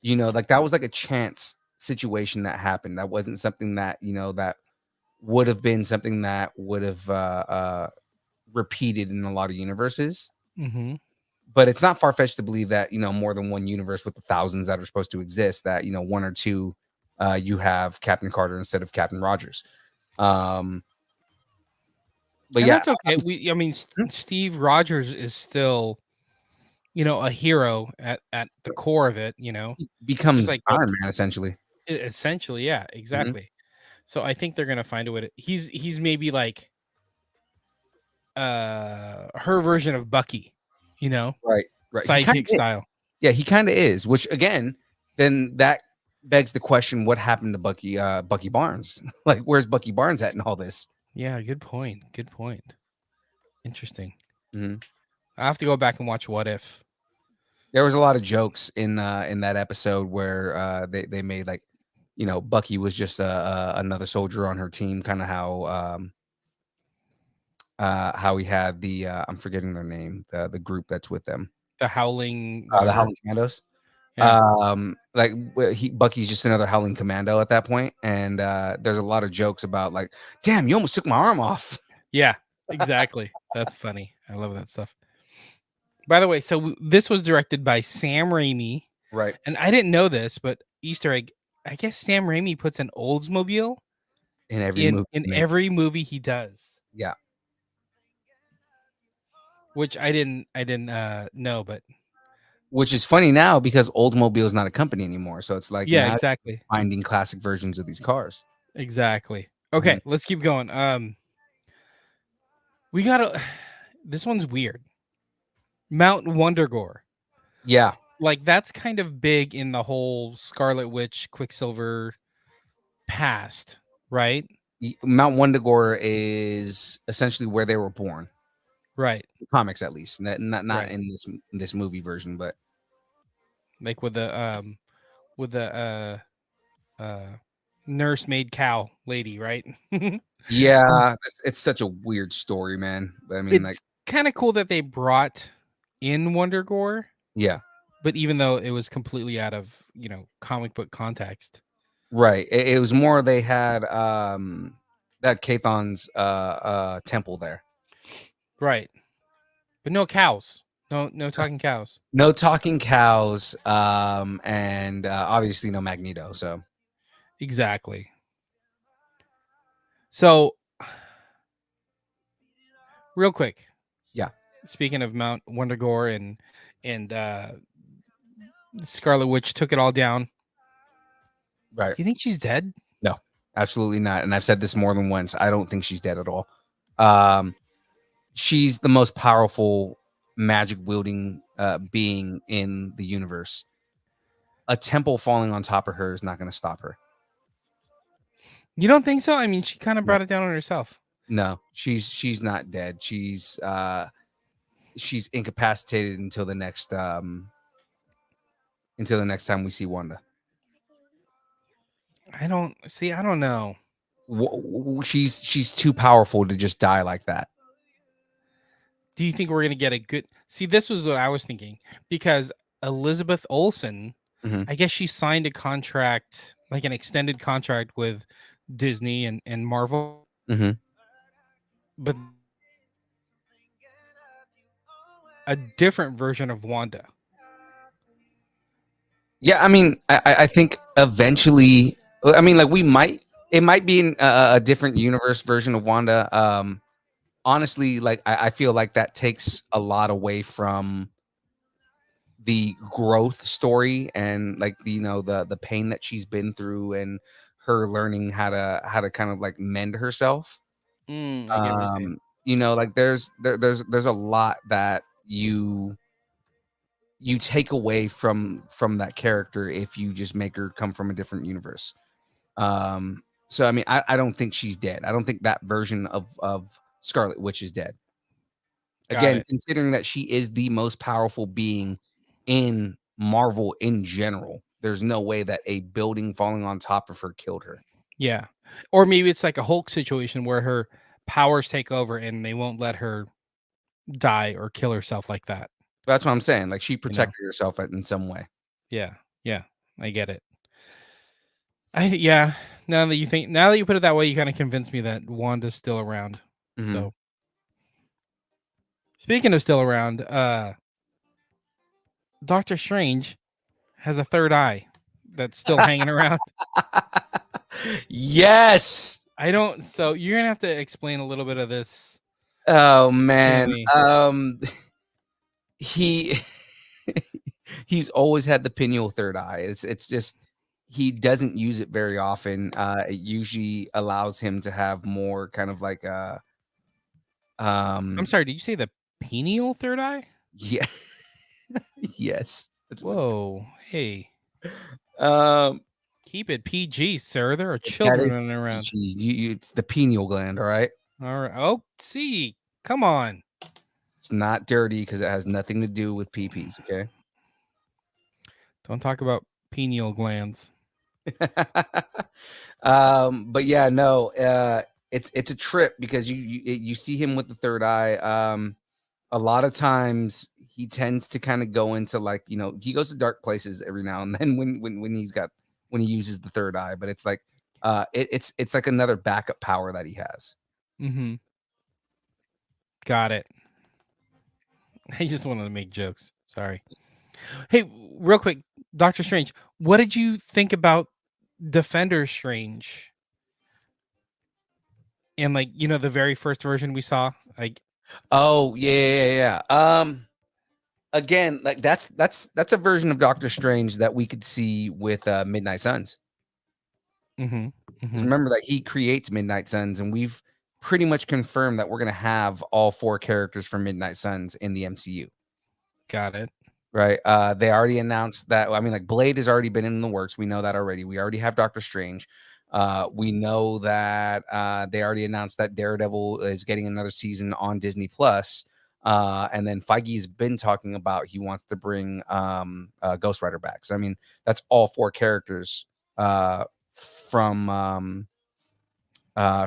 that was like a chance situation that happened. That wasn't something that that would have been something that would have repeated in a lot of universes. Mm-hmm. But it's not far-fetched to believe that more than one universe with the thousands that are supposed to exist, that one or two you have Captain Carter instead of Captain Rogers. But And yeah, that's okay. I mean, Steve Rogers is still, a hero at the core of it. he Just becomes like Iron Man essentially. essentially, yeah, exactly. So I think they're gonna find a way to. He's maybe like her version of Bucky, Right. sidekick style. Yeah, he kind of is. Which again, then that begs the question: what happened to Bucky Barnes? Like, where's Bucky Barnes at in all this? Yeah, good point. Good point. Interesting. Mhm. I have to go back and watch What If. There was a lot of jokes in that episode where they made, like, Bucky was just another soldier on her team, kind of how he had the I'm forgetting their name, the group that's with them, The Howling, the whatever. Howling Commandos. Yeah. Like, Bucky's just another Howling Commando at that point, and there's a lot of jokes about, like, damn, you almost took my arm off. Yeah, exactly. That's funny. I love that stuff. By the way, so this was directed by Sam Raimi, Right. and I didn't know this, but Easter egg. I guess Sam Raimi puts an Oldsmobile In every movie. in he makes. every movie he does, Yeah. which I didn't know, but Which is funny now because Oldsmobile is not a company anymore. So it's like, yeah, now exactly, finding classic versions of these cars. exactly. Okay, let's keep going. We gotta. This one's weird. Mount Wondergore. Yeah. Like that's kind of big in the whole Scarlet Witch, Quicksilver past, right? Mount Wundagore is essentially where they were born. Right. Comics, at least. Not Right. in this movie version, but Like with the nursemaid cow lady, right? yeah, it's such a weird story, man. But I mean, like, It's kind of cool that they brought in Wondergore, yeah, but even though it was completely out of, comic book context. right. It was more they had that Kathon's temple there. Right. But no cows. No talking cows. No talking cows, and obviously no Magneto. So Exactly. So real quick. Yeah. Speaking of Mount Wondergore and Scarlet Witch took it all down. right. Do you think she's dead? No, absolutely not. And I've said this more than once. I don't think she's dead at all. She's the most powerful magic wielding being in the universe. A temple falling on top of her is not going to stop her. You don't think so? I mean, she kind of brought it down on herself. No, she's not dead. She's incapacitated until the next time we see Wanda. I don't see. I don't know. She's too powerful to just die like that. Do you think we're gonna get a good? See, this was what I was thinking because Elizabeth Olsen, Mhm. I guess she signed a contract, like an extended contract with Disney and Marvel, Mhm. but a different version of Wanda. Yeah, I mean, I think eventually, I mean, like it might be in a different universe version of Wanda. Honestly, like I feel like that takes a lot away from the growth story and like the pain that she's been through and her learning how to kind of like mend herself. I get what you're saying. Like there's a lot that you take away from that character if you just make her come from a different universe. So I mean, I don't think she's dead. I don't think that version of Scarlet Witch is dead. Got Again, it. considering that she is the most powerful being in Marvel in general, there's no way that a building falling on top of her killed her. Yeah, or maybe it's like a Hulk situation where her powers take over and they won't let her die or kill herself like that. That's what I'm saying. Like she You know? protected herself in some way. Yeah, yeah, I get it. Yeah. Now that you put it that way, you kind of convinced me that Wanda's still around. Mhm. So speaking of still around, Doctor Strange has a third eye that's still hanging around. Yes. I don't. So you're gonna have to explain a little bit of this Oh to man. me. He he's always had the pineal third eye. It's just he doesn't use it very often. It usually allows him to have more kind of like I'm um sorry. Did you say the pineal third eye? yeah. Yes. That's what it's Whoa. Hey, um keep it PG, sir. There are that children is running around. PG. It's the pineal gland, all right? All right. Oh, see. Come on. It's not dirty because it has nothing to do with PPs, okay? Don't talk about pineal glands. But yeah, no, it's a trip because you see him with the third eye. A lot of times he tends to kind of go into like he goes to dark places every now and then when he uses the third eye, but it's like it's like another backup power that he has. Mm-hmm. Got it. I just wanted to make jokes. Sorry. Hey, real quick, Doctor Strange, what did you think about Defender Strange? And like, the very first version we saw? Like, Oh yeah. Again, like that's a version of Doctor Strange that we could see with Midnight Suns. mm-hmm, 'Cause mm-hmm. remember that he creates Midnight Suns, and we've pretty much confirmed that we're gonna have all 4 characters from Midnight Suns in the MCU, Got it. right? They already announced that. I mean, like Blade has already been in the works. We know that already. We already have Doctor Strange. We know that they already announced that Daredevil is getting another season on Disney Plus. And then Feige's been talking about he wants to bring Ghost Rider back. So I mean, that's all 4 characters from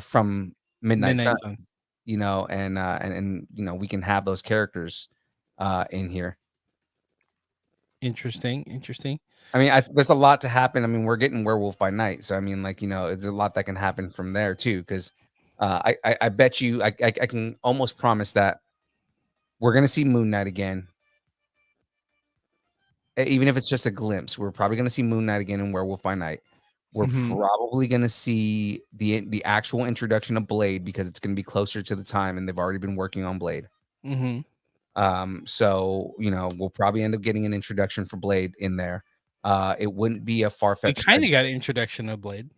from Midnight Midnight Sun, Suns. and we can have those characters in here. Interesting. Interesting. I mean, there's a lot to happen. I mean, we're getting Werewolf by Night, so I mean, like it's a lot that can happen from there too. Because I bet you, I can almost promise that we're gonna see Moon Knight again, even if it's just a glimpse. We're probably gonna see Moon Knight again in Werewolf by Night. We're Mhm. probably gonna see the actual introduction of Blade because it's gonna be closer to the time, and they've already been working on Blade. Mhm. So we'll probably end up getting an introduction for Blade in there. It wouldn't be a We far-fetched kind of idea. got an introduction of Blade.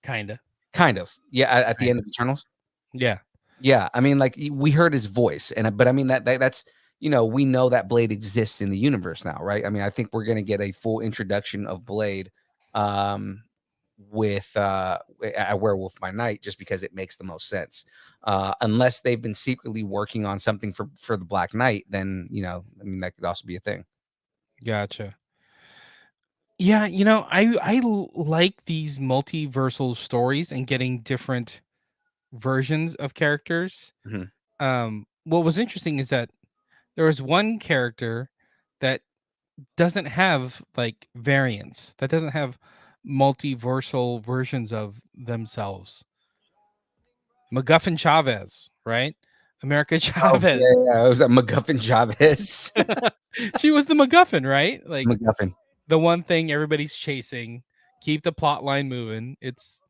Kinda. Kind of. Yeah, at the end Kinda. of Eternals. Yeah. Yeah, I mean, like we heard his voice, but I mean that's we know that Blade exists in the universe now, right? I mean, I think we're gonna get a full introduction of Blade, with a Werewolf by Night, just because it makes the most sense. Unless they've been secretly working on something for the Black Knight, then I mean that could also be a thing. Gotcha. Yeah, like these multiversal stories and getting different versions of characters. Mhm. What was interesting is that there was one character that doesn't have like variants, that doesn't have multiversal versions of themselves. MacGuffin Chavez, right? America Oh Chavez. yeah, it was a MacGuffin Chavez. She was the MacGuffin, right? Like MacGuffin. the one thing everybody's chasing, keep the plot line moving. It's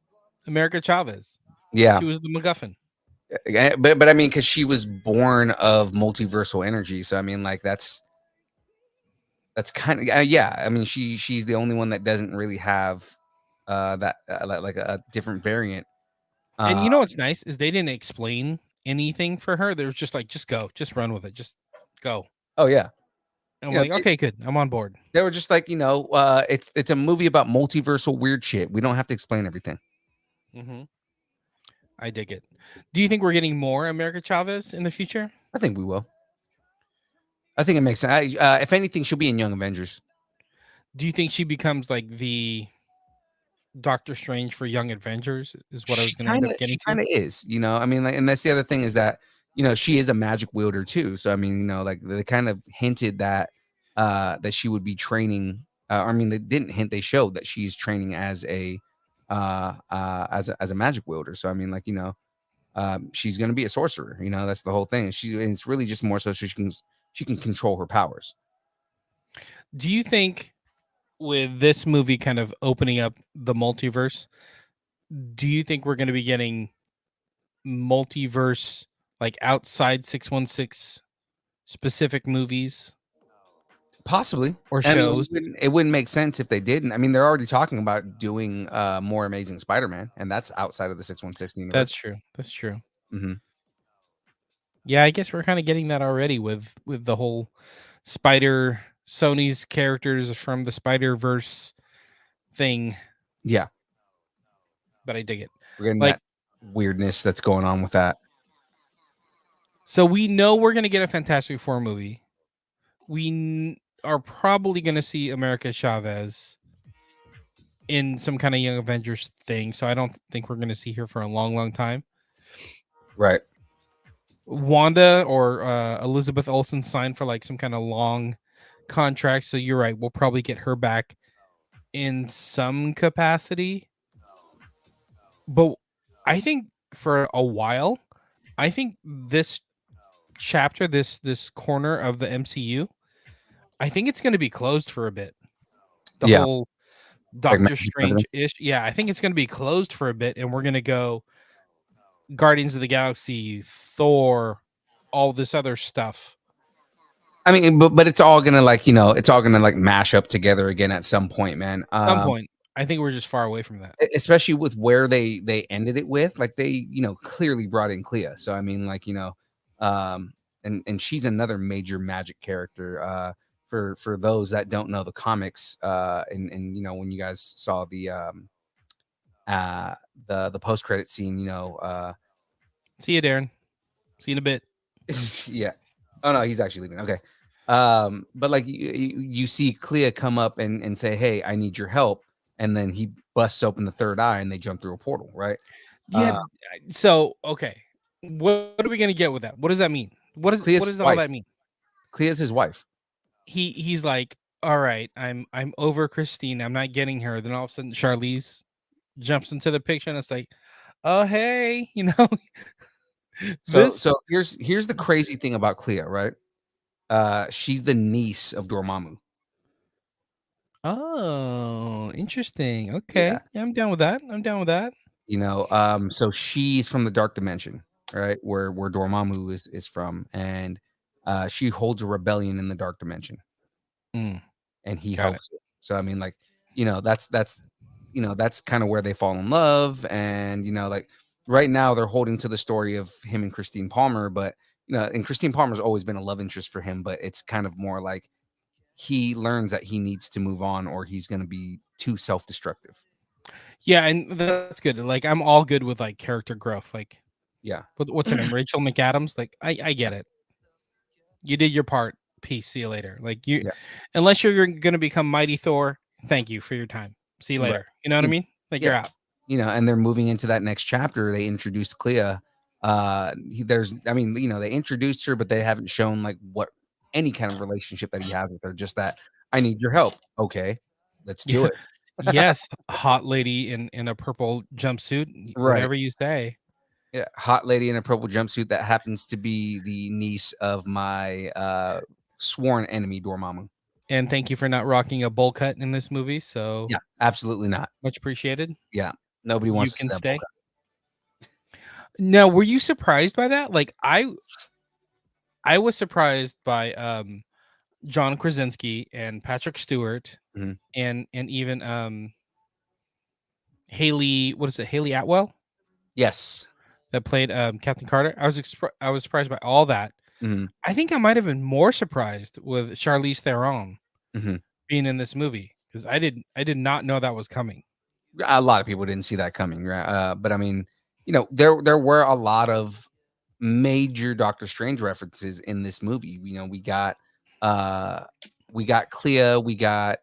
America Chavez. Yeah, She was the MacGuffin. but I mean, because she was born of multiversal energy, so I mean, like that's kind of yeah. I mean, she's the only one that doesn't really have that like a different variant. And Uh, you know what's nice is they didn't explain anything for her. They were just like, just go, just run with it, just go. oh yeah, And I'm you know, like, okay, good, I'm on board. they were just like, it's a movie about multiversal weird shit. We don't have to explain everything. Hmm. I dig it. Do you think we're getting more America Chavez in the future? I think we will. I think it makes sense. If anything, she'll be in Young Avengers. Do you think she becomes like the Doctor Strange for Young Avengers? Is what I was going to end up She getting to. kind of is. I mean, like, and that's the other thing is that she is a magic wielder too. So I mean, like they kind of hinted that that she would be training. I mean, they didn't hint; they showed that she's training as a as a magic wielder. So I mean, like she's going to be a sorcerer. That's the whole thing. And it's really just more so she can control her powers. Do you think with this movie kind of opening up the multiverse, do you think we're going to be getting multiverse like outside 616 specific movies Possibly. or I mean, shows? it wouldn't make sense if they didn't. I mean, they're already talking about doing more Amazing Spider-Man, and that's outside of the 616 That's universe. true. That's true. Hmm. Yeah, I guess we're kind of getting that already with the whole Spider Sony's characters from the Spider-Verse thing, Yeah, but I dig it. we're getting Like, that weirdness that's going on with that. so we know we're going to get a Fantastic Four movie. Are probably going to see America Chavez in some kind of Young Avengers thing, so I don't think we're going to see her for a long, long time. Right. Wanda or Elizabeth Olsen signed for like some kind of long contract, so you're right. We'll probably get her back in some capacity. But I think for a while, I think this chapter, this corner of the MCU, I think it's going to be closed for a bit. The Yeah. whole Like Doctor Strange ish. Yeah, I think it's going to be closed for a bit, and we're going to go Guardians of the Galaxy, Thor, all this other stuff. I mean, but it's all gonna it's all gonna like mash up together again at some point, man. At some point, I think we're just far away from that. Especially with where they ended it with, like they clearly brought in Clea. So I mean, like and she's another major magic character. For those that don't know the comics, and when you guys saw the post credit scene, See you, Darren. See you in a bit. yeah. Oh no, he's actually leaving. Okay. But like you see Clea come up and say, "Hey, I need your help," and then he busts open the third eye and they jump through a portal, right? Yeah. So okay, what are we gonna get with that? What does that mean? What Clea's does his all wife. that mean? Clea's his wife. He's like, all right, I'm over Christine. I'm not getting her. Then all of a sudden, Charlize jumps into the picture, and it's like, oh hey, So here's the crazy thing about Clea, right? She's the niece of Dormammu. Oh, interesting. Yeah. Okay, yeah, I'm down with that. I'm down with that. So she's from the dark dimension, right? Where Dormammu is from, and she holds a rebellion in the dark dimension, Mm, and he got helps it. So I mean, like, that's kind of where they fall in love, and like right now they're holding to the story of him and Christine Palmer, but and Christine Palmer's always been a love interest for him, but it's kind of more like he learns that he needs to move on or he's going to be too self-destructive. Yeah, and that's good. Like, I'm all good with like character growth. Like, Yeah. what's her name? Rachel McAdams. Like, I get it. You did your part. Peace. See you later. Like Yeah. unless you're gonna become Mighty Thor, thank you for your time. See you Right. later. You know what I mean? Like you're Yeah. out. And they're moving into that next chapter. They introduced Clea. They introduced her, but they haven't shown like what any kind of relationship that he has with her. Just that I need your help. Okay, let's do Yeah. it. Yes, hot lady in a purple jumpsuit. Right. Whatever you say. Yeah, hot lady in a purple jumpsuit that happens to be the niece of my sworn enemy, Dormammu. And thank you for not rocking a bowl cut in this movie. So Yeah, absolutely not. much appreciated. Yeah, nobody You wants to can see that stay. bullcrap. Now, were you surprised by that? Like I was surprised by John Krasinski and Patrick Stewart Mhm. and even Haley, what is it? Haley Atwell Yes. that played Captain Carter. I was surprised by all that. Mhm. I think I might have been more surprised with Charlize Theron Mhm. being in this movie because I did not know that was coming. A lot of people didn't see that coming, right? But I mean, there were a lot of major Doctor Strange references in this movie. We got Clea, we got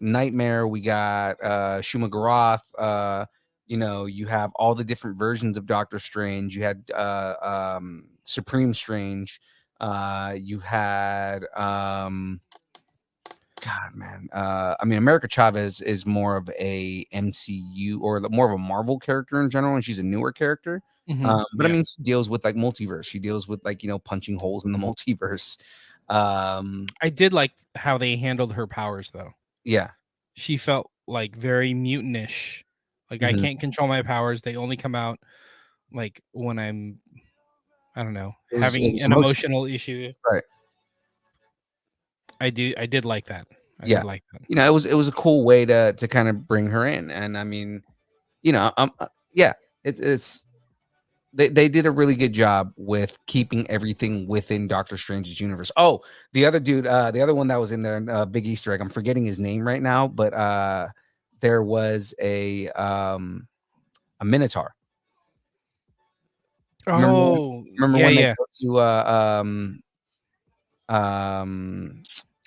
Nightmare, we got Shuma Gorath. You have all the different versions of Doctor Strange. You had Supreme Strange. You had God, man. America Chavez is more of a MCU or more of a Marvel character in general, and she's a newer character. But I Yeah. mean, she deals with like multiverse. She deals with like punching holes in the multiverse. I did like how they handled her powers though. Yeah. She felt like very mutinish. Like I Mhm. can't control my powers. They only come out like when I don't know, It was having an emotional, emotional issue. right? I did like that. I Yeah. did like that. It was a cool way to kind of bring her in, and I mean, yeah, it's they did a really good job with keeping everything within Doctor Strange's universe. Oh, the other dude, the other one that was in there, big Easter egg. I'm forgetting his name right now, but there was a Minotaur. Oh, Remember yeah, when they yeah. go to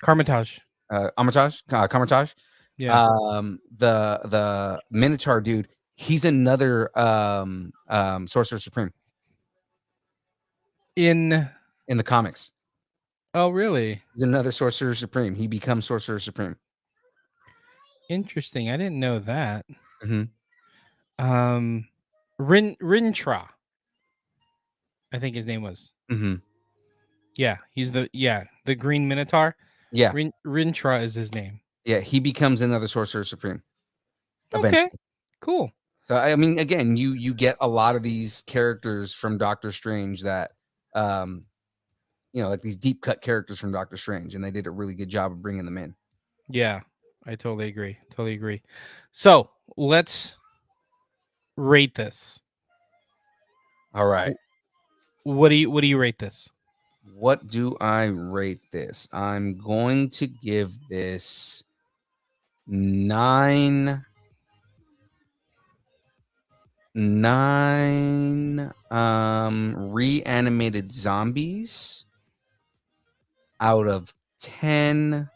Carmitage. Carmitage? Yeah. The Minotaur dude, he's another Sorcerer Supreme In in the comics. Oh, really? He's another Sorcerer Supreme. He becomes Sorcerer Supreme. Interesting. I didn't know that. Mhm. Rintra, I think his name was. Mhm. Yeah, he's the Green Minotaur. Yeah. Rintra is his name. Yeah, he becomes another Sorcerer Supreme Okay, eventually. cool. So I mean, again, you get a lot of these characters from Doctor Strange that, like these deep cut characters from Doctor Strange, and they did a really good job of bringing them in. Yeah, I totally agree. Totally agree. So let's rate this. All right, What do you rate this? what do I rate this? I'm going to give this 9 reanimated zombies out of 10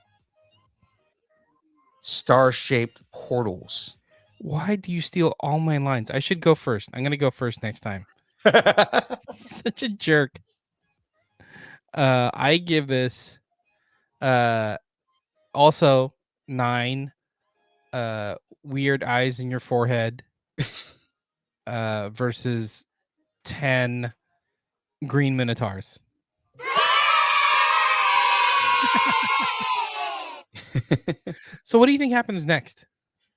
star-shaped portals. Why do you steal all my lines? I should go first. I'm gonna go first next time. Such a jerk. I give this also 9 weird eyes in your forehead versus 10 green minotaurs. So what do you think happens next?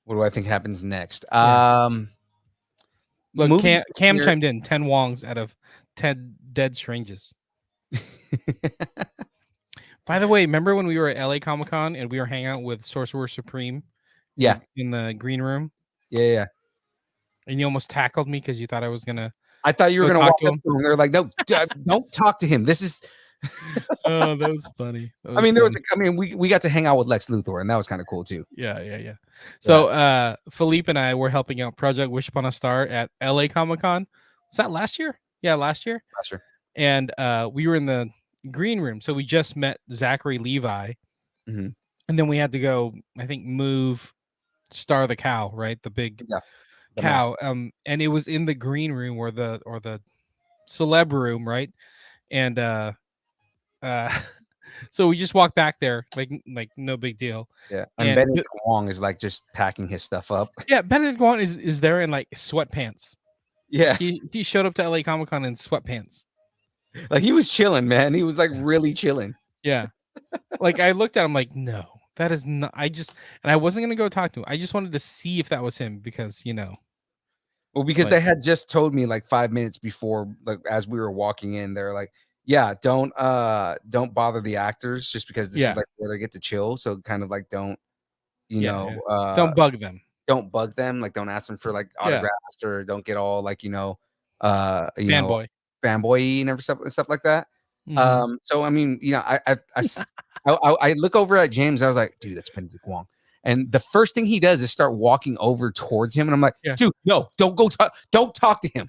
What do I think happens next? Yeah. Look, movie Cam premiere- chimed in 10 Wongs out of 10 dead strangers. By the way, remember when we were at LA Comic Con and we were hanging out with Sorcerer Supreme? Yeah. In the green room, Yeah. and you almost tackled me because you thought I was gonna. I thought you were Go going to talk walk to up him? to him. They're like, no, don't talk to him. This is. Oh, that was funny. I mean, we got to hang out with Lex Luthor, and that was kind of cool too. Yeah. So Philippe and I were helping out Project Wish Upon a Star at LA Comic Con. Was that last year? Yeah, last year. That's true. And we were in the green room. So we just met Zachary Levi. Mhm. And then we had to go, I think, move Star the cow, right? The big Yeah, the cow. And it was in the green room or the celeb room, right? And uh so we just walked back there like no big deal. Yeah, and And Benedict Wong is like just packing his stuff up. yeah, Benedict Wong is there in like sweatpants. Yeah, He showed up to LA Comic Con in sweatpants. like he was chilling, man. He was like really chilling. Yeah. Like I looked at him like, no, that is not. And I wasn't gonna go talk to him. I just wanted to see if that was him because Well, because But- they had just told me like 5 minutes before, like as we were walking in, they're like, "Yeah, don't bother the actors just because this Yeah. is like where they get to chill. So kind of like don't, Yeah. Don't bug them. don't bug them. Like don't ask them for like Yeah. autographs or don't get all like Fanboy. fanboy and stuff like that. Mhm. So I mean, I look over at James. I was like, dude, that's Benedict Wong. And the first thing he does is start walking over towards him, and I'm like, Yeah. dude, no, don't talk to him.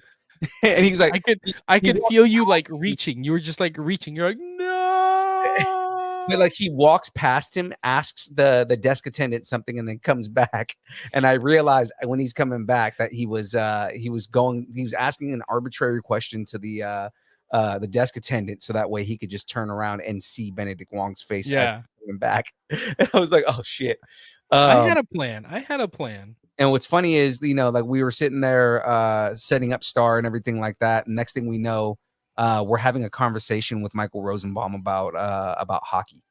And he's like, I could walks feel you like reaching. You were just like reaching. You're like, no. but like he walks past him, asks the desk attendant something, and then comes back. And I realized when he's coming back that he was asking an arbitrary question to the desk attendant, so that way he could just turn around and see Benedict Wong's face as Yeah. he's coming back. And I was like, oh shit. I had a plan. And what's funny is, like we were sitting there setting up Star and everything like that. And next thing we know, we're having a conversation with Michael Rosenbaum about hockey.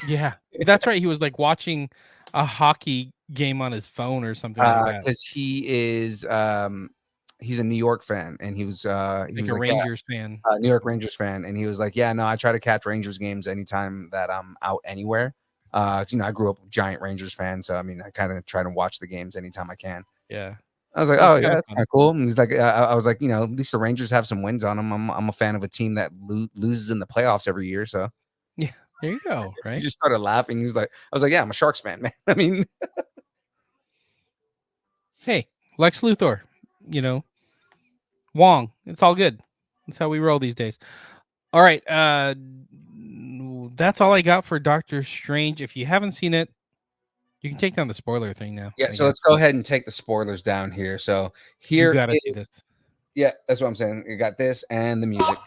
Yeah. That's right. He was like watching a hockey game on his phone or something like that. Because he is he's a New York fan, and he was Like a Rangers fan. New York Rangers fan, and he was like, yeah, no, I try to catch Rangers games anytime that I'm out anywhere. I grew up a giant Rangers fan, so I mean, I kind of try to watch the games anytime I can. Yeah. I was like, That's oh kinda yeah, that's fun. kind of cool. And he's like, I was like, at least the Rangers have some wins on them. I'm a fan of a team that loses in the playoffs every year. So Yeah. There you go. he Right. just started laughing. He was like, I was like, yeah, I'm a Sharks fan, man. I mean, Hey, Lex Luthor, Wong. It's all good. That's how we roll these days. All right. That's all I got for Doctor Strange. If you haven't seen it, you can take down the spoiler thing now. yeah. I So guess. let's go ahead and take the spoilers down here. So You here gotta see is, this. yeah, that's what I'm saying. You got this and the music.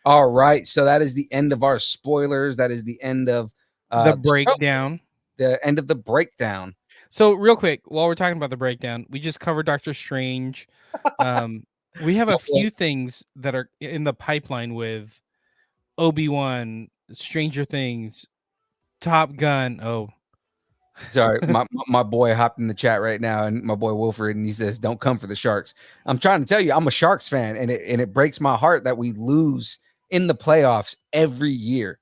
All right, so that is the end of our spoilers. That is the end of The show. breakdown. The end of the breakdown. So real quick, while we're talking about the breakdown, we just covered Doctor Strange. We have a few things that are in the pipeline with Obi-Wan, Stranger Things, Top Gun. Oh, Sorry, my boy hopped in the chat right now, and my boy Wilfred, and he says, "Don't come for the Sharks." I'm trying to tell you, I'm a Sharks fan, and it breaks my heart that we lose in the playoffs every year.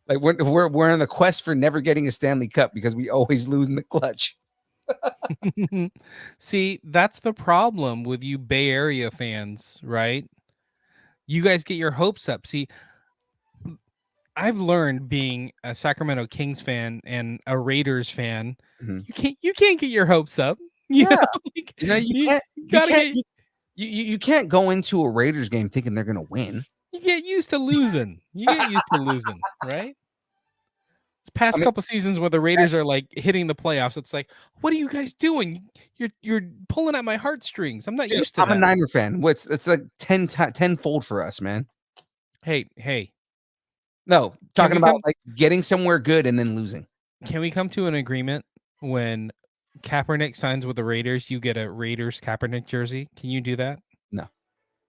Like we're in the quest for never getting a Stanley Cup because we always lose in the clutch. see, that's the problem with you Bay Area fans, right? You guys get your hopes up. See, I've learned being a Sacramento Kings fan and a Raiders fan, Mhm. you can't get your hopes up. You Yeah. know, like, You can't. You gotta can't. get You can't go into a Raiders game thinking they're gonna win. you get used to losing. You get used to losing, right? It's past I mean- couple seasons where the Raiders are like hitting the playoffs. It's like, what are you guys doing? You're pulling at my heartstrings. I'm not Dude, used to I'm that. a Niner fan. It's like tenfold for us, man. Hey, No, talking we about come- like getting somewhere good and then losing. can we come to an agreement when Kaepernick signs with the Raiders, you get a Raiders Kaepernick jersey? Can you do that? No.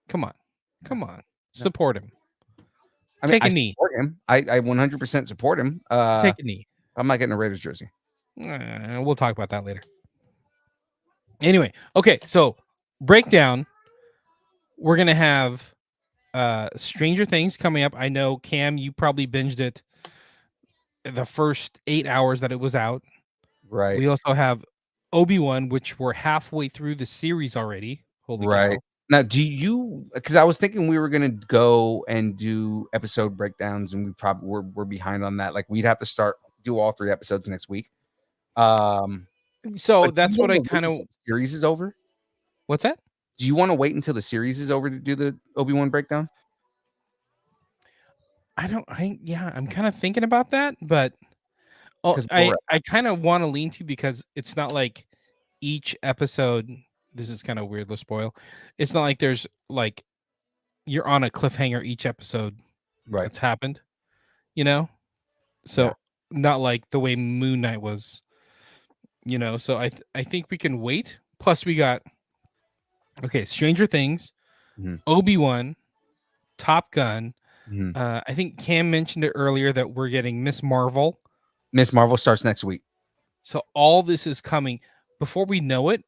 Come on. Support him. I mean, Take a knee. support him. I 100% support him. Take a knee. I'm not getting a Raiders jersey. We'll talk about that later. Anyway, okay, so breakdown. We're gonna have Stranger Things coming up. I know Cam, you probably binged it the first 8 hours that it was out. Right. We also have Obi-Wan, which we're halfway through the series already. Holy Right. cow. Now, do you? Because I was thinking we were gonna go and do episode breakdowns, and we're behind on that. Like we'd have to do all 3 episodes next week. So but do that's you what know I the kind of. reason the series is over. What's that? Do you want to wait until the series is over to do the Obi-Wan breakdown? I'm kind of thinking about that, but Because we're I kind of want to lean to, because it's not like each episode. This is kind of weird. Let's spoil. It's not like there's like you're on a cliffhanger each episode right. that's happened, you know. So Yeah. not like the way Moon Knight was, you know. So I think we can wait. Plus we got Stranger Things, Mhm. Obi-Wan, Top Gun. Mhm. I think Cam mentioned it earlier that we're getting Miss Marvel. Miss Marvel starts next week. So all this is coming. Before we know it,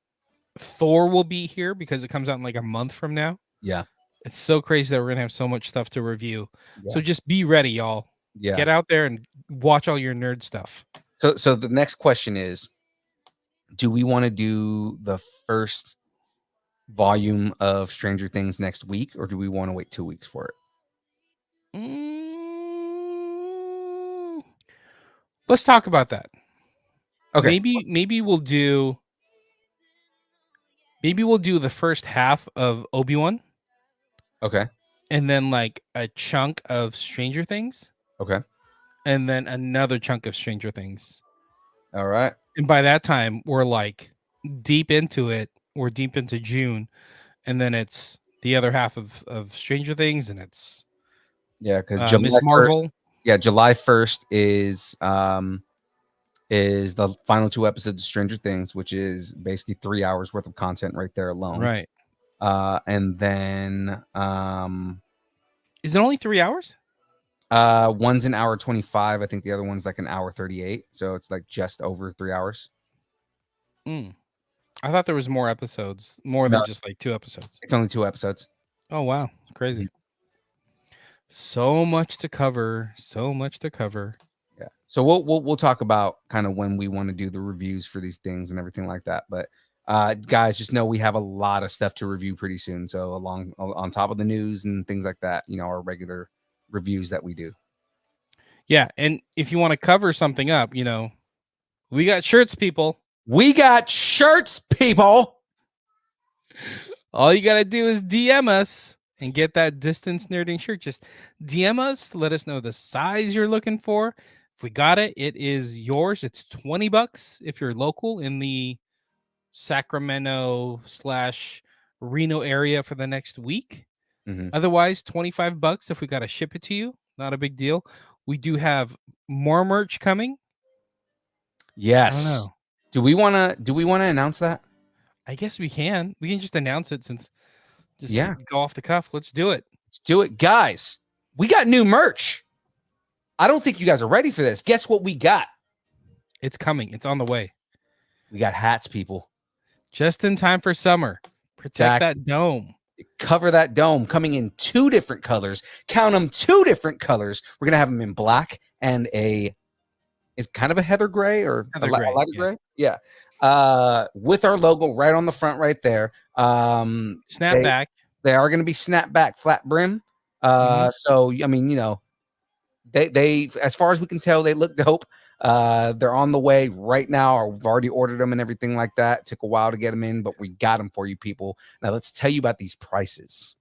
Thor will be here because it comes out in like a month from now. Yeah. It's so crazy that we're gonna have so much stuff to review. Yeah. So just be ready, y'all. Yeah. Get out there and watch all your nerd stuff. So the next question is, do we want to do the first volume of Stranger Things next week, or do we want to wait 2 weeks for it? Let's talk about that. Okay. Maybe we'll do the first half of Obi-Wan Okay. and then like a chunk of Stranger Things Okay. and then another chunk of Stranger Things. All right. And by that time, we're like deep into it. We're deep into June, and then it's the other half of Stranger Things, and it's Yeah, because Miss Marvel. July 1st is the final 2 episodes of Stranger Things, which is basically 3 hours worth of content right there alone. Right. And then Is it only 3 hours? one's an hour 25. I think the other one's like an hour 38. So it's like just over 3 hours. I thought there was more episodes, more than just like 2 episodes. It's only 2 episodes. Oh wow, crazy! So much to cover. So much to cover. Yeah. So we'll talk about kind of when we want to do the reviews for these things and everything like that. But guys, just know we have a lot of stuff to review pretty soon. So on top of the news and things like that, you know, our regular reviews that we do. Yeah, and if you want to cover something up, you know, we got shirts, people. We got shirts, people. All you gotta do is DM us and get that distance nerding shirt. Just DM us, let us know the size you're looking for. If we got it, it is yours. It's $20 if you're local in the Sacramento / Reno area for the next week. Mhm. Otherwise, $25 if we gotta ship it to you. Not a big deal. We do have more merch coming. Yes. I don't know. Do we want to announce that? I guess we can. We can just announce it since Yeah. go off the cuff. Let's do it. Let's do it, guys. We got new merch. I don't think you guys are ready for this. Guess what we got? It's coming. It's on the way. We got hats, people. Just in time for summer. Protect that dome. Cover that dome, coming in 2 different colors. Count them, 2 different colors. We're gonna have them in black and is kind of a heather gray or a lighter gray. Yeah. With our logo right on the front, right there. Snapback. They are going to be snapback, flat brim. So I mean, you know, they as far as we can tell, they look dope. They're on the way right now. We've already ordered them and everything like that. Took a while to get them in, but we got them for you people. Now let's tell you about these prices.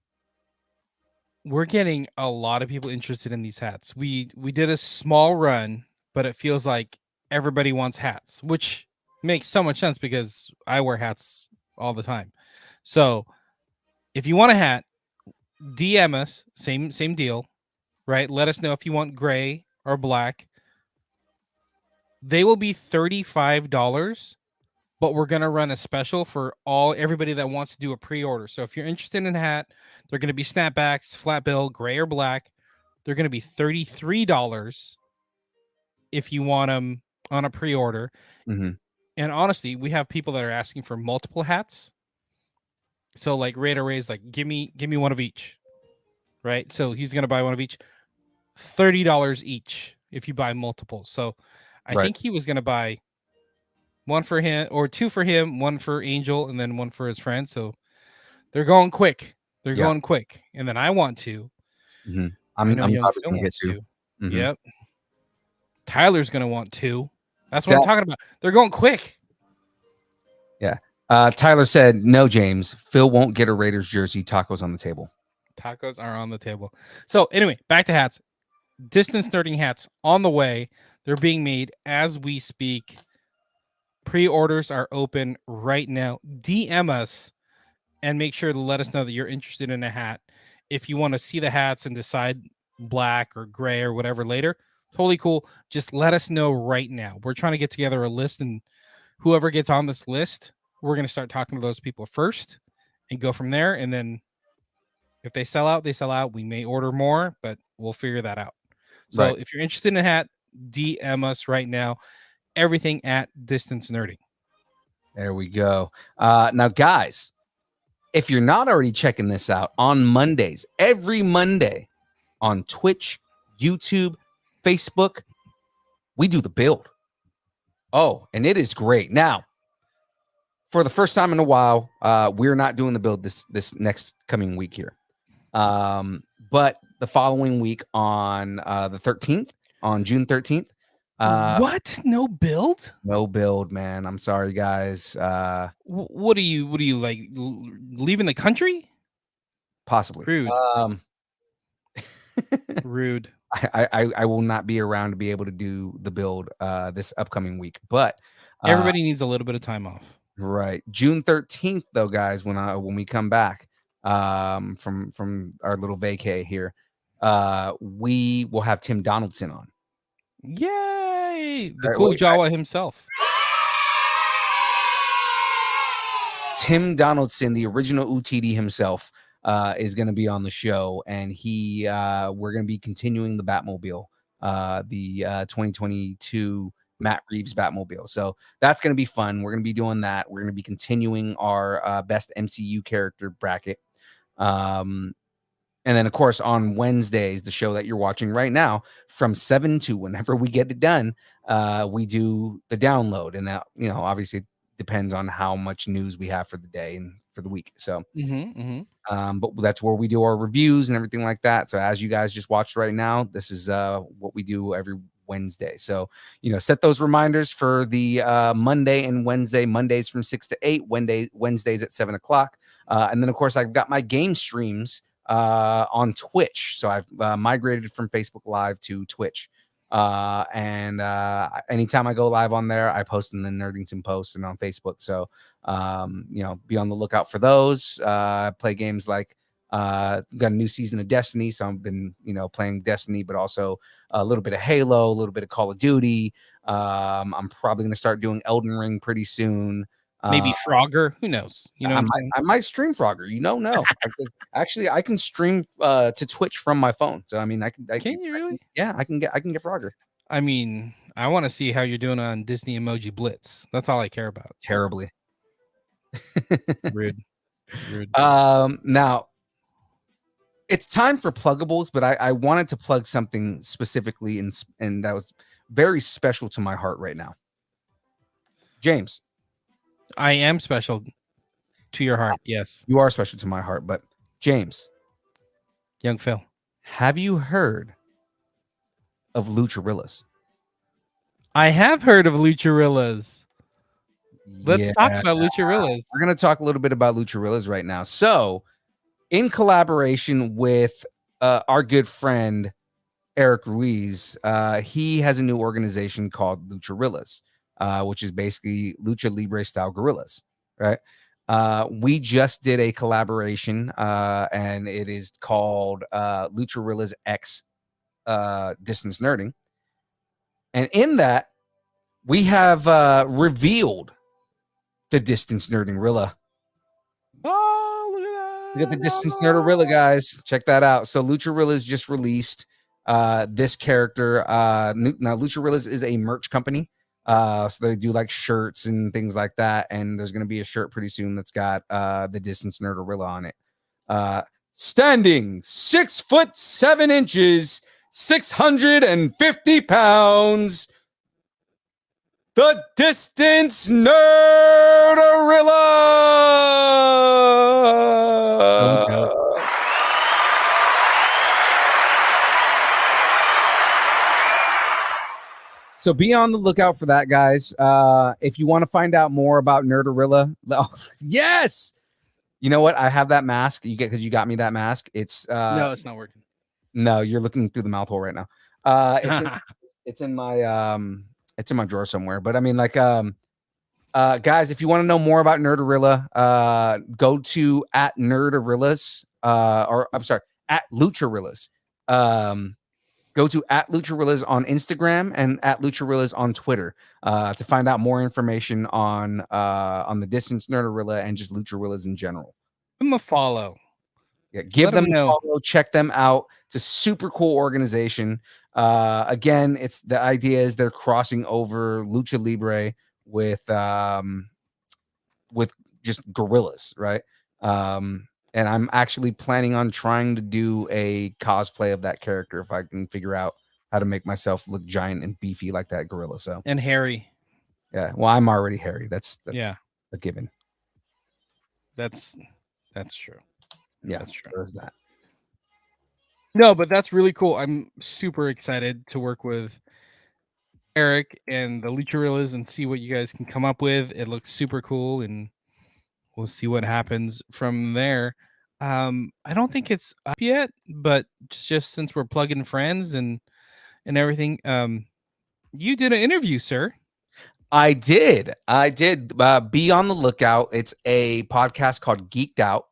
We're getting a lot of people interested in these hats. We did a small run, but it feels like everybody wants hats, which makes so much sense because I wear hats all the time. So if you want a hat, DM us, same deal, right? Let us know if you want gray or black. They will be $35, but we're going to run a special for everybody that wants to do a pre-order. So if you're interested in a hat, they're going to be snapbacks, flat bill, gray or black. They're going to be $33 if you want them on a pre-order. Mm-hmm. And honestly, we have people that are asking for multiple hats. So like Raider Ray's like, give me one of each, right? So he's going to buy one of each. $30 each if you buy multiple. So I think he was going to buy one for him or 2 for him, 1 for Angel, and then 1 for his friend. So they're going quick. Going quick. And then I want to. Mm-hmm. I'm probably going to get 2. Mm-hmm. Yep. Tyler's going to want 2. That's what I'm talking about. They're going quick. Yeah. Tyler said, no, James. Phil won't get a Raiders jersey. Tacos on the table. Tacos are on the table. So anyway, back to hats. Distance nerding hats on the way. They're being made as we speak. Pre-orders are open right now. DM us and make sure to let us know that you're interested in a hat. If you want to see the hats and decide black or gray or whatever later, totally cool. Just let us know right now. We're trying to get together a list, and whoever gets on this list, we're going to start talking to those people first and go from there. And then if they sell out, they sell out. We may order more, but we'll figure that out. So Right. if you're interested in a hat, DM us right now. Everything at Distance Nerding. There we go. Now, guys, if you're not already checking this out on Mondays, every Monday on Twitch, YouTube, Facebook, we do the build. Oh, and it is great. Now, for the first time in a while, we're not doing the build this next coming week here. But the following week on the 13th, on June 13th, What? No build? no build, man. I'm sorry, guys. What are you like leaving the country? Possibly. Rude. Rude. I will not be around to be able to do the build this upcoming week, but Everybody needs a little bit of time off. right, June 13th though, guys, when we come back from our little vacay here, we will have Tim Donaldson on. Yay! The All right, cool well, Jawa himself. Tim Donaldson, the original UTD himself, is going to be on the show, and we're going to be continuing the Batmobile, the 2022 Matt Reeves Batmobile. So that's going to be fun. We're going to be doing that. We're going to be continuing our best MCU character bracket. And then, of course, on Wednesdays, the show that you're watching right now, from 7 to whenever we get it done, we do the download. And that, obviously depends on how much news we have for the day and for the week. So, but that's where we do our reviews and everything like that. So as you guys just watched right now, this is what we do every Wednesday. So, set those reminders for the Monday and Wednesday, Mondays from 6 to 8, Wednesdays at 7 o'clock. And then, of course, I've got my game streams on Twitch. So I've migrated from Facebook Live to Twitch. And anytime I go live on there, I post in the Nerdington post and on Facebook. So, be on the lookout for those. Play games like got a new season of Destiny. So I've been, playing Destiny, but also a little bit of Halo, a little bit of Call of Duty. I'm probably going to start doing Elden Ring pretty soon. Maybe Frogger. Who knows? I might stream Frogger. No. Actually, I can stream to Twitch from my phone. So I mean, Can you really? I can get Frogger. I mean, I want to see how you're doing on Disney Emoji Blitz. That's all I care about. Terribly. Rude. Now it's time for pluggables, but I wanted to plug something specifically, and that was very special to my heart right now. James, I am special to your heart. Yes. you are special to my heart, but James, Young Phil, have you heard of Lucharillas? I have heard of Lucharillas. Let's talk about Lucharillas. We're going to talk a little bit about Lucharillas right now. So, in collaboration with our good friend Eric Ruiz, he has a new organization called Lucharillas, which is basically lucha libre style gorillas, right? We just did a collaboration, and it is called Lucharillas X Distance Nerding. And in that, we have revealed the Distance Nerding Rilla. Oh, look at that. We got the Distance Nerdarilla, guys. Check that out. So Lucharillas just released this character. Now Lucharillas is a merch company. So they do like shirts and things like that. And there's going to be a shirt pretty soon that's got the Distance Nerdarilla on it. Standing 6'7", 650 pounds. The Distance Nerdarilla. So be on the lookout for that, guys. If you want to find out more about Nerdorilla, yes. You know what? I have that mask. You get because you got me that mask. It's No, it's not working. no, you're looking through the mouth hole right now. It's in my drawer somewhere. But I mean, like, guys, if you want to know more about Nerdorilla, go to at Nerdorillas, or I'm sorry, at Lucharillas. Go to at Lucharillas on Instagram and at Lucharillas on Twitter to find out more information on the Distance Nerdorilla and just Lucharillas in general. Give them a follow. Yeah, give Let them 'em a know. follow, check them out. It's a super cool organization. Again, it's the idea is they're crossing over Lucha Libre with just gorillas, right? And I'm actually planning on trying to do a cosplay of that character if I can figure out how to make myself look giant and beefy like that gorilla. So And Harry. yeah, well, I'm already hairy. That's Yeah. a given. That's true. Yeah, That's true. there's that. No, but that's really cool. I'm super excited to work with Eric and the Lucharillas and see what you guys can come up with. It looks super cool, and we'll see what happens from there. I don't think it's up yet, but just since we're plugging friends and everything, you did an interview, sir. I did. Be on the lookout. It's a podcast called Geeked Out.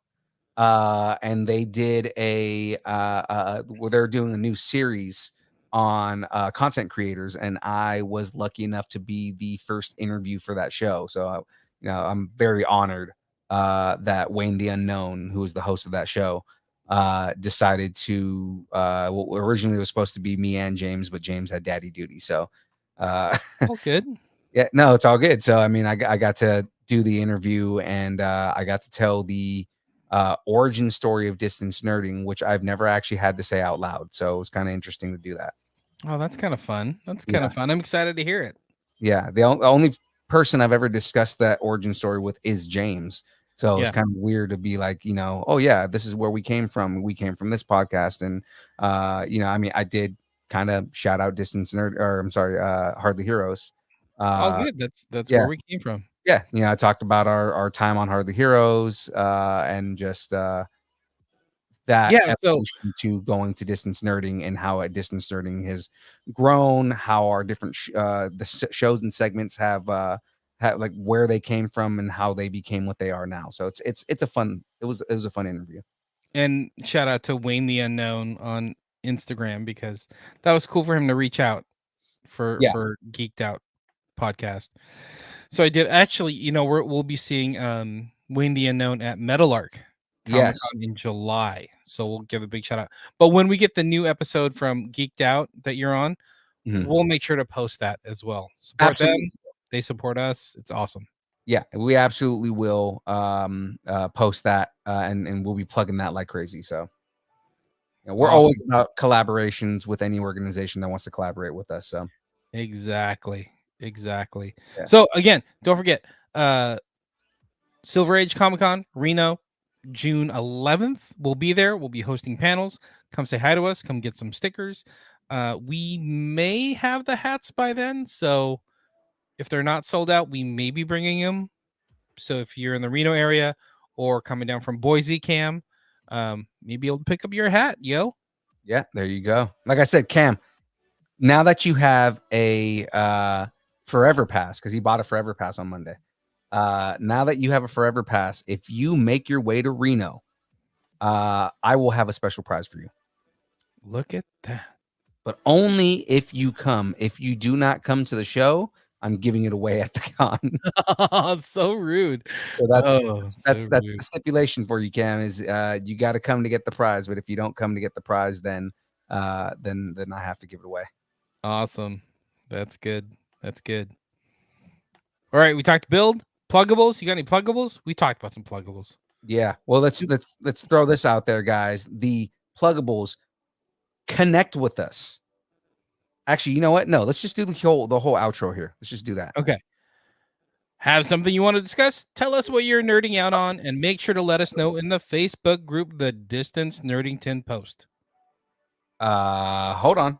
And they did well, they're doing a new series on content creators, and I was lucky enough to be the first interview for that show. So, I'm very honored that Wayne the Unknown, who is the host of that show, decided to. Well, originally it was supposed to be me and James, but James had daddy duty, so. Oh, good. Yeah, no, it's all good. So, I mean, I got to do the interview, and I got to tell the origin story of distance nerding, which I've never actually had to say out loud. So it was kind of interesting to do that. Oh, that's kind of fun. That's kind of fun. I'm excited to hear it. Yeah, the only person I've ever discussed that origin story with is James. So it's kind of weird to be like, oh yeah, this is where we came from. We came from this podcast, and I mean, I did kind of shout out Distance Nerd, or I'm sorry, Hardly Heroes. Oh, good. That's yeah. where we came from. Yeah, I talked about our time on Hardly Heroes, and just that evolution to going to distance nerding, and how at distance nerding has grown, how our different shows and segments have like where they came from and how they became what they are now. So it's a fun. It was a fun interview. And shout out to Wayne the Unknown on Instagram, because that was cool for him to reach out for Geeked Out podcast. So I did actually, we'll be seeing Wayne the Unknown at Metalark Comic-Con in July. So we'll give a big shout out. But when we get the new episode from Geeked Out that you're on, we'll make sure to post that as well. Support them. They support us. It's awesome. Yeah, we absolutely will post that, and we'll be plugging that like crazy. So we're always about collaborations with any organization that wants to collaborate with us. So exactly. Yeah. So again, don't forget Silver Age Comic-Con Reno, June 11th. We'll be there. We'll be hosting panels. Come say hi to us. Come get some stickers. We may have the hats by then, so if they're not sold out, we may be bringing them. So if you're in the Reno area or coming down from Boise, Cam, maybe able to pick up your hat, yo. Yeah, there you go. Like I said, Cam, now that you have a Forever Pass, because he bought a Forever Pass on Monday. Now that you have a Forever Pass, if you make your way to Reno, I will have a special prize for you. Look at that. But only if you come. If you do not come to the show, I'm giving it away at the con. Oh, so rude. So that's the stipulation for you, Cam, is you got to come to get the prize. But if you don't come to get the prize, then I have to give it away. Awesome. That's good. All right, we talked build pluggables. You got any pluggables? We talked about some pluggables. Yeah. Well, let's throw this out there, guys. The pluggables, connect with us. Actually, you know what? No, let's just do the whole outro here. Let's just do that. Okay. Have something you want to discuss? Tell us what you're nerding out on, and make sure to let us know in the Facebook group, the Distance Nerdington Post. Hold on.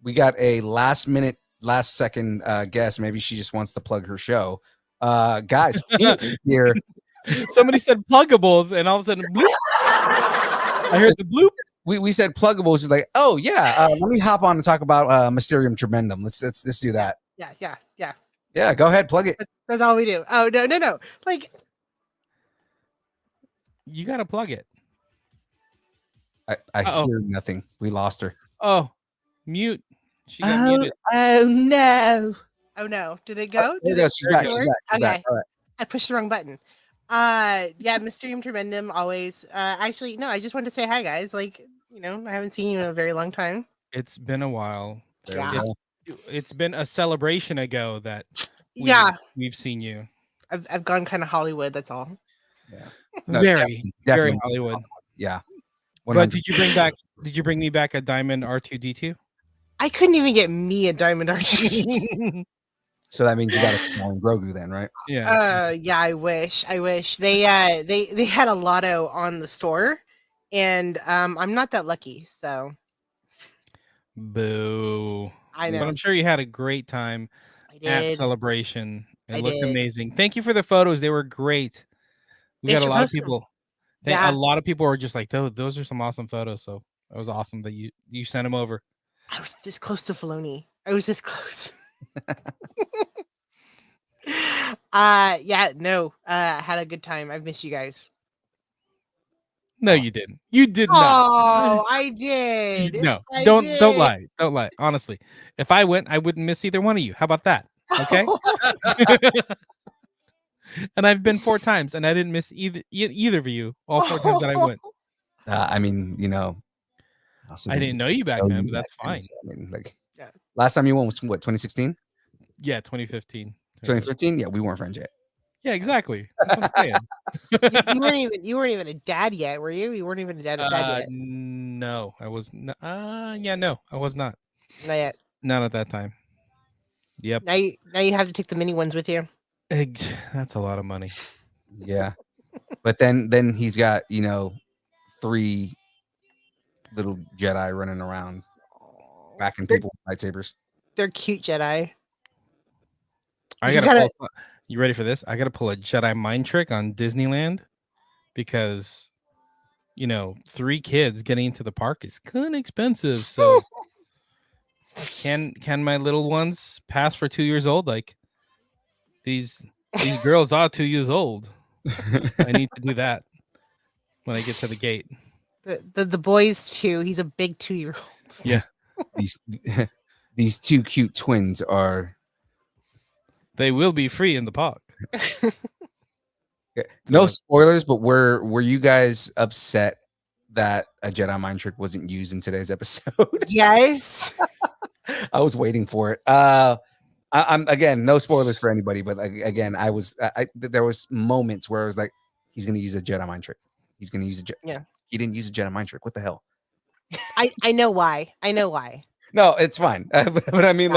We got a last minute last second guess. Maybe she just wants to plug her show. Guys, Phoenix is here. Somebody said pluggables, and all of a sudden, bloop. I heard the bloop. We said pluggables. Is like, oh yeah. Let me hop on and talk about Mysterium Tremendum. Let's do that. Yeah. Yeah, go ahead, plug it. That's all we do. Oh no. Like, You gotta plug it. I Uh-oh. hear nothing. We lost her. Oh, mute. She got muted. oh no. Did it go? There Did you go. it She's back. work? She's back. She's back. Okay. All right. I pushed the wrong button. Yeah, Mysterium Tremendum always. Actually, no, I just wanted to say hi, guys. Like, I haven't seen you in a very long time. It's been a while. There we Yeah. go. It's been a celebration ago that we've seen you. I've gone kind of Hollywood. That's all. Yeah. Very definitely. Hollywood. Yeah. But 100. did you bring me back a diamond R2D2? I couldn't even get me a diamond RPG. So that means you got a small Grogu then, right? Yeah. Yeah, I wish. They had a lotto on the store, and I'm not that lucky, so Boo. I know. But I'm sure you had a great time I at did. celebration. It I looked did. amazing. Thank you for the photos. They were great. We Thanks got a for lot of posting them. people. Yeah. A lot of people were just like, those are some awesome photos. So it was awesome that you sent them over. I was this close to Filoni. I was this close. Yeah, no. Had a good time. I've missed you guys. No, you didn't. You did not. Oh, I did. No, I don't did. lie. Don't lie. Honestly, if I went, I wouldn't miss either one of you. How about that? Okay. And I've been 4 times, and I didn't miss either of you all 4 times that I went. I mean, I didn't know you back then, but that's fine. So, I mean, like, Yeah. last time you went was what, 2016? Yeah, 2015. 2015? Yeah, we weren't friends yet. Yeah, exactly. That's what I'm saying. You weren't even a dad yet, were you? You weren't even a dad yet. No, I was not. No, I was not. Not yet. Not at that time. Yep. Now you have to take the mini ones with you. That's a lot of money. Yeah. But then he's got, 3 little Jedi running around whacking people with lightsabers. They're cute Jedi. You ready for this? I gotta pull a Jedi mind trick on Disneyland because 3 kids getting into the park is kind of expensive. So can my little ones pass for 2 years old? Like these girls are 2 years old. I need to do that when I get to the gate. The boys too. He's a big 2-year-old. Yeah. These 2 cute twins are. They will be free in the park. No spoilers, but were you guys upset that a Jedi mind trick wasn't used in today's episode? Yes. I was waiting for it. I'm again, no spoilers for anybody, but again, there was moments where I was like, he's gonna use a Jedi mind trick. He's gonna use Yeah. He didn't use a Jedi mind trick. What the hell? I know why. I know why. No, it's fine. But I mean,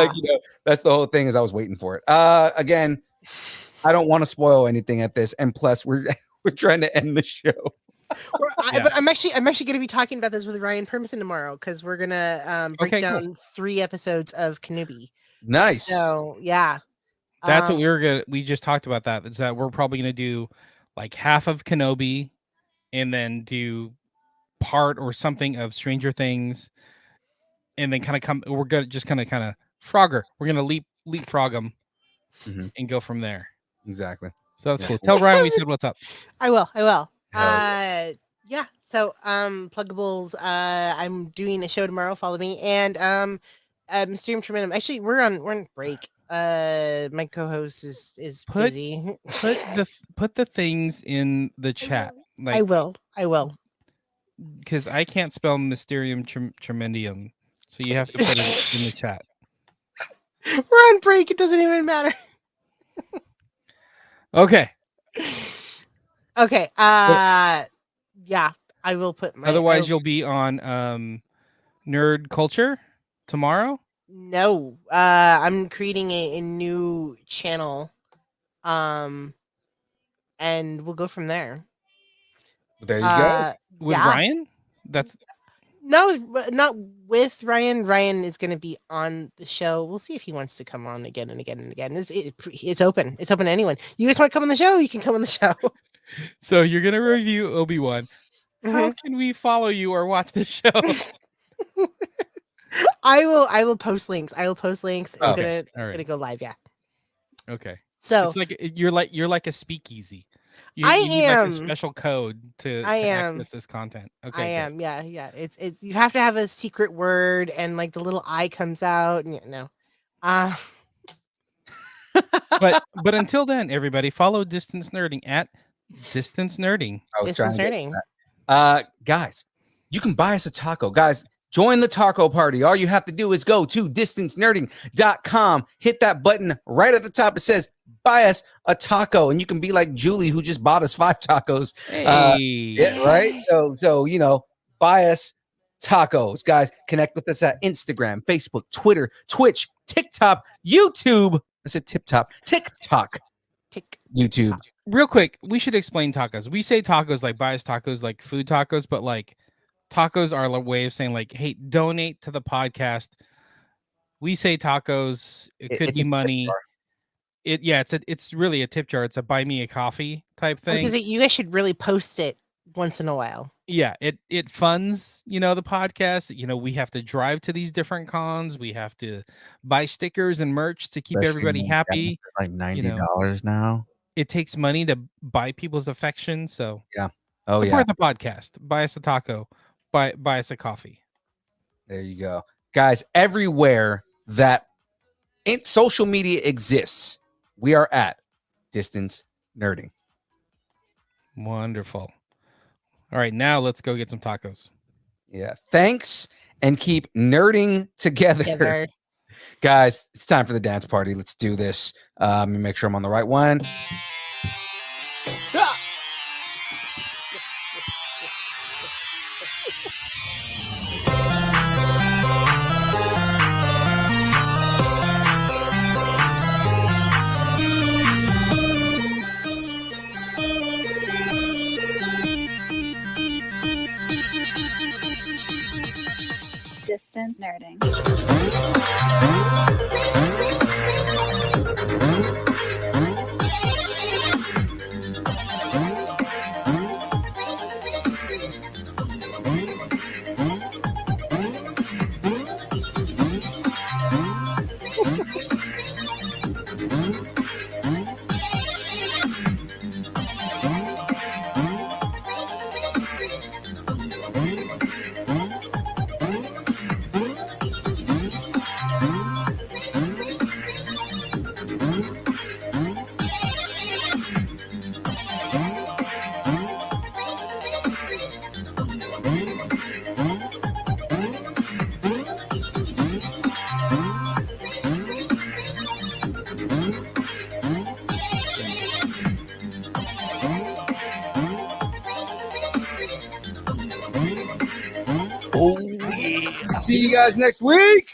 that's the whole thing is I was waiting for it. Again, I don't want to spoil anything at this. And plus we're trying to end the show. But I'm actually going to be talking about this with Ryan Permison tomorrow because we're going to break down 3 episodes of Kenobi. Nice. So, yeah. That's what we just talked about that. Is that we're probably going to do like half of Kenobi and then do part or something of Stranger Things. And then we're going to just kind of Frogger. We're going to leapfrog them and go from there. Exactly. So that's cool. Tell Ryan we said what's up. I will. Yeah. So, pluggables. I'm doing a show tomorrow. Follow me. And Mysterium Tremendum. Actually, we're on break. My co-host is busy. Put the things in the chat. Like, I will. Because I can't spell Mysterium Tremendium. So you have to put it in the chat. We're on break. It doesn't even matter. Okay. Okay. Yeah, I will put my. Otherwise, you'll be on Nerd Culture tomorrow. No, I'm creating a new channel, and we'll go from there. There you go. With Ryan. No, but not with Ryan. Ryan is going to be on the show. We'll see if he wants to come on again and again and again. It's open. It's open to anyone. You guys want to come on the show? You can come on the show. So you're gonna review Obi-Wan. How can we follow you or watch the show? I will post links. I will post links. It's Okay. gonna go live. Yeah. Okay. So It's like you're like a speakeasy. You I need like a am. special code to I am. access this content. Okay. I good. am. Yeah. It's you have to have a secret word and like the little eye comes out. And, But until then, everybody follow Distance Nerding at Distance Nerding. I was trying Distance to get Nerding. that. Guys, you can buy us a taco. Guys, join the taco party. All you have to do is go to distancenerding.com, hit that button right at the top. It says buy us a taco, and you can be like Julie, who just bought us 5 tacos. Hey. Yeah, right. So buy us tacos, guys. Connect with us at Instagram, Facebook, Twitter, Twitch, TikTok, YouTube. I said TikTok, YouTube. Real quick, we should explain tacos. We say tacos like buy us tacos, like food tacos, but like tacos are a way of saying like, hey, donate to the podcast. We say tacos. It could It's be a tip money. jar. It's really a tip jar. It's a buy me a coffee type thing. Because you guys should really post it once in a while. Yeah, it funds, the podcast. We have to drive to these different cons. We have to buy stickers and merch to keep everybody happy. It's like $90 now. It takes money to buy people's affection. So Yeah. support the podcast. Buy us a taco. Buy us a coffee. There you go. Guys, everywhere that social media exists, we are at Distance Nerding. Wonderful. All right, now let's go get some tacos. Yeah. Thanks, and keep nerding together. Guys, it's time for the dance party. Let's do this. Let me make sure I'm on the right one. Distance nerding. Oh, yeah. See you guys next week.